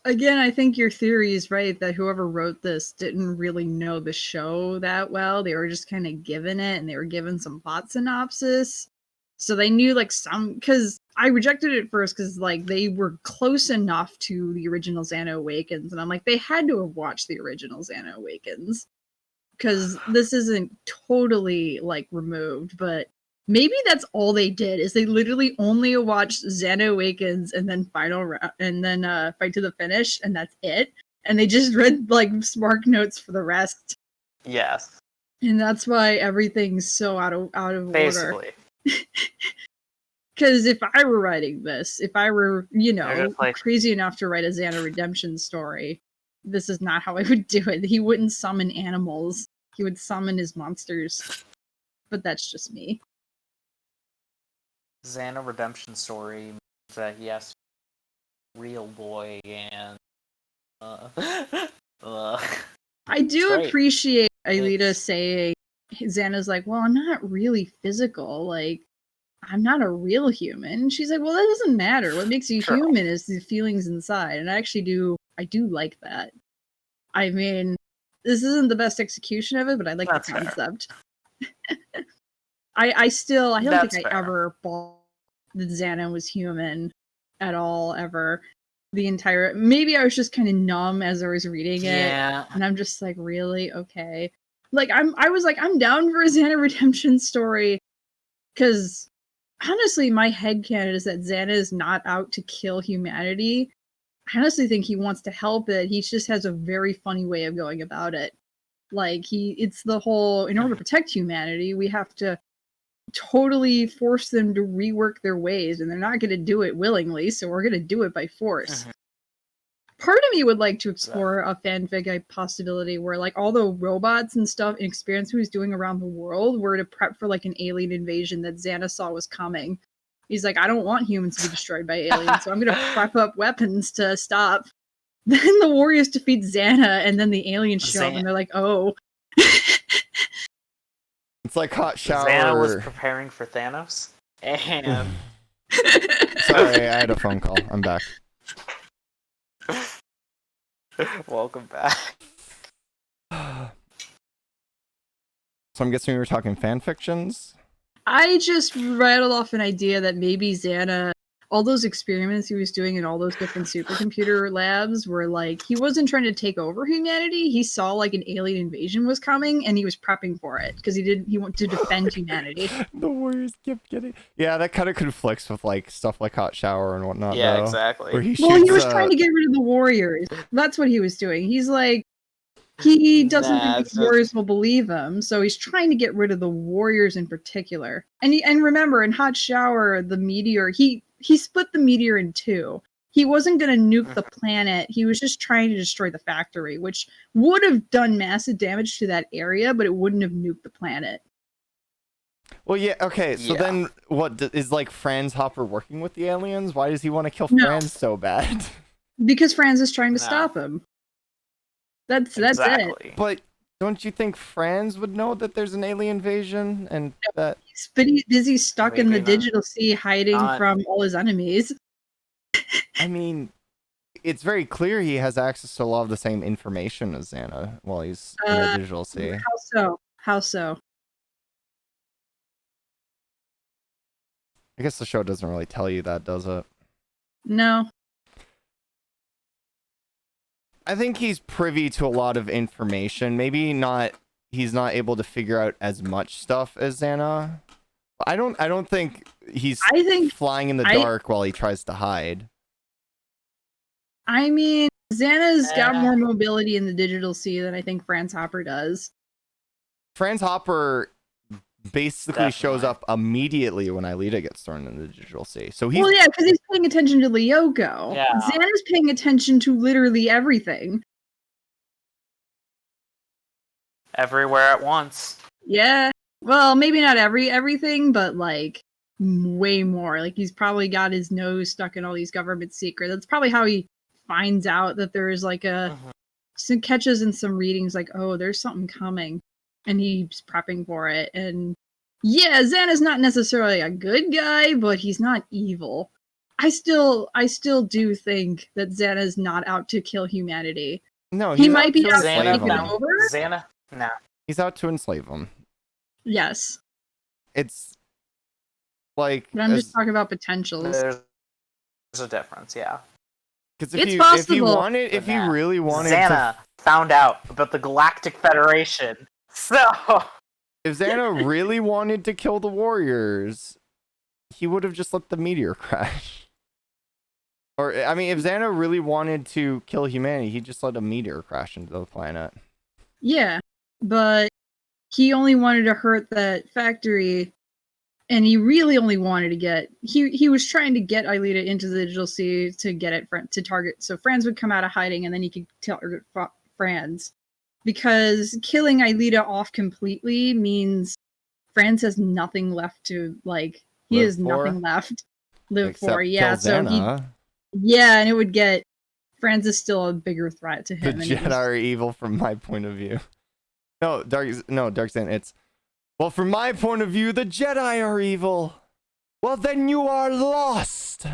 Speaker 3: Again, I think your theory is right that whoever wrote this didn't really know the show that well. They were just kind of given it, and they were given some plot synopsis. So they knew like some, because I rejected it first because like they were close enough to the original Xana Awakens, and I'm like, they had to have watched the original Xana Awakens because this isn't totally like removed, but maybe that's all they did is they literally only watched Xana Awakens and then Fight to the Finish, and that's it. And they just read like Spark Notes for the rest.
Speaker 2: Yes.
Speaker 3: And that's why everything's so out of
Speaker 2: basically
Speaker 3: order. Because if I were writing this, if I were, crazy enough to write a Xana redemption story, this is not how I would do it. He wouldn't summon animals. He would summon his monsters. But that's just me.
Speaker 2: Xana redemption story means that yes, real boy and
Speaker 3: I do
Speaker 2: great.
Speaker 3: appreciate Aelita
Speaker 2: It's-
Speaker 3: saying, Xana's like, well, I'm not really physical. Like, I'm not a real human. She's like, well, that doesn't matter. What makes you
Speaker 2: True.
Speaker 3: human is the feelings inside. And I do like that. I mean, this isn't the best execution of it, but I like
Speaker 2: That's
Speaker 3: the
Speaker 2: fair.
Speaker 3: concept. I don't
Speaker 2: That's
Speaker 3: think I
Speaker 2: fair.
Speaker 3: ever bought that Xana was human at all, ever. Maybe I was just kind of numb as I was reading it.
Speaker 2: Yeah.
Speaker 3: And I'm just like, really? Okay. Like, I was like, I'm down for a Xana redemption story. Because, honestly, my headcanon is that Xana is not out to kill humanity. I honestly think he wants to help it. He just has a very funny way of going about it. Like, it's the whole, in order to protect humanity, we have to totally force them to rework their ways, and they're not going to do it willingly, so we're going to do it by force. Part of me would like to explore a fanfic possibility where, like, all the robots and stuff and experiments he was doing around the world were to prep for, like, an alien invasion that Xana saw was coming. He's like, I don't want humans to be destroyed by aliens, so I'm going to prep up weapons to stop. Then the Warriors defeat Xana, and then the aliens show up, and they're like, oh.
Speaker 1: It's like hot shower.
Speaker 2: Xana was preparing for Thanos, and
Speaker 1: Sorry, I had a phone call. I'm back.
Speaker 2: welcome back.
Speaker 1: So I'm guessing we were talking fan fictions?
Speaker 3: I just rattled off an idea that maybe Xana, all those experiments he was doing in all those different supercomputer labs were like, he wasn't trying to take over humanity. He saw like an alien invasion was coming and he was prepping for it because he wanted to defend humanity.
Speaker 1: The Warriors kept getting... Yeah, that kind of conflicts with like stuff like hot shower and whatnot.
Speaker 2: Yeah,
Speaker 1: though,
Speaker 2: exactly.
Speaker 1: Where he
Speaker 3: He was trying to get rid of the Warriors. That's what he was doing. He's like, he doesn't think the Warriors will believe him, so he's trying to get rid of the Warriors in particular. And remember, in Hot Shower, the meteor, he split the meteor in two. He wasn't going to nuke the planet. He was just trying to destroy the factory, which would have done massive damage to that area, but it wouldn't have nuked the planet.
Speaker 1: Well, yeah, okay, so then what is like Franz Hopper working with the aliens? Why does he want to kill
Speaker 3: No.
Speaker 1: Franz so bad?
Speaker 3: Because Franz is trying to stop him. That's it.
Speaker 1: But don't you think Franz would know that there's an alien invasion and that...
Speaker 3: He's busy stuck in the
Speaker 2: Maybe not.
Speaker 3: digital sea hiding from all his enemies.
Speaker 1: I mean, it's very clear he has access to a lot of the same information as Xana while he's in the digital sea.
Speaker 3: How so?
Speaker 1: I guess the show doesn't really tell you that, does it?
Speaker 3: No.
Speaker 1: I think he's privy to a lot of information. Maybe not. He's not able to figure out as much stuff as Xana. I don't think he's flying in the dark while he tries to hide.
Speaker 3: I mean, Xana's got more mobility in the digital sea than I think Franz Hopper does.
Speaker 1: Franz Hopper basically shows up immediately when Aelita gets thrown in the digital sea. So he's...
Speaker 3: Well, yeah, because he's paying attention to Lyoko.
Speaker 2: Yeah.
Speaker 3: Xana's paying attention to literally everything.
Speaker 2: Everywhere at once.
Speaker 3: Yeah. Well, maybe not everything, but like way more. Like he's probably got his nose stuck in all these government secrets. That's probably how he finds out that there is like some catches in some readings like, oh, there's something coming. And he's prepping for it. And yeah, Xana's not necessarily a good guy, but he's not evil. I still do think that Xana's not out to kill humanity.
Speaker 1: No,
Speaker 3: he might be out to
Speaker 1: enslave
Speaker 3: take
Speaker 1: him.
Speaker 3: it over.
Speaker 2: Xana, no.
Speaker 1: He's out to enslave him.
Speaker 3: Yes.
Speaker 1: It's like...
Speaker 3: But I'm just talking about potentials.
Speaker 2: There's a difference, yeah.
Speaker 1: Because
Speaker 3: It's
Speaker 1: if
Speaker 3: possible.
Speaker 1: you really wanted
Speaker 2: Xana found out about the Galactic Federation. So
Speaker 1: if Xana really wanted to kill the Warriors, he would have just let the meteor crash. Or, I mean, if Xana really wanted to kill humanity, he'd just let a meteor crash into the planet.
Speaker 3: Yeah, but he only wanted to hurt that factory, and he really only wanted to get... He was trying to get Aelita into the digital sea to get it to target... So Franz would come out of hiding, and then he could target Franz. Because killing Aelita off completely means Franz has nothing left to, like... He has nothing left live for. Yeah, so Yeah, and it would get Francis still a bigger threat to
Speaker 1: The
Speaker 3: him.
Speaker 1: Jedi are evil from my point of view. Dark Sand, it's, well, from my point of view, the Jedi are evil. Well, then you are lost.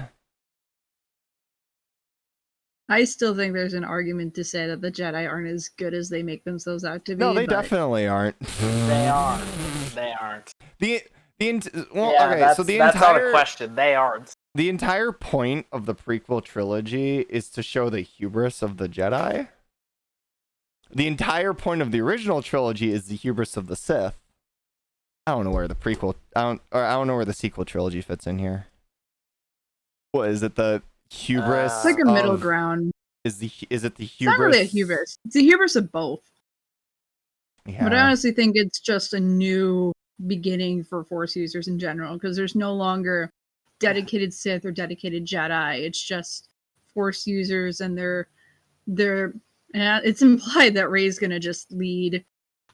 Speaker 3: I still think there's an argument to say that the Jedi aren't as good as they make themselves out to be.
Speaker 1: No, they
Speaker 3: but...
Speaker 1: definitely aren't.
Speaker 2: They aren't. They aren't.
Speaker 1: So the
Speaker 2: that's not a
Speaker 1: entire
Speaker 2: question. They aren't.
Speaker 1: the entire point of the prequel trilogy is to show the hubris of the Jedi. The entire point of the original trilogy is the hubris of the Sith. I don't know where the prequel, I don't know where the sequel trilogy fits in here. What is it? The hubris?
Speaker 3: It's like a middle ground.
Speaker 1: Is it the hubris?
Speaker 3: It's not really a hubris. It's a hubris of both.
Speaker 1: Yeah.
Speaker 3: But I honestly think it's just a new beginning for Force users in general, because there's no longer dedicated Sith or dedicated Jedi. It's just Force users, and it's implied that Rey's gonna just lead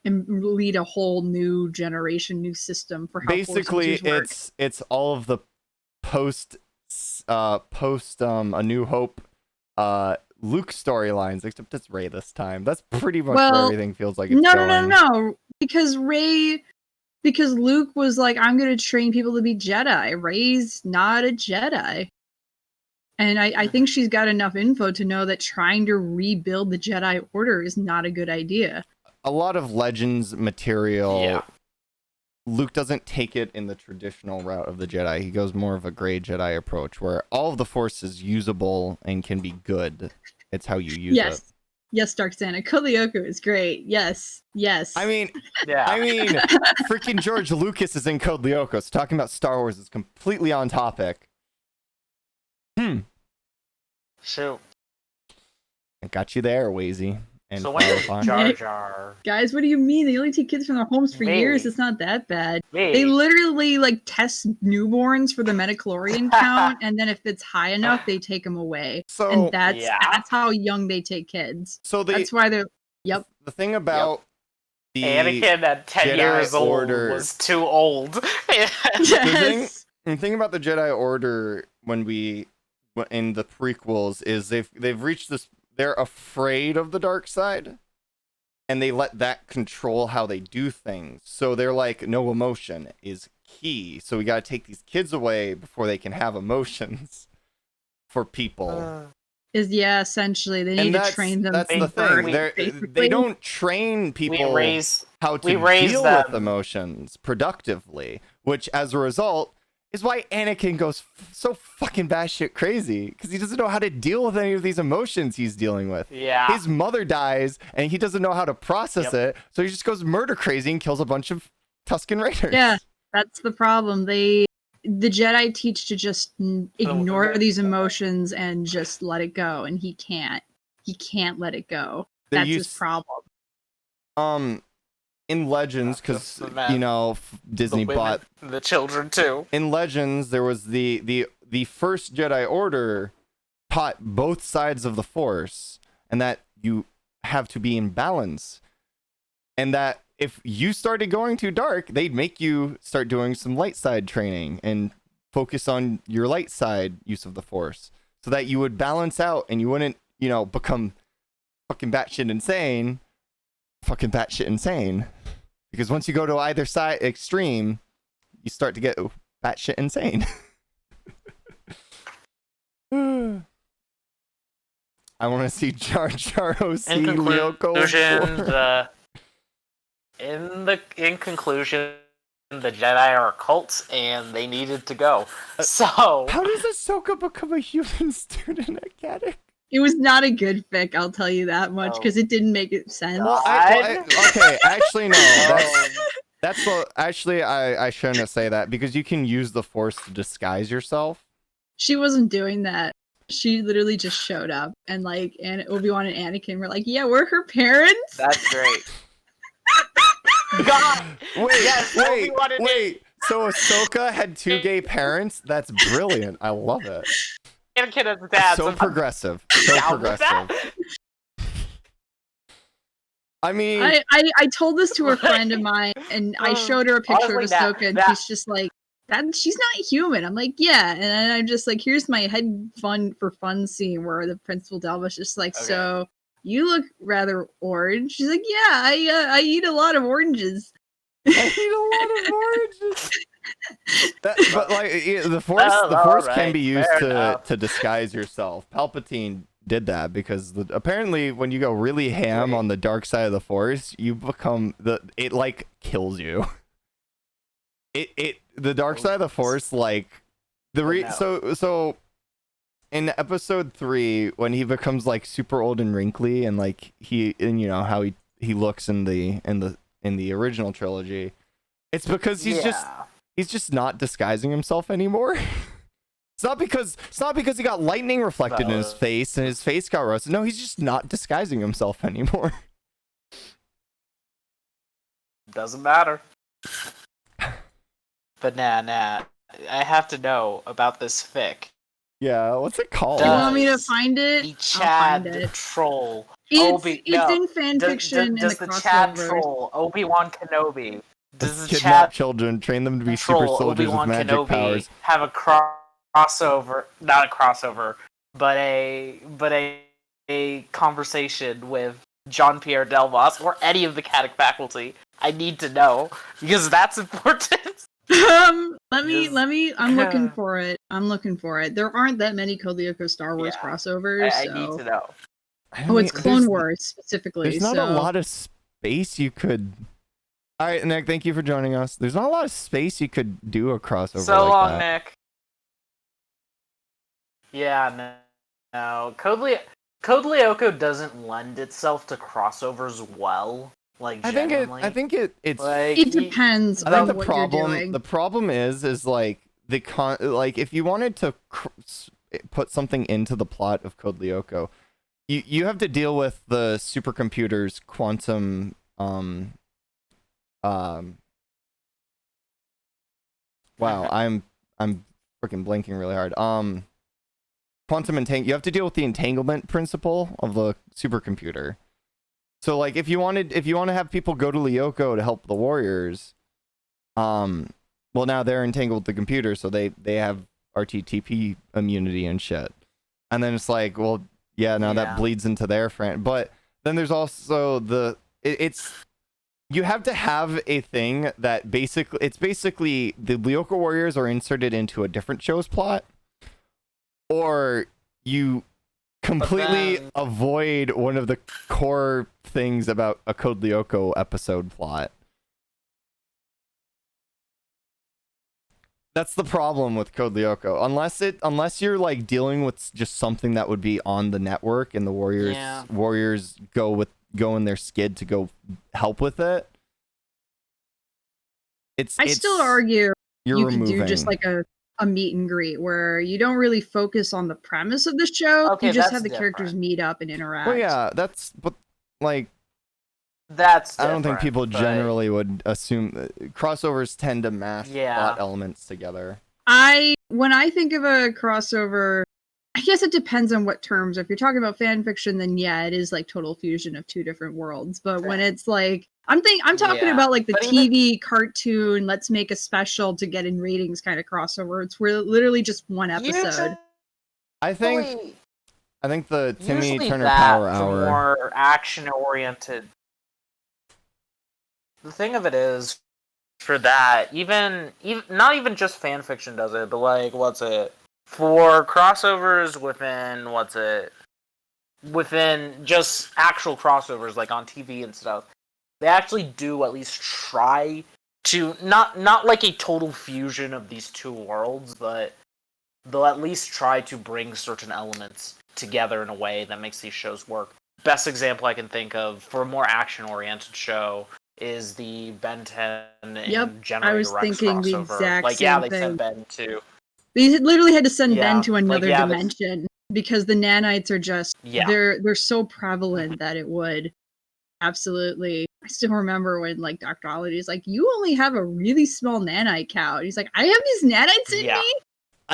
Speaker 3: a whole new generation, new system for how
Speaker 1: basically
Speaker 3: Force users work.
Speaker 1: it's all of the post A New Hope Luke storylines, except it's Rey this time. That's pretty much where everything feels like it's going.
Speaker 3: No, because Luke was like, I'm going to train people to be Jedi. Rey's not a Jedi. And I think she's got enough info to know that trying to rebuild the Jedi Order is not a good idea.
Speaker 1: A lot of Legends material,
Speaker 2: Yeah.
Speaker 1: Luke doesn't take it in the traditional route of the Jedi. He goes more of a gray Jedi approach, where all of the Force is usable and can be good. It's how you use it.
Speaker 3: Yes, Dark Santa. Kolioku is great. Yes.
Speaker 1: I mean, freaking George Lucas is in Code Lyoko, so talking about Star Wars is completely on topic.
Speaker 2: So,
Speaker 1: I got you there, Wazy. And
Speaker 2: when did
Speaker 1: Firefly.
Speaker 2: Jar Jar?
Speaker 3: Guys, what do you mean? They only take kids from their homes for years. It's not that bad. They literally test newborns for the metachlorian count, and then if it's high enough, they take them away.
Speaker 1: So
Speaker 3: and that's how young they take kids.
Speaker 1: So
Speaker 3: that's why they're
Speaker 1: The thing about the
Speaker 2: Anakin at 10
Speaker 1: Jedi
Speaker 2: years old
Speaker 1: Order
Speaker 2: was too old.
Speaker 3: Yes.
Speaker 1: The thing about the Jedi Order in the prequels is they've reached this. They're afraid of the dark side, and they let that control how they do things. So they're like, no emotion is key. So we got to take these kids away before they can have emotions for people.
Speaker 3: Essentially they need to train them.
Speaker 1: That's the thing. They don't train people how to deal with emotions productively, which as a result is why Anakin goes so fucking batshit crazy, because he doesn't know how to deal with any of these emotions he's dealing with.
Speaker 2: Yeah.
Speaker 1: His mother dies, and he doesn't know how to process it, so he just goes murder crazy and kills a bunch of Tusken Raiders.
Speaker 3: Yeah, that's the problem. The Jedi teach to just ignore these emotions and just let it go, and he can't. He can't let it go. That's his problem.
Speaker 1: In Legends, because Disney bought
Speaker 2: the children too.
Speaker 1: In Legends, there was the first Jedi Order taught both sides of the Force, and that you have to be in balance, and that if you started going too dark, they'd make you start doing some light side training and focus on your light side use of the Force, so that you would balance out and you wouldn't, become fucking batshit insane. Because once you go to either side extreme, you start to get batshit insane. I want to see Jar Jar OC Lyoko.
Speaker 2: In conclusion, the Jedi are a cult, and they needed to go. So
Speaker 1: how does Ahsoka become a human student at Gaddock?
Speaker 3: It was not a good fic, I'll tell you that much, because it didn't make sense.
Speaker 1: Well, okay, actually, no. I shouldn't say that, because you can use the Force to disguise yourself.
Speaker 3: She wasn't doing that. She literally just showed up, and Obi-Wan and Anakin were like, yeah, we're her parents.
Speaker 2: That's great. God!
Speaker 1: Wait. So Ahsoka had two gay parents? That's brilliant. I love it.
Speaker 2: Anakin as a dad.
Speaker 1: So progressive. I mean,
Speaker 3: I told this to a friend of mine, and I showed her a picture of Ahsoka, and she's just like, she's not human. I'm like, yeah. And then I'm just like, here's my head fun scene where the Principal Delva's just like,
Speaker 2: Okay.
Speaker 3: so you look rather orange. She's like, yeah, I eat a lot of oranges.
Speaker 1: I eat a lot of oranges. But like the force can be used to disguise yourself. Palpatine did that because apparently when you go really ham on the dark side of the force, you become it like kills you. The dark side of the force, like so in episode 3 when he becomes like super old and wrinkly and like you know how he looks in the original trilogy, it's because he's just not disguising himself anymore. It's not because he got lightning reflected in his face and his face got roasted. No, he's just not disguising himself anymore.
Speaker 2: Doesn't matter. But nah. I have to know about this fic.
Speaker 1: Yeah, what's it called?
Speaker 3: Do you want me to find it?
Speaker 2: The Chad the troll.
Speaker 3: It's in fanfiction.
Speaker 2: Does the Chad troll Obi-Wan Kenobi?
Speaker 1: Does the Chad children, train them to be super soldiers
Speaker 2: Obi-Wan
Speaker 1: with magic
Speaker 2: Kenobi
Speaker 1: powers?
Speaker 2: Have a crossover, not a crossover, but a conversation with Jean-Pierre Delmas or any of the Caddick faculty? I need to know because that's important.
Speaker 3: Let me. I'm looking for it. There aren't that many Code Lyoko Star Wars crossovers.
Speaker 2: I need to know.
Speaker 3: It's Clone Wars specifically.
Speaker 1: There's not a lot of space you could. All right, Nick. Thank you for joining us. There's not a lot of space you could do a crossover.
Speaker 2: So
Speaker 1: like
Speaker 2: long,
Speaker 1: that.
Speaker 2: Nick. Yeah, no. Code Lyoko doesn't lend itself to crossovers well. Like
Speaker 1: I think it's
Speaker 2: like,
Speaker 3: it depends on what you're doing.
Speaker 1: The problem is like like if you wanted to put something into the plot of Code Lyoko, you have to deal with the supercomputer's quantum wow, I'm freaking blanking really hard. You have to deal with the entanglement principle of the supercomputer. So like if you want to have people go to Lyoko to help the warriors, well now they're entangled with the computer, so they have RTTP immunity and shit. And then it's like, well, that bleeds into their friend. But then there's also you have to have a thing that it's basically the Lyoko warriors are inserted into a different show's plot, or you completely avoid one of the core things about a Code Lyoko episode plot. That's the problem with Code Lyoko. Unless you're like dealing with just something that would be on the network and the warriors go in their skid to go help with it. I
Speaker 3: still argue you could do just like a meet and greet where you don't really focus on the premise of the show.
Speaker 2: Okay,
Speaker 3: you just have the characters meet up and interact.
Speaker 1: Well, yeah, that's
Speaker 2: different,
Speaker 1: I don't think people generally would assume crossovers tend to mash plot elements together.
Speaker 3: When I think of a crossover, I guess it depends on what terms. If you're talking about fan fiction, then yeah, it is like total fusion of two different worlds. But when it's like I'm talking about like the TV cartoon, let's make a special to get in ratings kind of crossover. It's literally just one episode.
Speaker 1: I think the Timmy Turner
Speaker 2: that,
Speaker 1: Power Hour,
Speaker 2: more action oriented. The thing of it is, for that, even not even just fan fiction does it, but like for crossovers within just actual crossovers like on TV and stuff. They actually do at least try to not like a total fusion of these two worlds, but they'll at least try to bring certain elements together in a way that makes these shows work. Best example I can think of for a more action-oriented show is the Ben 10 and Generator
Speaker 3: I was
Speaker 2: Rex
Speaker 3: thinking
Speaker 2: crossover.
Speaker 3: the exact
Speaker 2: like,
Speaker 3: same
Speaker 2: they
Speaker 3: thing.
Speaker 2: sent Ben to...
Speaker 3: They literally had to send Ben to another dimension because the nanites are just... They're so prevalent that it would... Absolutely. I still remember when like Dr. Olity's like, you only have a really small nanite count. He's like, I have these nanites in me?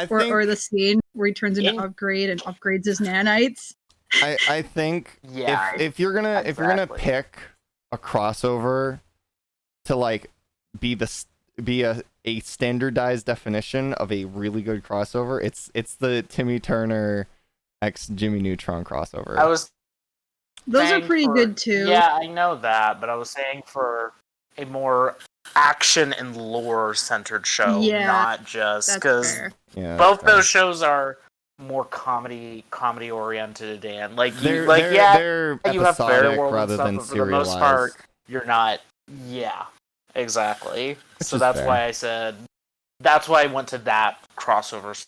Speaker 3: Or the scene where he turns into Upgrade and upgrades his nanites.
Speaker 1: I think if you're gonna pick a crossover to like be be a standardized definition of a really good crossover, it's the Timmy Turner x Jimmy Neutron crossover.
Speaker 3: Those are pretty good too.
Speaker 2: Yeah, I know that, but I was saying for a more action and lore centered show, not just because both those shows are more comedy oriented and like
Speaker 1: they're
Speaker 2: you have Fair World
Speaker 1: rather
Speaker 2: and stuff,
Speaker 1: than
Speaker 2: but for the most part
Speaker 1: serialized.
Speaker 2: you're not. Yeah, exactly.
Speaker 1: Which
Speaker 2: So
Speaker 1: is
Speaker 2: that's
Speaker 1: fair.
Speaker 2: why I said that's why I went to that crossover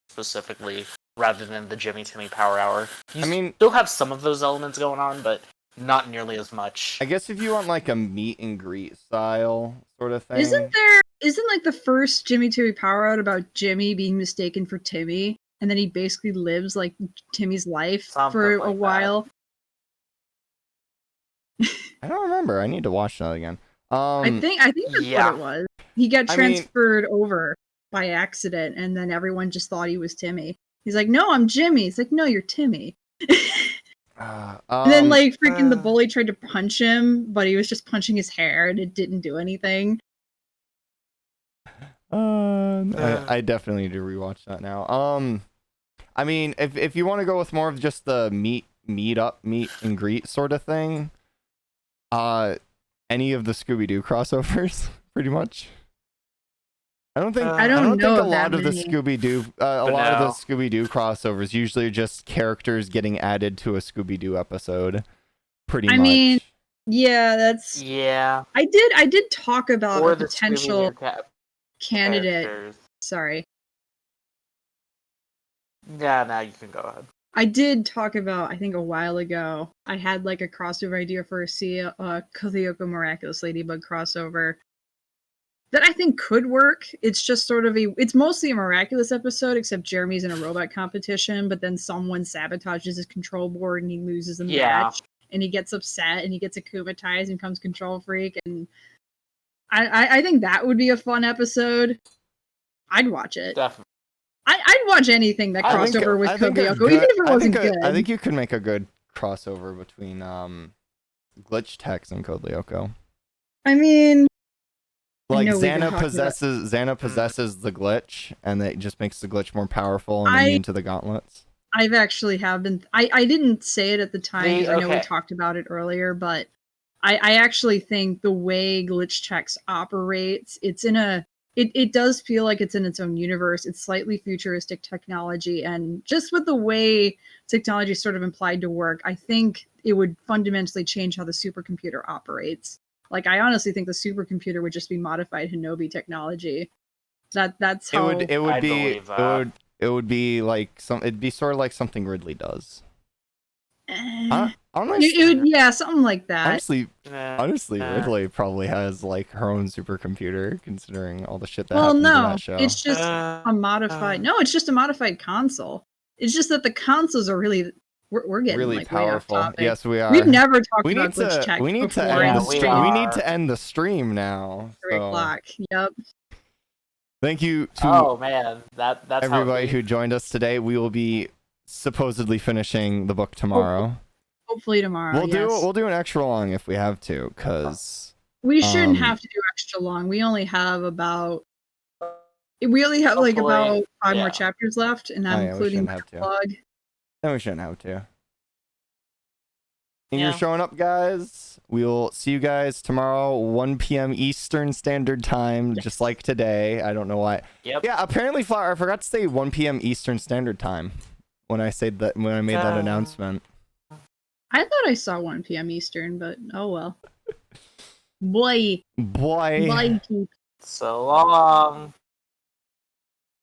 Speaker 2: specifically rather than the Jimmy Timmy Power Hour. You still have some of those elements going on, but not nearly as much.
Speaker 1: I guess if you want like a meet and greet style sort of thing.
Speaker 3: Isn't like the first Jimmy Timmy Power Out about Jimmy being mistaken for Timmy, and then he basically lives like Timmy's life for a while?
Speaker 1: I don't remember. I need to watch that again.
Speaker 3: I think that's what it was. He got transferred over by accident, and then everyone just thought he was Timmy. He's like, "No, I'm Jimmy." He's like, "No, you're Timmy." And then like freaking the bully tried to punch him, but he was just punching his hair, and it didn't do anything.
Speaker 1: I definitely need to rewatch that now. I mean, if you want to go with more of just the meet and greet sort of thing, any of the Scooby-Doo crossovers, pretty much. I don't think a lot of the Scooby-Doo crossovers usually are just characters getting added to a Scooby-Doo episode. Pretty much. I mean,
Speaker 3: yeah, that's I did talk about a potential candidate.
Speaker 2: Characters.
Speaker 3: Sorry.
Speaker 2: Yeah, now you can go ahead.
Speaker 3: I did talk about, I think a while ago, I had like a crossover idea for a Kothiyoko Miraculous Ladybug crossover that I think could work. It's just sort of it's mostly a Miraculous episode, except Jeremy's in a robot competition, but then someone sabotages his control board and he loses the match, and he gets upset and he gets akumatized and becomes control freak, and I think that would be a fun episode. I'd watch it.
Speaker 2: Definitely.
Speaker 3: I'd watch anything that crossed over with Kothiyoko, even if it wasn't good.
Speaker 1: I think you could make a good crossover between Glitch Tex and Kothiyoko.
Speaker 3: I mean,
Speaker 1: like Xana possesses the glitch, and that just makes the glitch more powerful and immune to the gauntlets.
Speaker 3: I've actually been. I didn't say it at the time because I know we talked about it earlier, but I actually think the way Glitch Tex operates, it does feel like it's in its own universe. It's slightly futuristic technology, and just with the way technology is sort of implied to work, I think it would fundamentally change how the supercomputer operates. Like, I honestly think the supercomputer would just be modified Hinobi technology. That's how
Speaker 1: it would be like it'd be sort of like something Ridley does.
Speaker 3: Something like that.
Speaker 1: Honestly, Ridley probably has like her own supercomputer, considering all the shit that happens in that show.
Speaker 3: It's just a modified. No, it's just a modified console. It's just that the consoles are really. We're getting
Speaker 1: really
Speaker 3: like
Speaker 1: powerful.
Speaker 3: Way off topic.
Speaker 1: Yes, we are.
Speaker 3: We've never talked about Glitch Tex.
Speaker 1: We need to end the stream. We need to end the stream now.
Speaker 3: 3 o'clock. Yep.
Speaker 1: Thank you to
Speaker 2: that's
Speaker 1: everybody who joined us today. We will be supposedly finishing the book tomorrow.
Speaker 3: Hopefully tomorrow.
Speaker 1: We'll do an extra long if we have to, because
Speaker 3: we shouldn't have to do extra long. We only have about like about 5 more chapters left, and I'm including the plug.
Speaker 1: Then we shouldn't have to. Thank you for showing up, guys. We'll see you guys tomorrow, 1 p.m. Eastern Standard Time, just like today. I don't know why.
Speaker 2: Yep.
Speaker 1: Yeah, apparently, Flower, I forgot to say 1 p.m. Eastern Standard Time when I made that announcement.
Speaker 3: I thought I saw 1 p.m. Eastern, but oh well. Boy.
Speaker 1: Boy.
Speaker 2: So long.